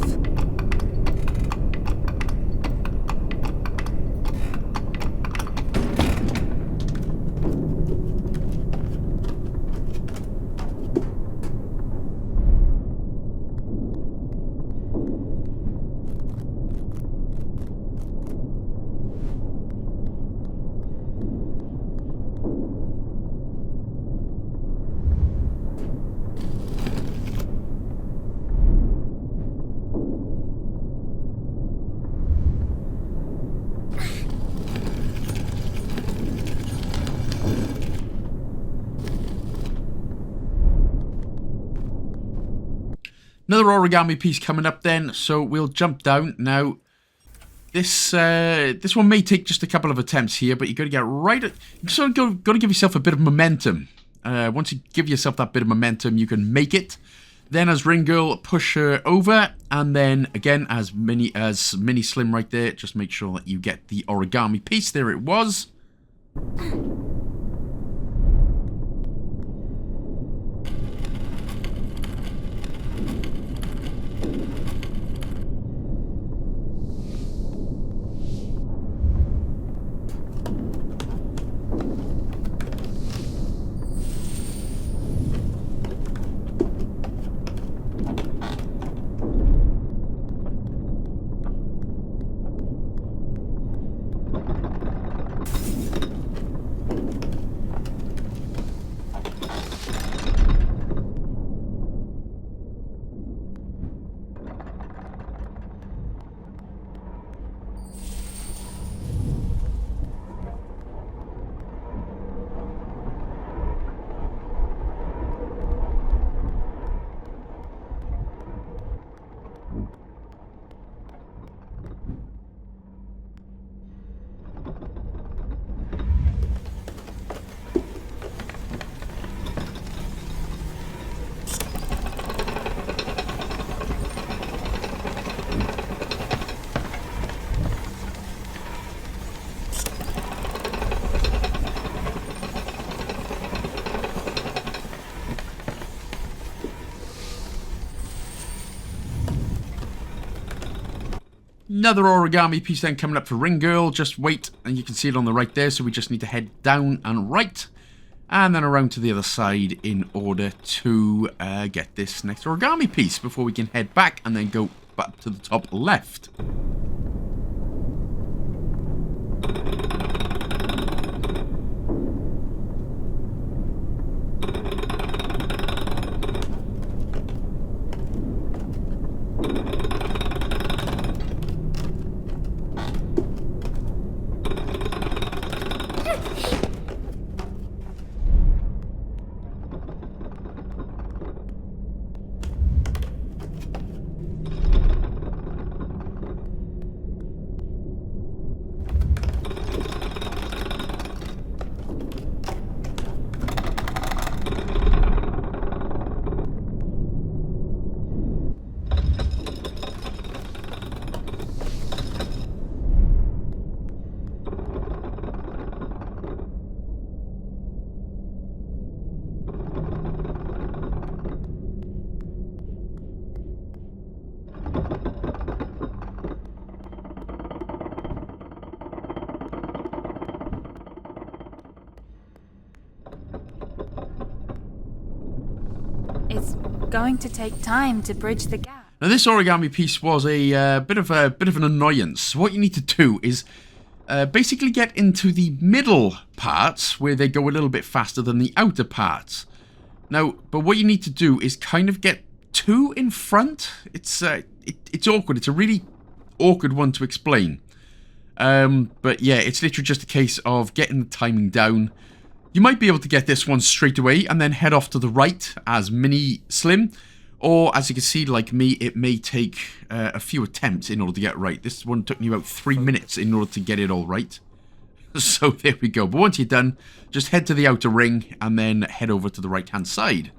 Speaker 1: Another origami piece coming up then, so we'll jump down. Now, this one may take just a couple of attempts here, but you got to get right at... You sort of got to give yourself a bit of momentum. Once you give yourself that bit of momentum, you can make it. Then as Ring Girl, push her over, and then again, as Mini Slim right there, just make sure that you get the origami piece. There it was. Another origami piece then coming up for Ring Girl. Just wait, and you can see it on the right there, so we just need to head down and right, and then around to the other side in order to get this next origami piece before we can head back and then go back to the top left.
Speaker 3: It's going to take time to bridge the gap.
Speaker 1: Now this origami piece was a bit of an annoyance. What you need to do is basically get into the middle parts where they go a little bit faster than the outer parts. Now, but what you need to do is kind of get two in front. It's awkward. It's a really awkward one to explain. But yeah, it's literally just a case of getting the timing down. You might be able to get this one straight away and then head off to the right as Mini Slim. Or, as you can see, like me, it may take a few attempts in order to get it right. This one took me about 3 minutes in order to get it all right. So, there we go. But once you're done, just head to the outer ring and then head over to the right-hand side.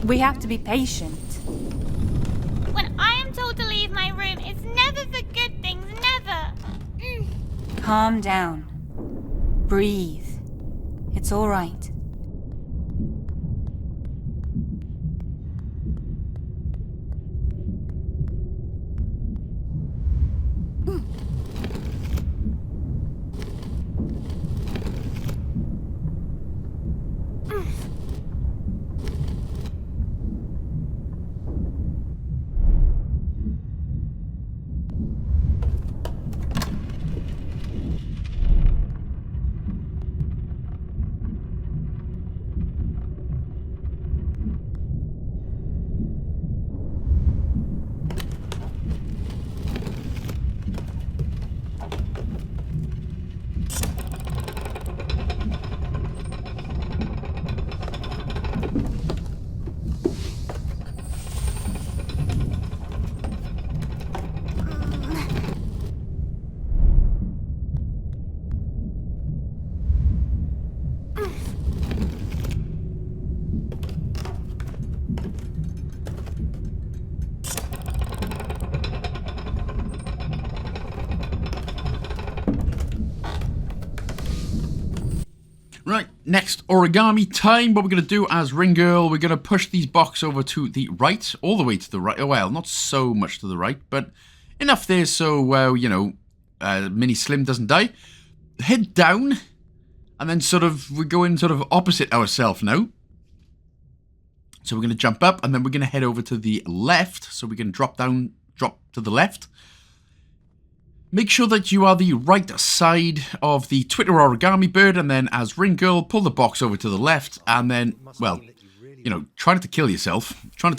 Speaker 3: We have to be patient.
Speaker 2: When I am told to leave my room, it's never for good things, never.
Speaker 3: Calm down. Breathe. It's all right.
Speaker 1: Right, next origami time. What we're going to do as Ring Girl, we're going to push these blocks over to the right, all the way to the right. Well, not so much to the right, but enough there so, you know, Mini Slim doesn't die. Head down, and then sort of, we're going sort of opposite ourselves now. So we're going to jump up, and then we're going to head over to the left, so we can drop to the left. Make sure that you are the right side of the Twitter origami bird, and then as Ring Girl, pull the box over to the left, and then, well, you know, try not to kill yourself. Try not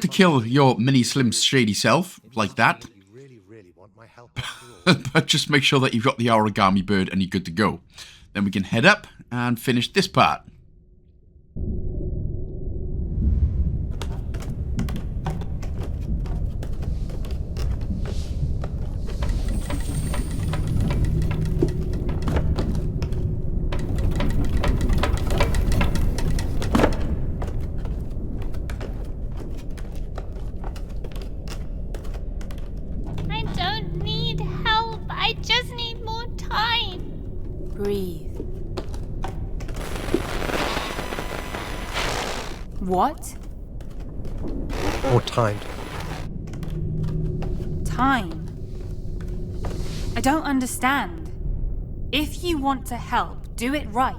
Speaker 1: to kill your Mini Slim Shady self, like that. But just make sure that you've got the origami bird and you're good to go. Then we can head up and finish this part.
Speaker 3: Breathe. What?
Speaker 4: More time.
Speaker 3: Time? I don't understand. If you want to help, do it right.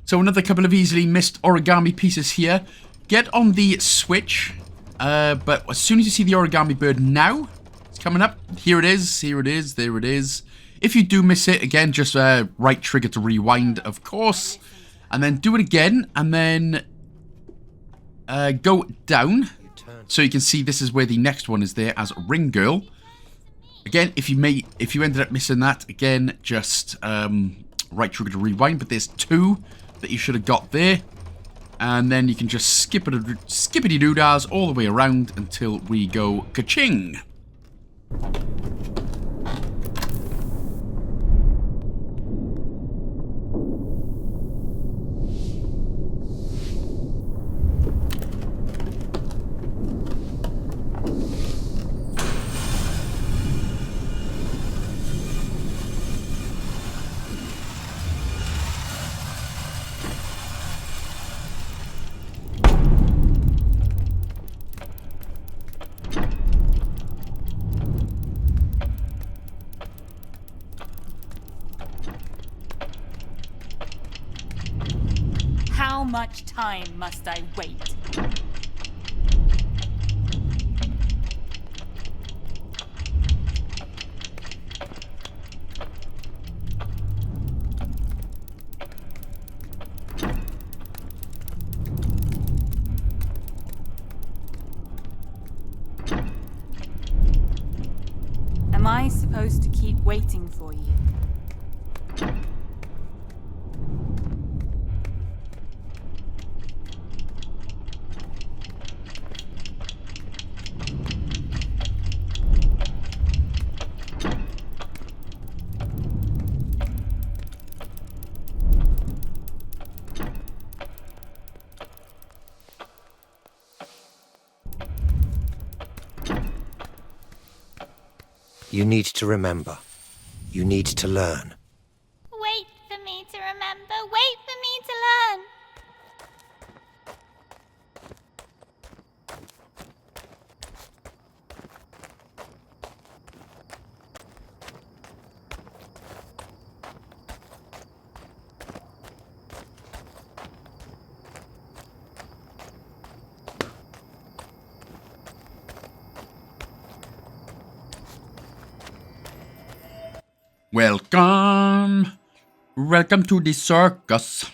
Speaker 1: So another couple of easily missed origami pieces here. Get on the switch, but as soon as you see the origami bird now, it's coming up. Here it is, here it is, there it is. If you do miss it, again, just right trigger to rewind, of course. And then do it again, and then go down. So you can see this is where the next one is there as Ring Girl. Again, if you ended up missing that, again, just right trigger to rewind, but there's two that you should have got there, and then you can just skippity-doo-dahs all the way around until we go ka-ching.
Speaker 3: How much time must I wait? Am I supposed to keep waiting for you?
Speaker 4: You need to remember. You need to learn.
Speaker 2: Wait for me to remember. Wait for me to learn.
Speaker 1: Welcome. Welcome to the circus.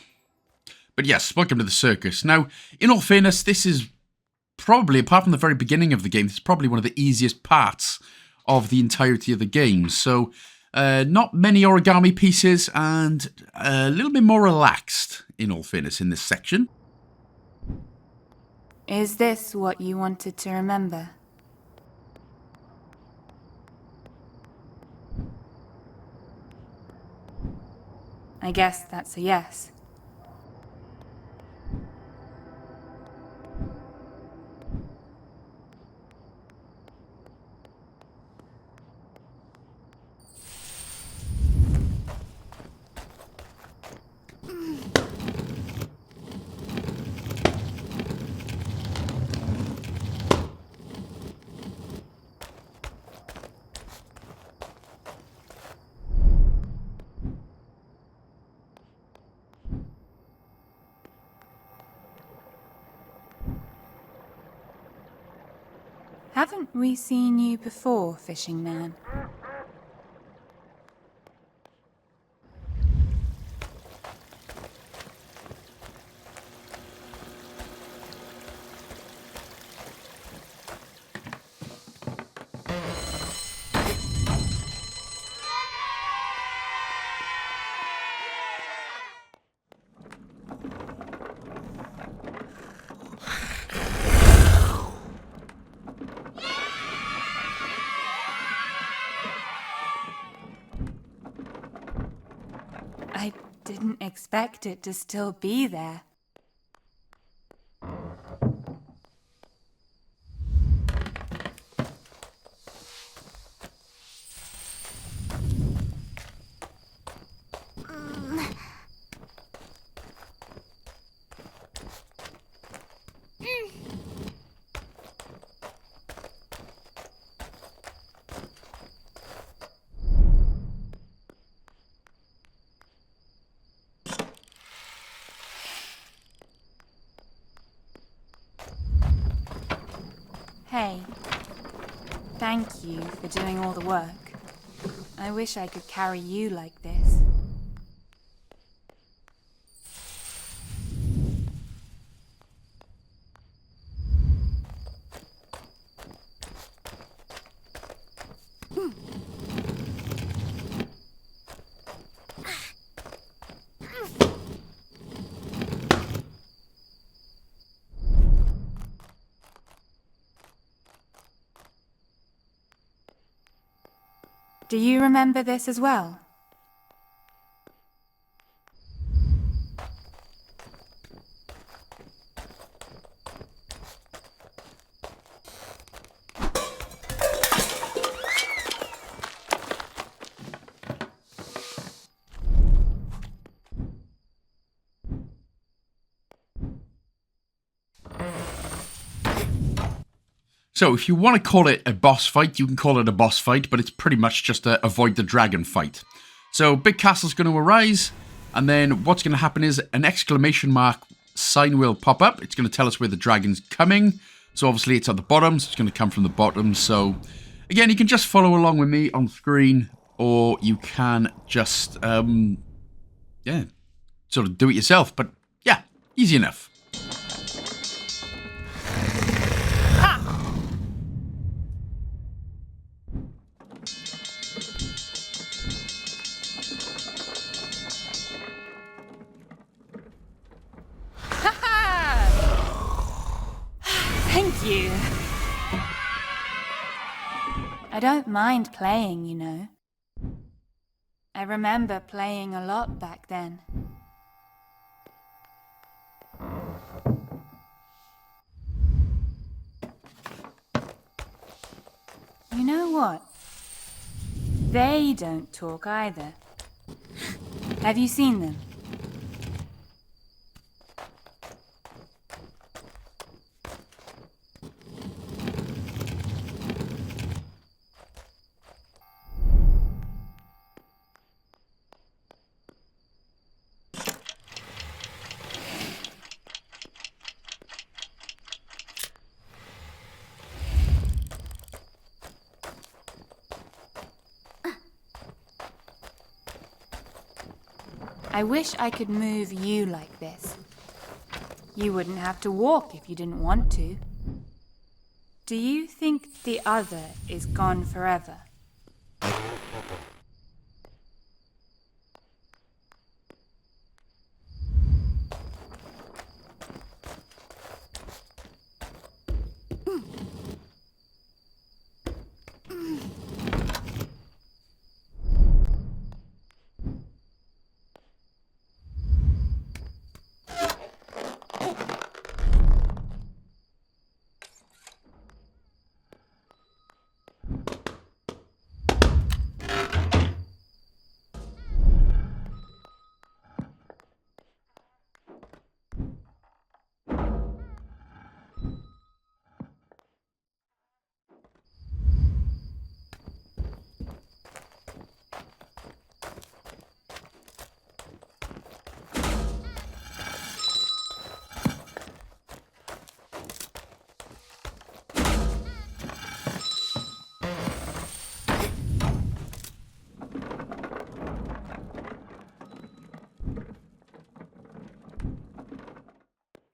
Speaker 1: But yes, welcome to the circus. Now, in all fairness, this is probably, apart from the very beginning of the game, this is probably one of the easiest parts of the entirety of the game. So, not many origami pieces and a little bit more relaxed, in all fairness, in this section.
Speaker 3: Is this what you wanted to remember? I guess that's a yes. Haven't we seen you before, fishing man? I didn't expect it to still be there. Hey, thank you for doing all the work. I wish I could carry you like this. Do you remember this as well?
Speaker 1: So, if you want to call it a boss fight, you can call it a boss fight, but it's pretty much just a avoid the dragon fight. So, big castle's going to arise, and then what's going to happen is an exclamation mark sign will pop up. It's going to tell us where the dragon's coming. So, obviously, it's at the bottom, so it's going to come from the bottom. So, again, you can just follow along with me on screen, or you can just, yeah, sort of do it yourself. But, yeah, easy enough.
Speaker 3: Thank you. I don't mind playing, you know. I remember playing a lot back then. You know what? They don't talk either. Have you seen them? I wish I could move you like this. You wouldn't have to walk if you didn't want to. Do you think the other is gone forever?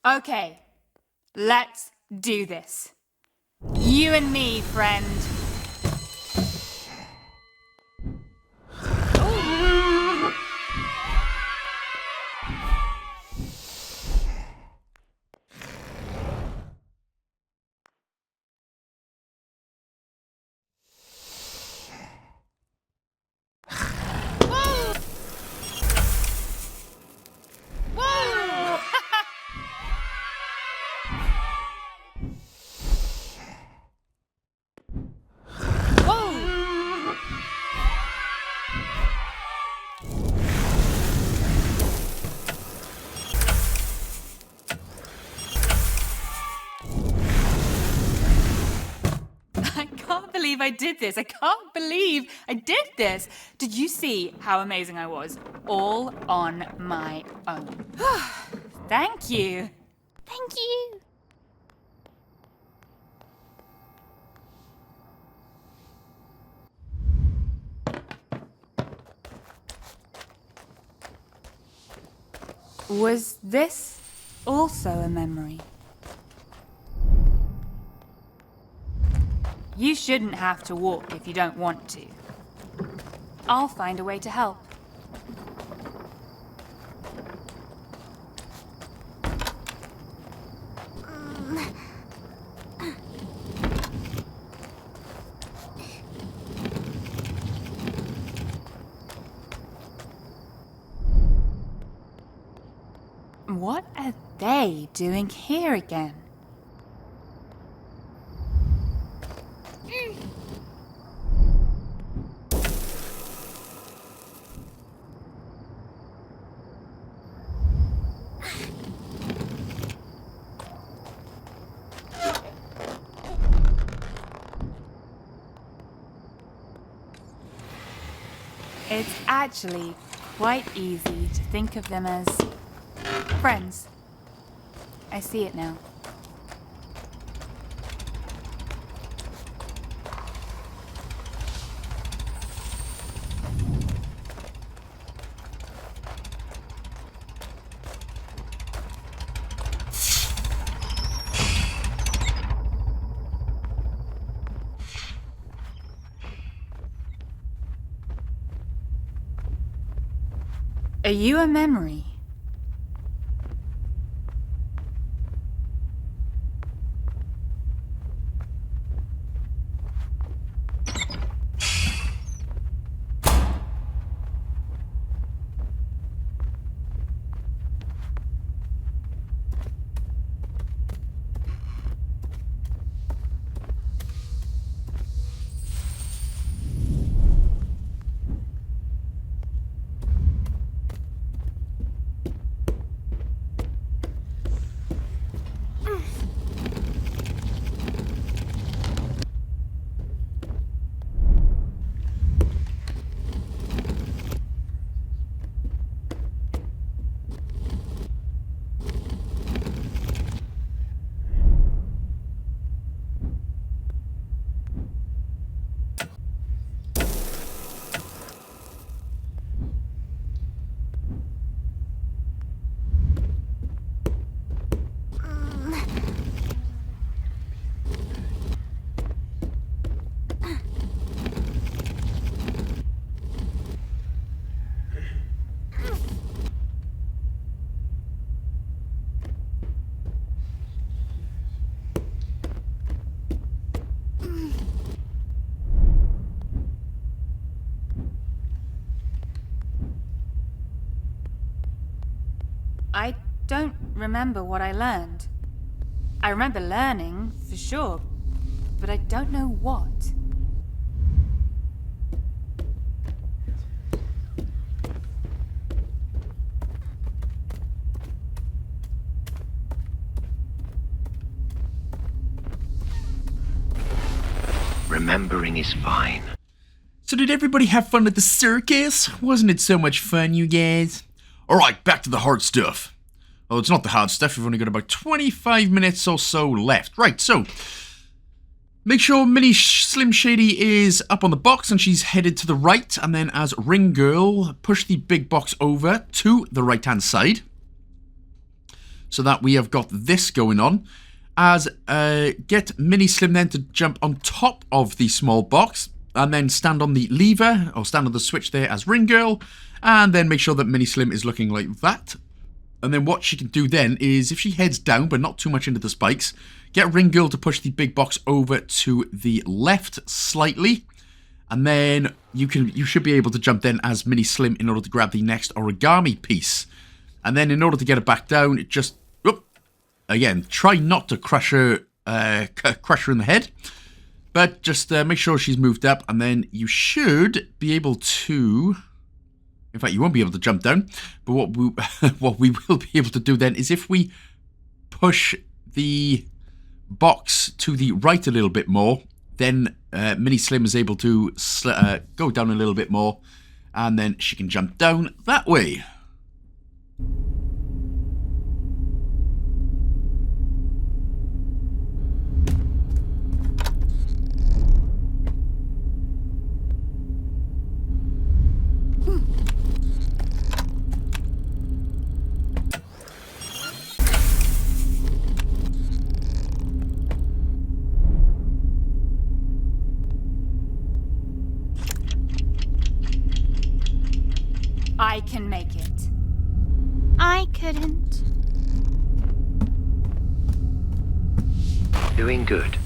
Speaker 3: Okay, let's do this. You and me, friend. I did this. I can't believe I did this. Did you see how amazing I was? All on my own. Thank you.
Speaker 2: Thank you.
Speaker 3: Was this also a memory? You shouldn't have to walk if you don't want to. I'll find a way to help. What are they doing here again? It's actually quite easy to think of them as friends. I see it now. Are you a memory? I don't remember what I learned. I remember learning, for sure, but I don't know what.
Speaker 4: Remembering is fine.
Speaker 1: So did everybody have fun at the circus? Wasn't it so much fun, you guys? Alright, back to the hard stuff. Oh, it's not the hard stuff. We've only got about 25 minutes or so left. Right, so make sure Mini Slim Shady is up on the box and she's headed to the right. And then as Ring Girl, push the big box over to the right-hand side. So that we have got this going on. As get Mini Slim then to jump on top of the small box. And then stand on the lever, or stand on the switch there as Ring Girl. And then make sure that Mini Slim is looking like that. And then what she can do then is, if she heads down, but not too much into the spikes, get Ring Girl to push the big box over to the left slightly. And then you should be able to jump then as Mini Slim in order to grab the next origami piece. And then in order to get it back down, just, again, try not to crush her in the head. But just make sure she's moved up, and then you should be able to... In fact, you won't be able to jump down. But what we will be able to do then is if we push the box to the right a little bit more, then Mini Slim is able to go down a little bit more, and then she can jump down that way.
Speaker 3: I can make it.
Speaker 2: I couldn't.
Speaker 4: Doing good.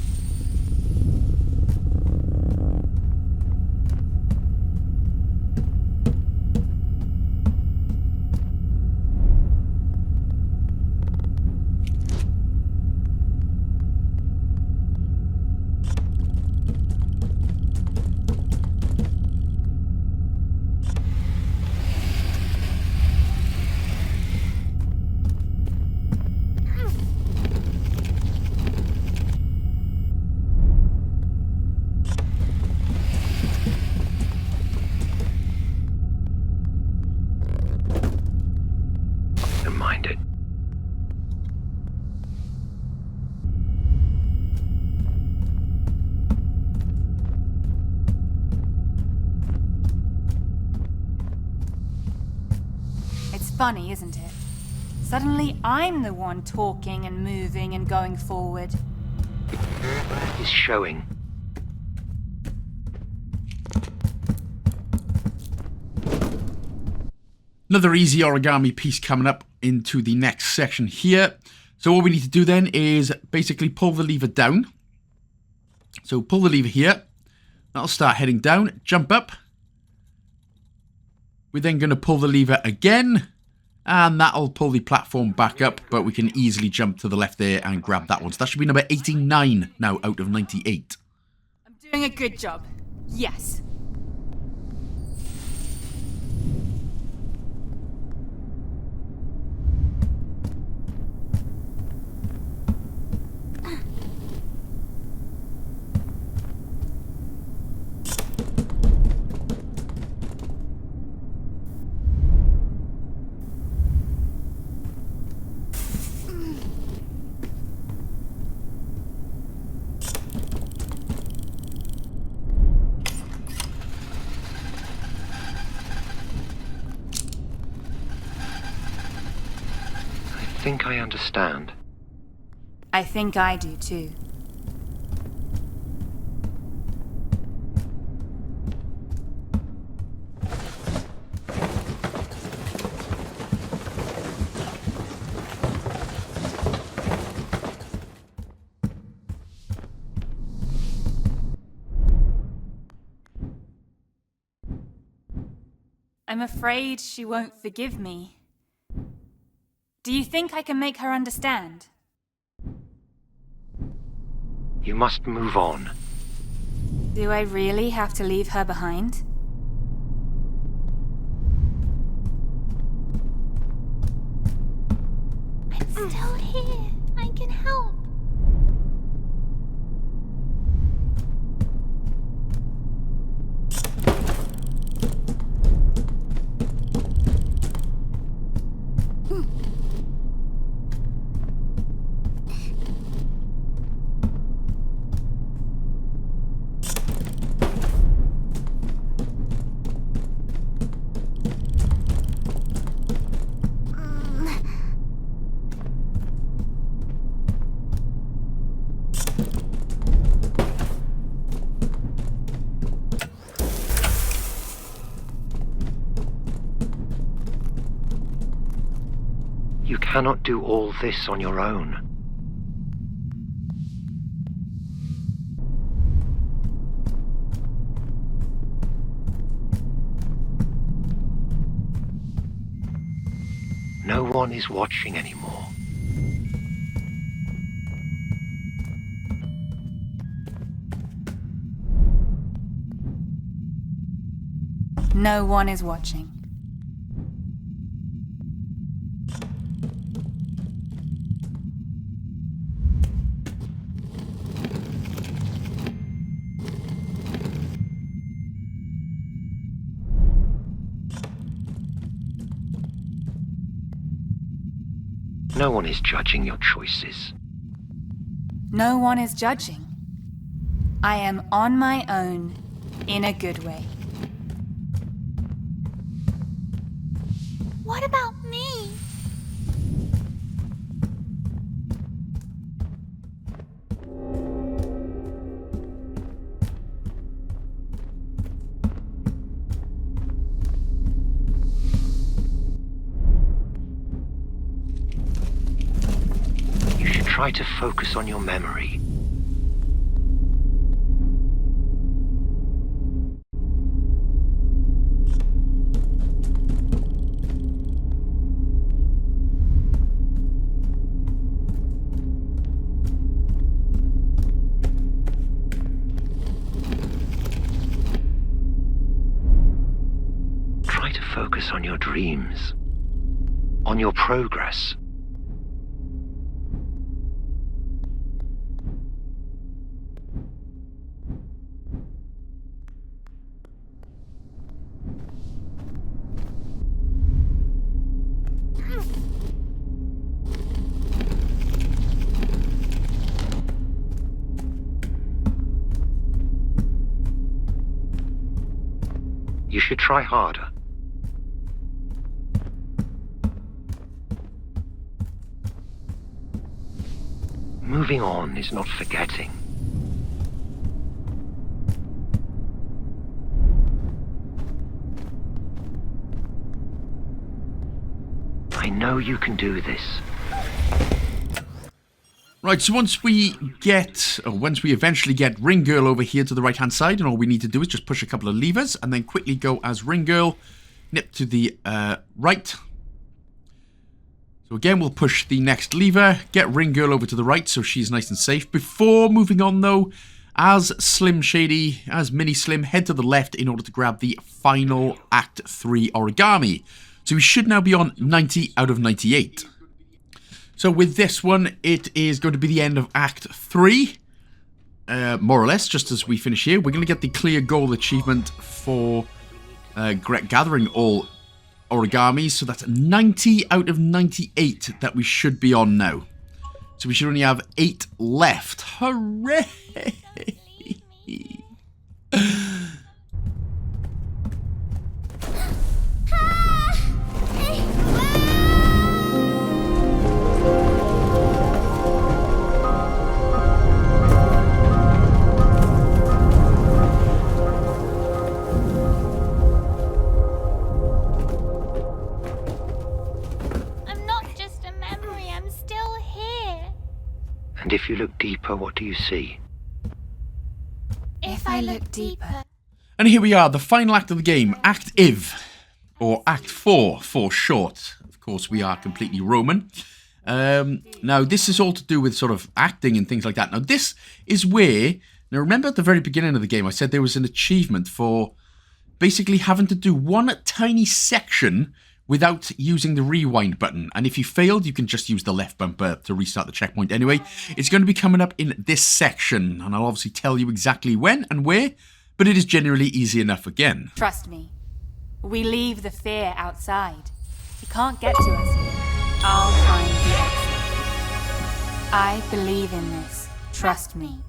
Speaker 3: Funny, isn't it? Suddenly I'm the one talking and moving and going forward.
Speaker 4: Is showing.
Speaker 1: Another easy origami piece coming up into the next section here. So what we need to do then is basically pull the lever down. So pull the lever here. That'll start heading down. Jump up. We're then going to pull the lever again. And that'll pull the platform back up, but we can easily jump to the left there and grab that one. So that should be number 89 now out of 98.
Speaker 3: I'm doing a good job. Yes.
Speaker 4: I think I understand.
Speaker 3: I think I do too. I'm afraid she won't forgive me. Do you think I can make her understand?
Speaker 4: You must move on.
Speaker 3: Do I really have to leave her behind?
Speaker 2: I'm still here. I can help.
Speaker 4: You cannot do all this on your own. No one is watching anymore.
Speaker 3: No one is watching.
Speaker 4: No one is judging your choices.
Speaker 3: No one is judging. I am on my own, in a good way.
Speaker 2: What about me?
Speaker 4: You should try to focus on your memory. Try to focus on your dreams, on your progress. You should try harder. Moving on is not forgetting. I know you can do this.
Speaker 1: Right, so once we eventually get Ring Girl over here to the right-hand side, and all we need to do is just push a couple of levers, and then quickly go as Ring Girl, nip to the right. So again, we'll push the next lever, get Ring Girl over to the right so she's nice and safe. Before moving on though, as Slim Shady, as Mini Slim, head to the left in order to grab the final Act 3 origami. So we should now be on 90 out of 98. So with this one, it is going to be the end of Act 3, more or less, just as we finish here. We're going to get the clear goal achievement for gathering all origamis, so that's 90 out of 98 that we should be on now. So we should only have 8 left. Hooray!
Speaker 4: And if you look deeper, what do you see?
Speaker 2: If I look deeper.
Speaker 1: And here we are, the final act of the game, Act IV, or Act 4 for short. Of course, we are completely Roman. Now, this is all to do with sort of acting and things like that. Now, this is where... Now, remember at the very beginning of the game, I said there was an achievement for basically having to do one tiny section without using the rewind button. And if you failed, you can just use the left bumper to restart the checkpoint anyway. It's going to be coming up in this section, and I'll obviously tell you exactly when and where, but it is generally easy enough again.
Speaker 3: Trust me. We leave the fear outside. You can't get to us here. I'll find the exit. I believe in this. Trust me.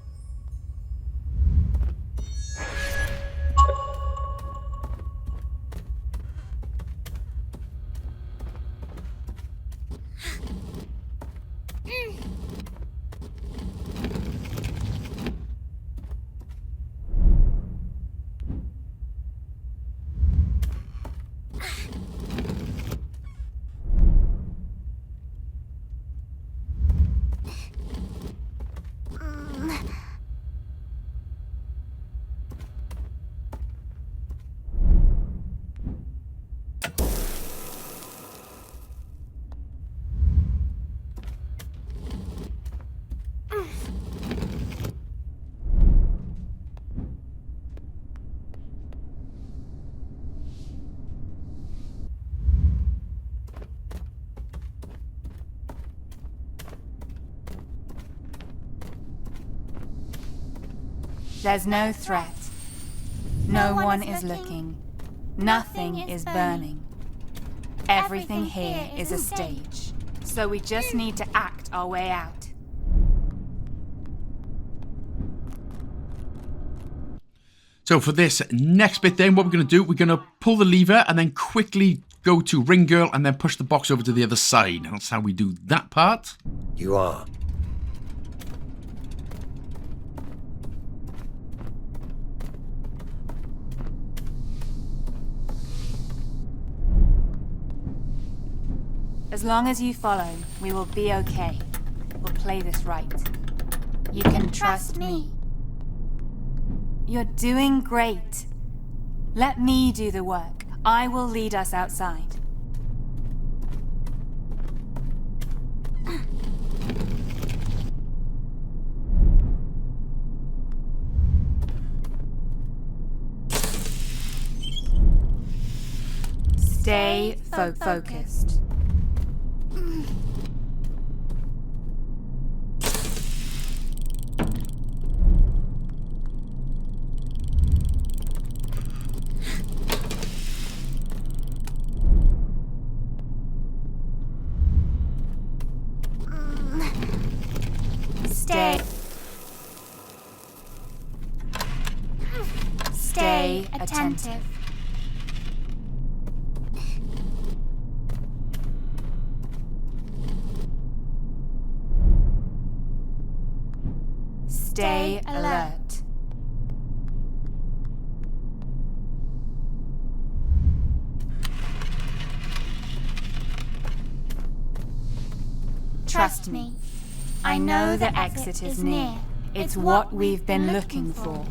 Speaker 3: There's no threat. No one is looking. Nothing is burning. Everything here is a stage. So we just need to act our way out.
Speaker 1: So for this next bit then, what we're going to do, we're going to pull the lever and then quickly go to Ring Girl and then push the box over to the other side. That's how we do that part.
Speaker 4: You are.
Speaker 3: As long as you follow, we will be okay. We'll play this right. You can trust me. You're doing great. Let me do the work. I will lead us outside. Stay focused. Stay attentive. Stay alert. Trust me. I know the exit is near. It's what we've been looking for.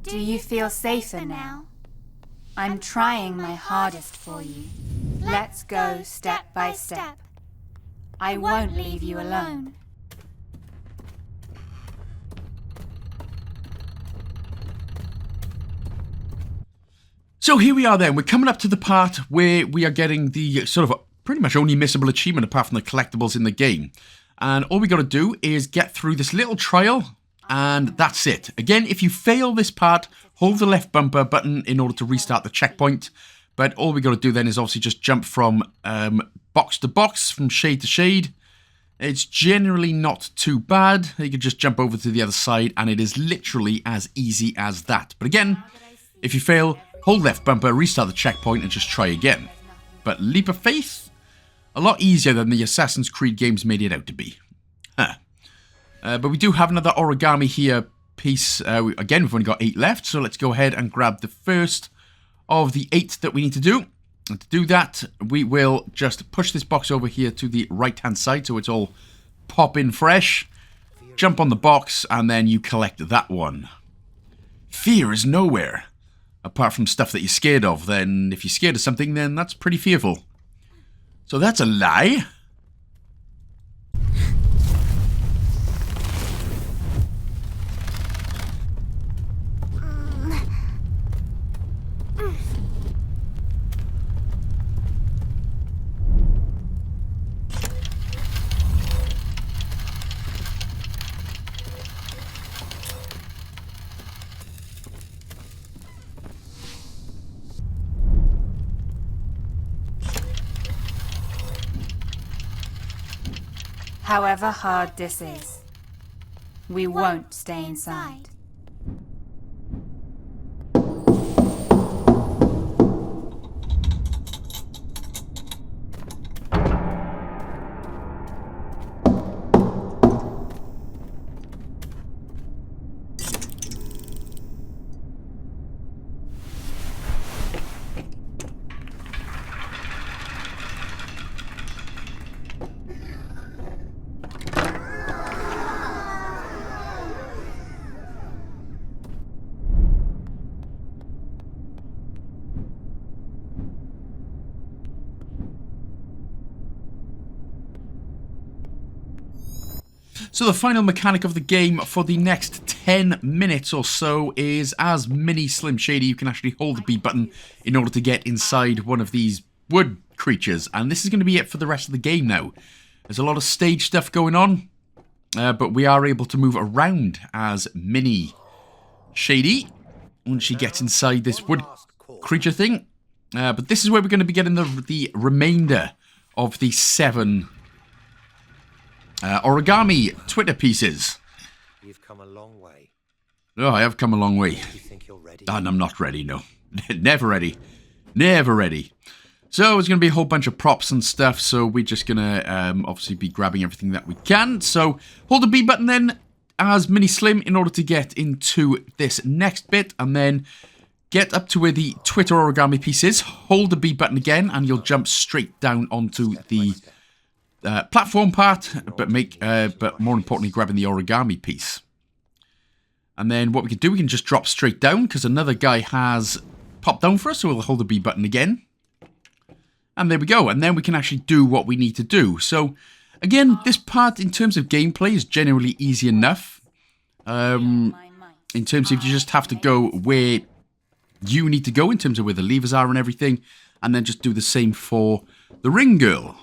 Speaker 3: Do you feel safer now? I'm trying my hardest for you. Let's go step by step. I won't leave you alone.
Speaker 1: So here we are then. We're coming up to the part where we are getting the sort of pretty much only missable achievement apart from the collectibles in the game. And all we got to do is get through this little trial, and that's it. Again, if you fail this part, hold the left bumper button in order to restart the checkpoint. But all we got to do then is obviously just jump from box to box, from shade to shade. It's generally not too bad. You can just jump over to the other side, and it is literally as easy as that. But again, if you fail, hold left bumper, restart the checkpoint, and just try again. But Leap of Faith, a lot easier than the Assassin's Creed games made it out to be. But we do have another origami here piece. Again, we've only got 8 left, so let's go ahead and grab the first of the 8 that we need to do. And to do that, we will just push this box over here to the right-hand side, so it's all pop-in fresh. Jump on the box, and then you collect that one. Fear is nowhere. Apart from stuff that you're scared of, then if you're scared of something, then that's pretty fearful. So that's a lie.
Speaker 3: However hard this is, we won't stay inside.
Speaker 1: So the final mechanic of the game for the next 10 minutes or so is, as Mini Slim Shady, you can actually hold the B button in order to get inside one of these wood creatures. And this is going to be it for the rest of the game now. There's a lot of stage stuff going on, but we are able to move around as Mini Shady when she gets inside this wood creature thing. But this is where we're going to be getting the remainder of the 7 origami Twitter pieces.
Speaker 4: You've come a long way.
Speaker 1: Oh, I have come a long way.
Speaker 4: Do you think you're ready?
Speaker 1: And I'm not ready, no. Never ready. Never ready. So there's going to be a whole bunch of props and stuff, so we're just going to obviously be grabbing everything that we can. So hold the B button then as Mini Slim in order to get into this next bit, and then get up to where the Twitter origami piece is. Hold the B button again, and you'll jump straight down onto the platform part, but more importantly, grabbing the origami piece. And then what we can do, we can just drop straight down because another guy has popped down for us, so we'll hold the B button again. And there we go, and then we can actually do what we need to do. So, again, this part in terms of gameplay is generally easy enough. In terms of you just have to go where you need to go in terms of where the levers are and everything, and then just do the same for the ring girl.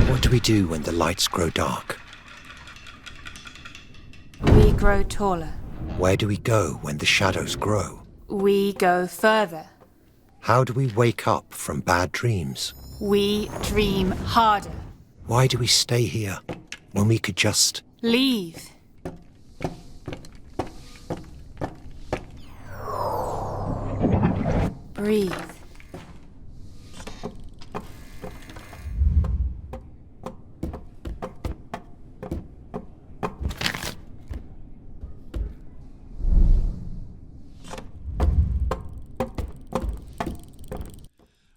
Speaker 4: What do we do when the lights grow dark?
Speaker 3: We grow taller.
Speaker 4: Where do we go when the shadows grow?
Speaker 3: We go further.
Speaker 4: How do we wake up from bad dreams?
Speaker 3: We dream harder.
Speaker 4: Why do we stay here when we could just...
Speaker 3: Leave. Breathe.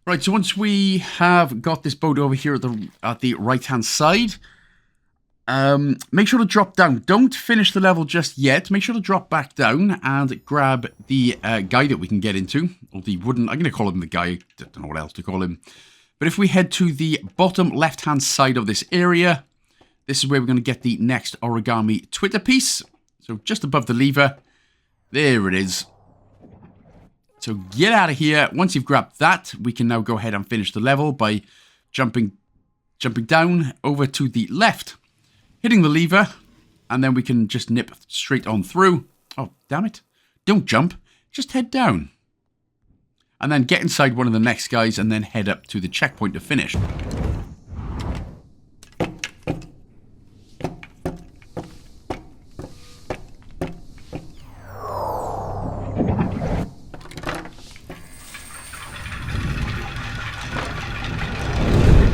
Speaker 1: Right, so once we have got this boat over here at the right-hand side, make sure to drop down. Don't finish the level just yet. Make sure to drop back down and grab the guy that we can get into. Or the wooden... I'm going to call him the guy. I don't know what else to call him. But if we head to the bottom left-hand side of this area, this is where we're going to get the next origami Twitter piece. So just above the lever. There it is. So get out of here. Once you've grabbed that, we can now go ahead and finish the level by jumping down over to the left. Hitting the lever, and then we can just nip straight on through. Oh, damn it. Don't jump. Just head down. And then get inside one of the next guys, and then head up to the checkpoint to finish.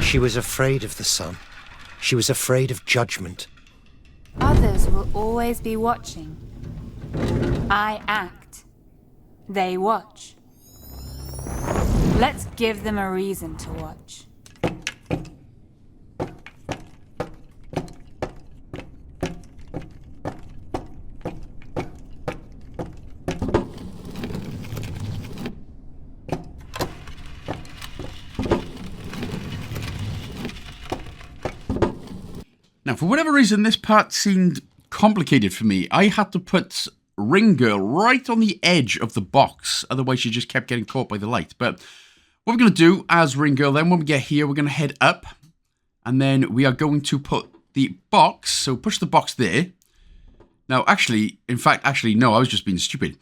Speaker 4: She was afraid of the sun. She was afraid of judgment.
Speaker 3: Others will always be watching. I act. They watch. Let's give them a reason to watch.
Speaker 1: Now, for whatever reason, this part seemed complicated for me. I had to put Ring Girl right on the edge of the box. Otherwise, she just kept getting caught by the light. But what we're going to do as Ring Girl, then, when we get here, we're going to head up. And then we are going to put the box. So push the box there. Now, actually, no, I was just being stupid.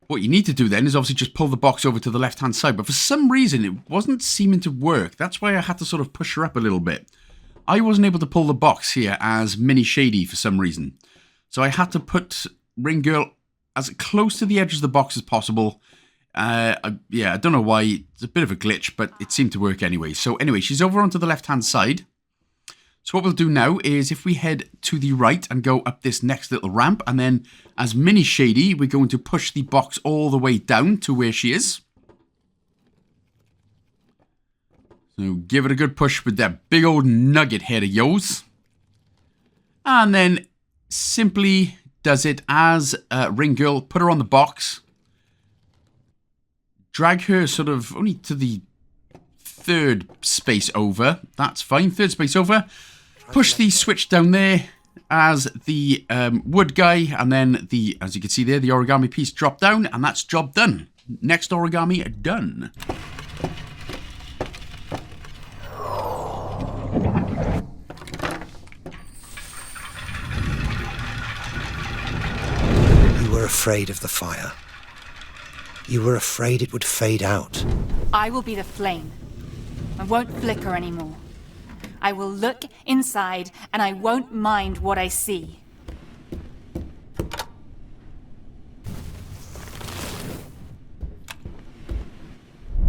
Speaker 1: What you need to do then is obviously just pull the box over to the left-hand side. But for some reason, it wasn't seeming to work. That's why I had to sort of push her up a little bit. I wasn't able to pull the box here as Mini Shady for some reason. So I had to put Ring Girl as close to the edge of the box as possible. Yeah, I don't know why. It's a bit of a glitch, but it seemed to work anyway. So anyway, she's over onto the left-hand side. So what we'll do now is if we head to the right and go up this next little ramp, and then as Mini Shady, we're going to push the box all the way down to where she is. So give it a good push with that big old nugget head of yours. And then simply does it as Ring Girl. Put her on the box. Drag her sort of only to the third space over. That's fine. Third space over. Push the switch down there as the wood guy. And then the, as you can see there, the origami piece drop down. And that's job done. Next origami done.
Speaker 4: You were afraid of the fire. You were afraid it would fade out.
Speaker 3: I will be the flame. I won't flicker anymore. I will look inside, and I won't mind what I see.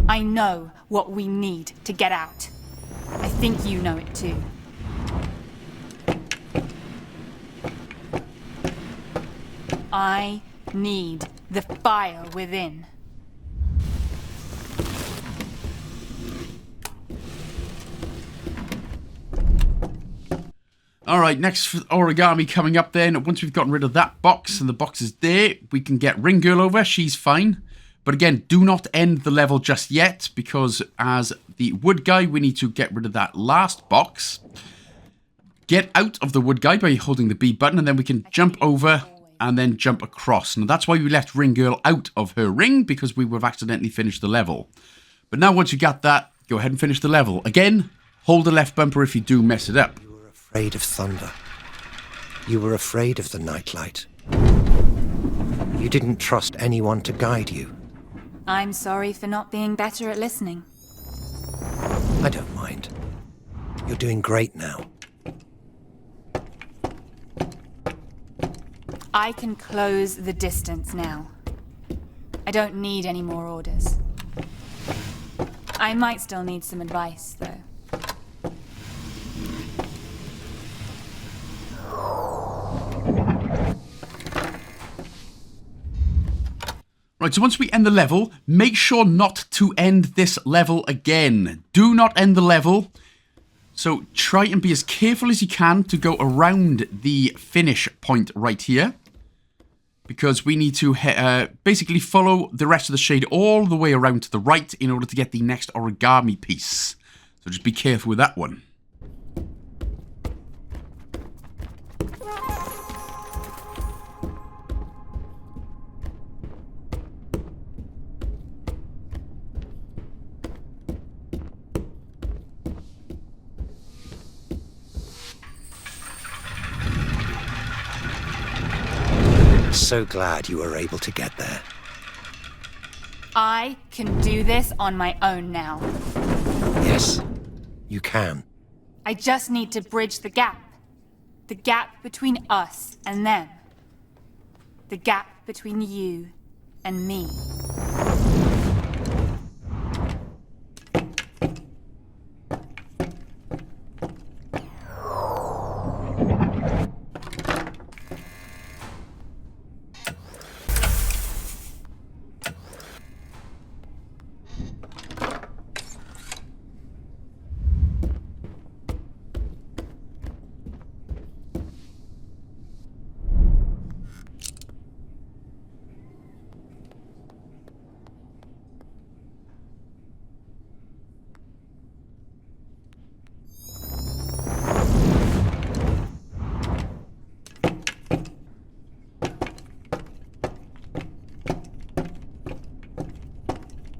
Speaker 3: I know what we need to get out. I think you know it too. I need the fire within.
Speaker 1: Alright, next origami coming up then. Once we've gotten rid of that box and the box is there, we can get Ring Girl over. She's fine. But again, do not end the level just yet, because as the wood guy, we need to get rid of that last box. Get out of the wood guy by holding the B button, and then we can jump over and then jump across. Now, that's why we left Ring Girl out of her ring, because we would have accidentally finished the level. But now, once you got that, go ahead and finish the level. Again, hold the left bumper if you do mess it up.
Speaker 4: You were afraid of thunder. You were afraid of the nightlight. You didn't trust anyone to guide you.
Speaker 3: I'm sorry for not being better at listening.
Speaker 4: I don't mind. You're doing great now.
Speaker 3: I can close the distance now. I don't need any more orders. I might still need some advice, though.
Speaker 1: Right, so once we end the level, make sure not to end this level again. Do not end the level. So try and be as careful as you can to go around the finish point right here. Because we need to basically follow the rest of the shade all the way around to the right in order to get the next origami piece. So just be careful with that one.
Speaker 4: So glad you were able to get there.
Speaker 3: I can do this on my own now.
Speaker 4: Yes, you can.
Speaker 3: I just need to bridge the gap. The gap between us and them. The gap between you and me.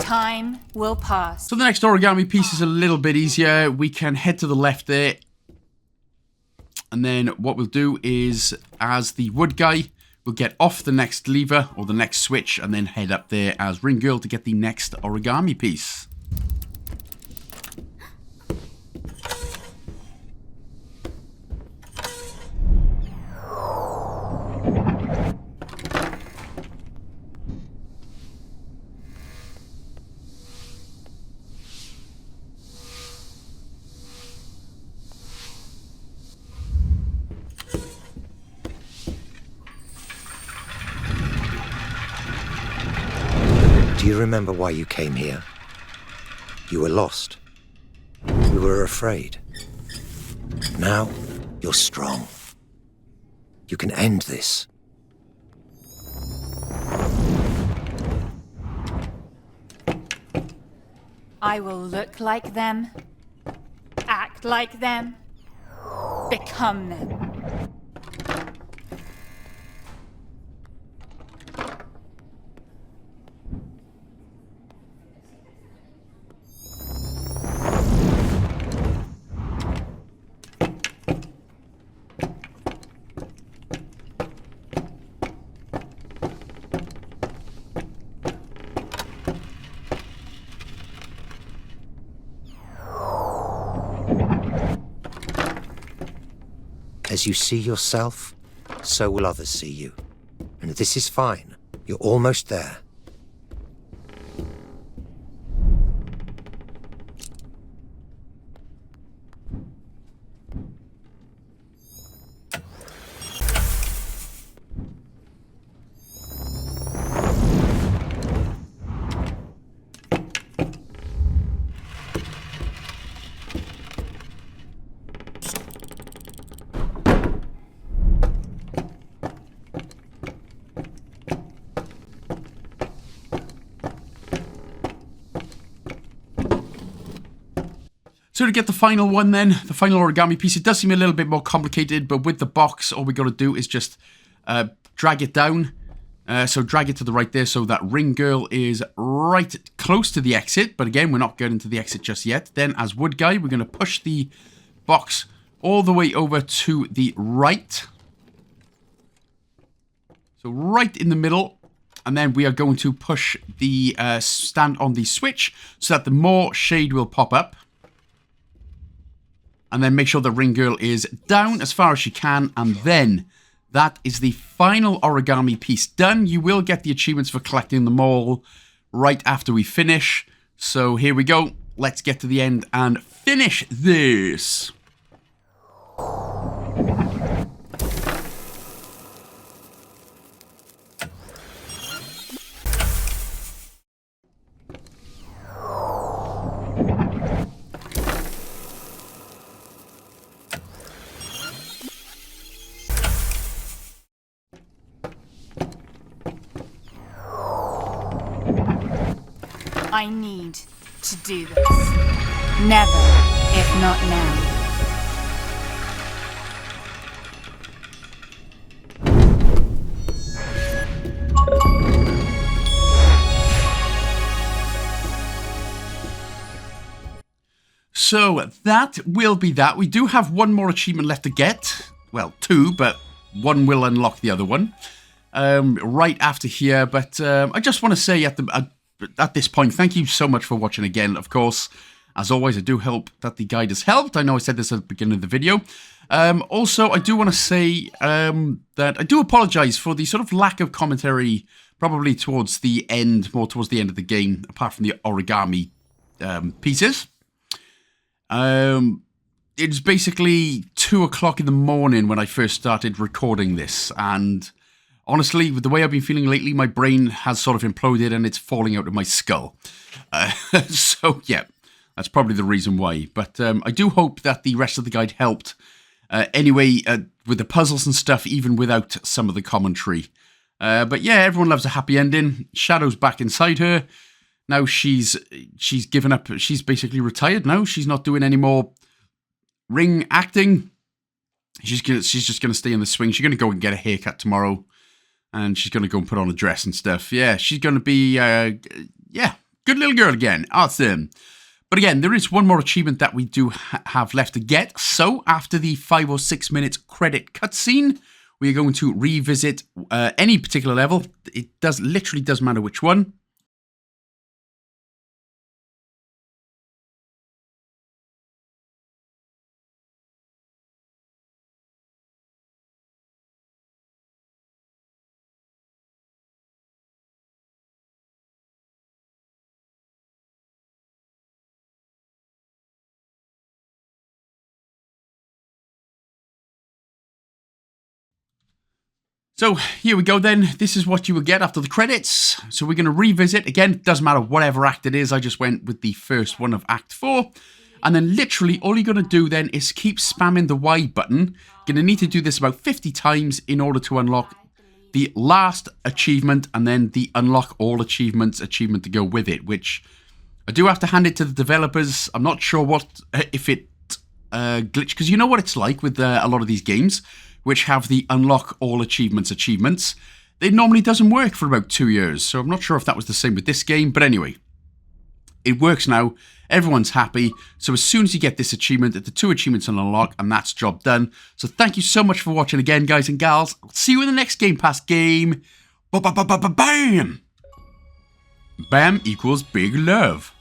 Speaker 3: Time will pass.
Speaker 1: So the next origami piece is a little bit easier. We can head to the left there. And then what we'll do is, as the wood guy, we'll get off the next lever or the next switch and then head up there as ring girl to get the next origami piece.
Speaker 4: Do you remember why you came here? You were lost. You were afraid. Now, you're strong. You can end this.
Speaker 3: I will look like them, act like them, become them.
Speaker 4: As you see yourself, so will others see you. And this is fine. You're almost there.
Speaker 1: So to get the final one then, the final origami piece, it does seem a little bit more complicated, but with the box, all we got to do is just drag it down. So drag it to the right there so that ring girl is right close to the exit. But again, we're not getting to the exit just yet. Then as wood guy, we're going to push the box all the way over to the right. So right in the middle. And then we are going to push the stand on the switch so that the more shade will pop up. And then make sure the ring girl is down as far as she can. And then that is the final origami piece done. You will get the achievements for collecting them all right after we finish. So here we go. Let's get to the end and finish this.
Speaker 3: I need to do this. Never, if not now.
Speaker 1: So that will be that. We do have one more achievement left to get. Well, two, but one will unlock the other one. Right after here, but I just want to say at this point, thank you so much for watching again. Of course, as always, I do hope that the guide has helped. I know I said this at the beginning of the video. Also, I do want to say that I do apologize for the sort of lack of commentary, probably towards the end, more towards the end of the game, apart from the origami pieces. It's basically 2 o'clock in the morning when I first started recording this, and honestly, with the way I've been feeling lately, my brain has sort of imploded and it's falling out of my skull. So, yeah, that's probably the reason why. But I do hope that the rest of the guide helped anyway with the puzzles and stuff, even without some of the commentary. But yeah, everyone loves a happy ending. Shadow's back inside her. Now she's given up. She's basically retired now. She's not doing any more ring acting. She's just gonna stay in the swing. She's gonna go and get a haircut tomorrow, and she's gonna go and put on a dress and stuff. Yeah, she's gonna be yeah, good little girl again. Awesome. But again, there is one more achievement that we do have left to get. So after the 5 or 6 minute credit cutscene, we are going to revisit any particular level. It literally doesn't matter which one. So here we go then. This is what you will get after the credits. So we're going to revisit. Again, doesn't matter whatever act it is. I just went with the first one of Act 4. And then literally all you're going to do then is keep spamming the Y button. You're going to need to do this about 50 times in order to unlock the last achievement and then the unlock all achievements achievement to go with it, which I do have to hand it to the developers. I'm not sure if it glitched, because you know what it's like with a lot of these games, which have the unlock all achievements. It normally doesn't work for about 2 years, so I'm not sure if that was the same with this game, but anyway, it works now. Everyone's happy, so as soon as you get this achievement, the 2 achievements will unlock, and that's job done. So thank you so much for watching again, guys and gals. I'll see you in the next Game Pass game. Bam! Bam equals big love.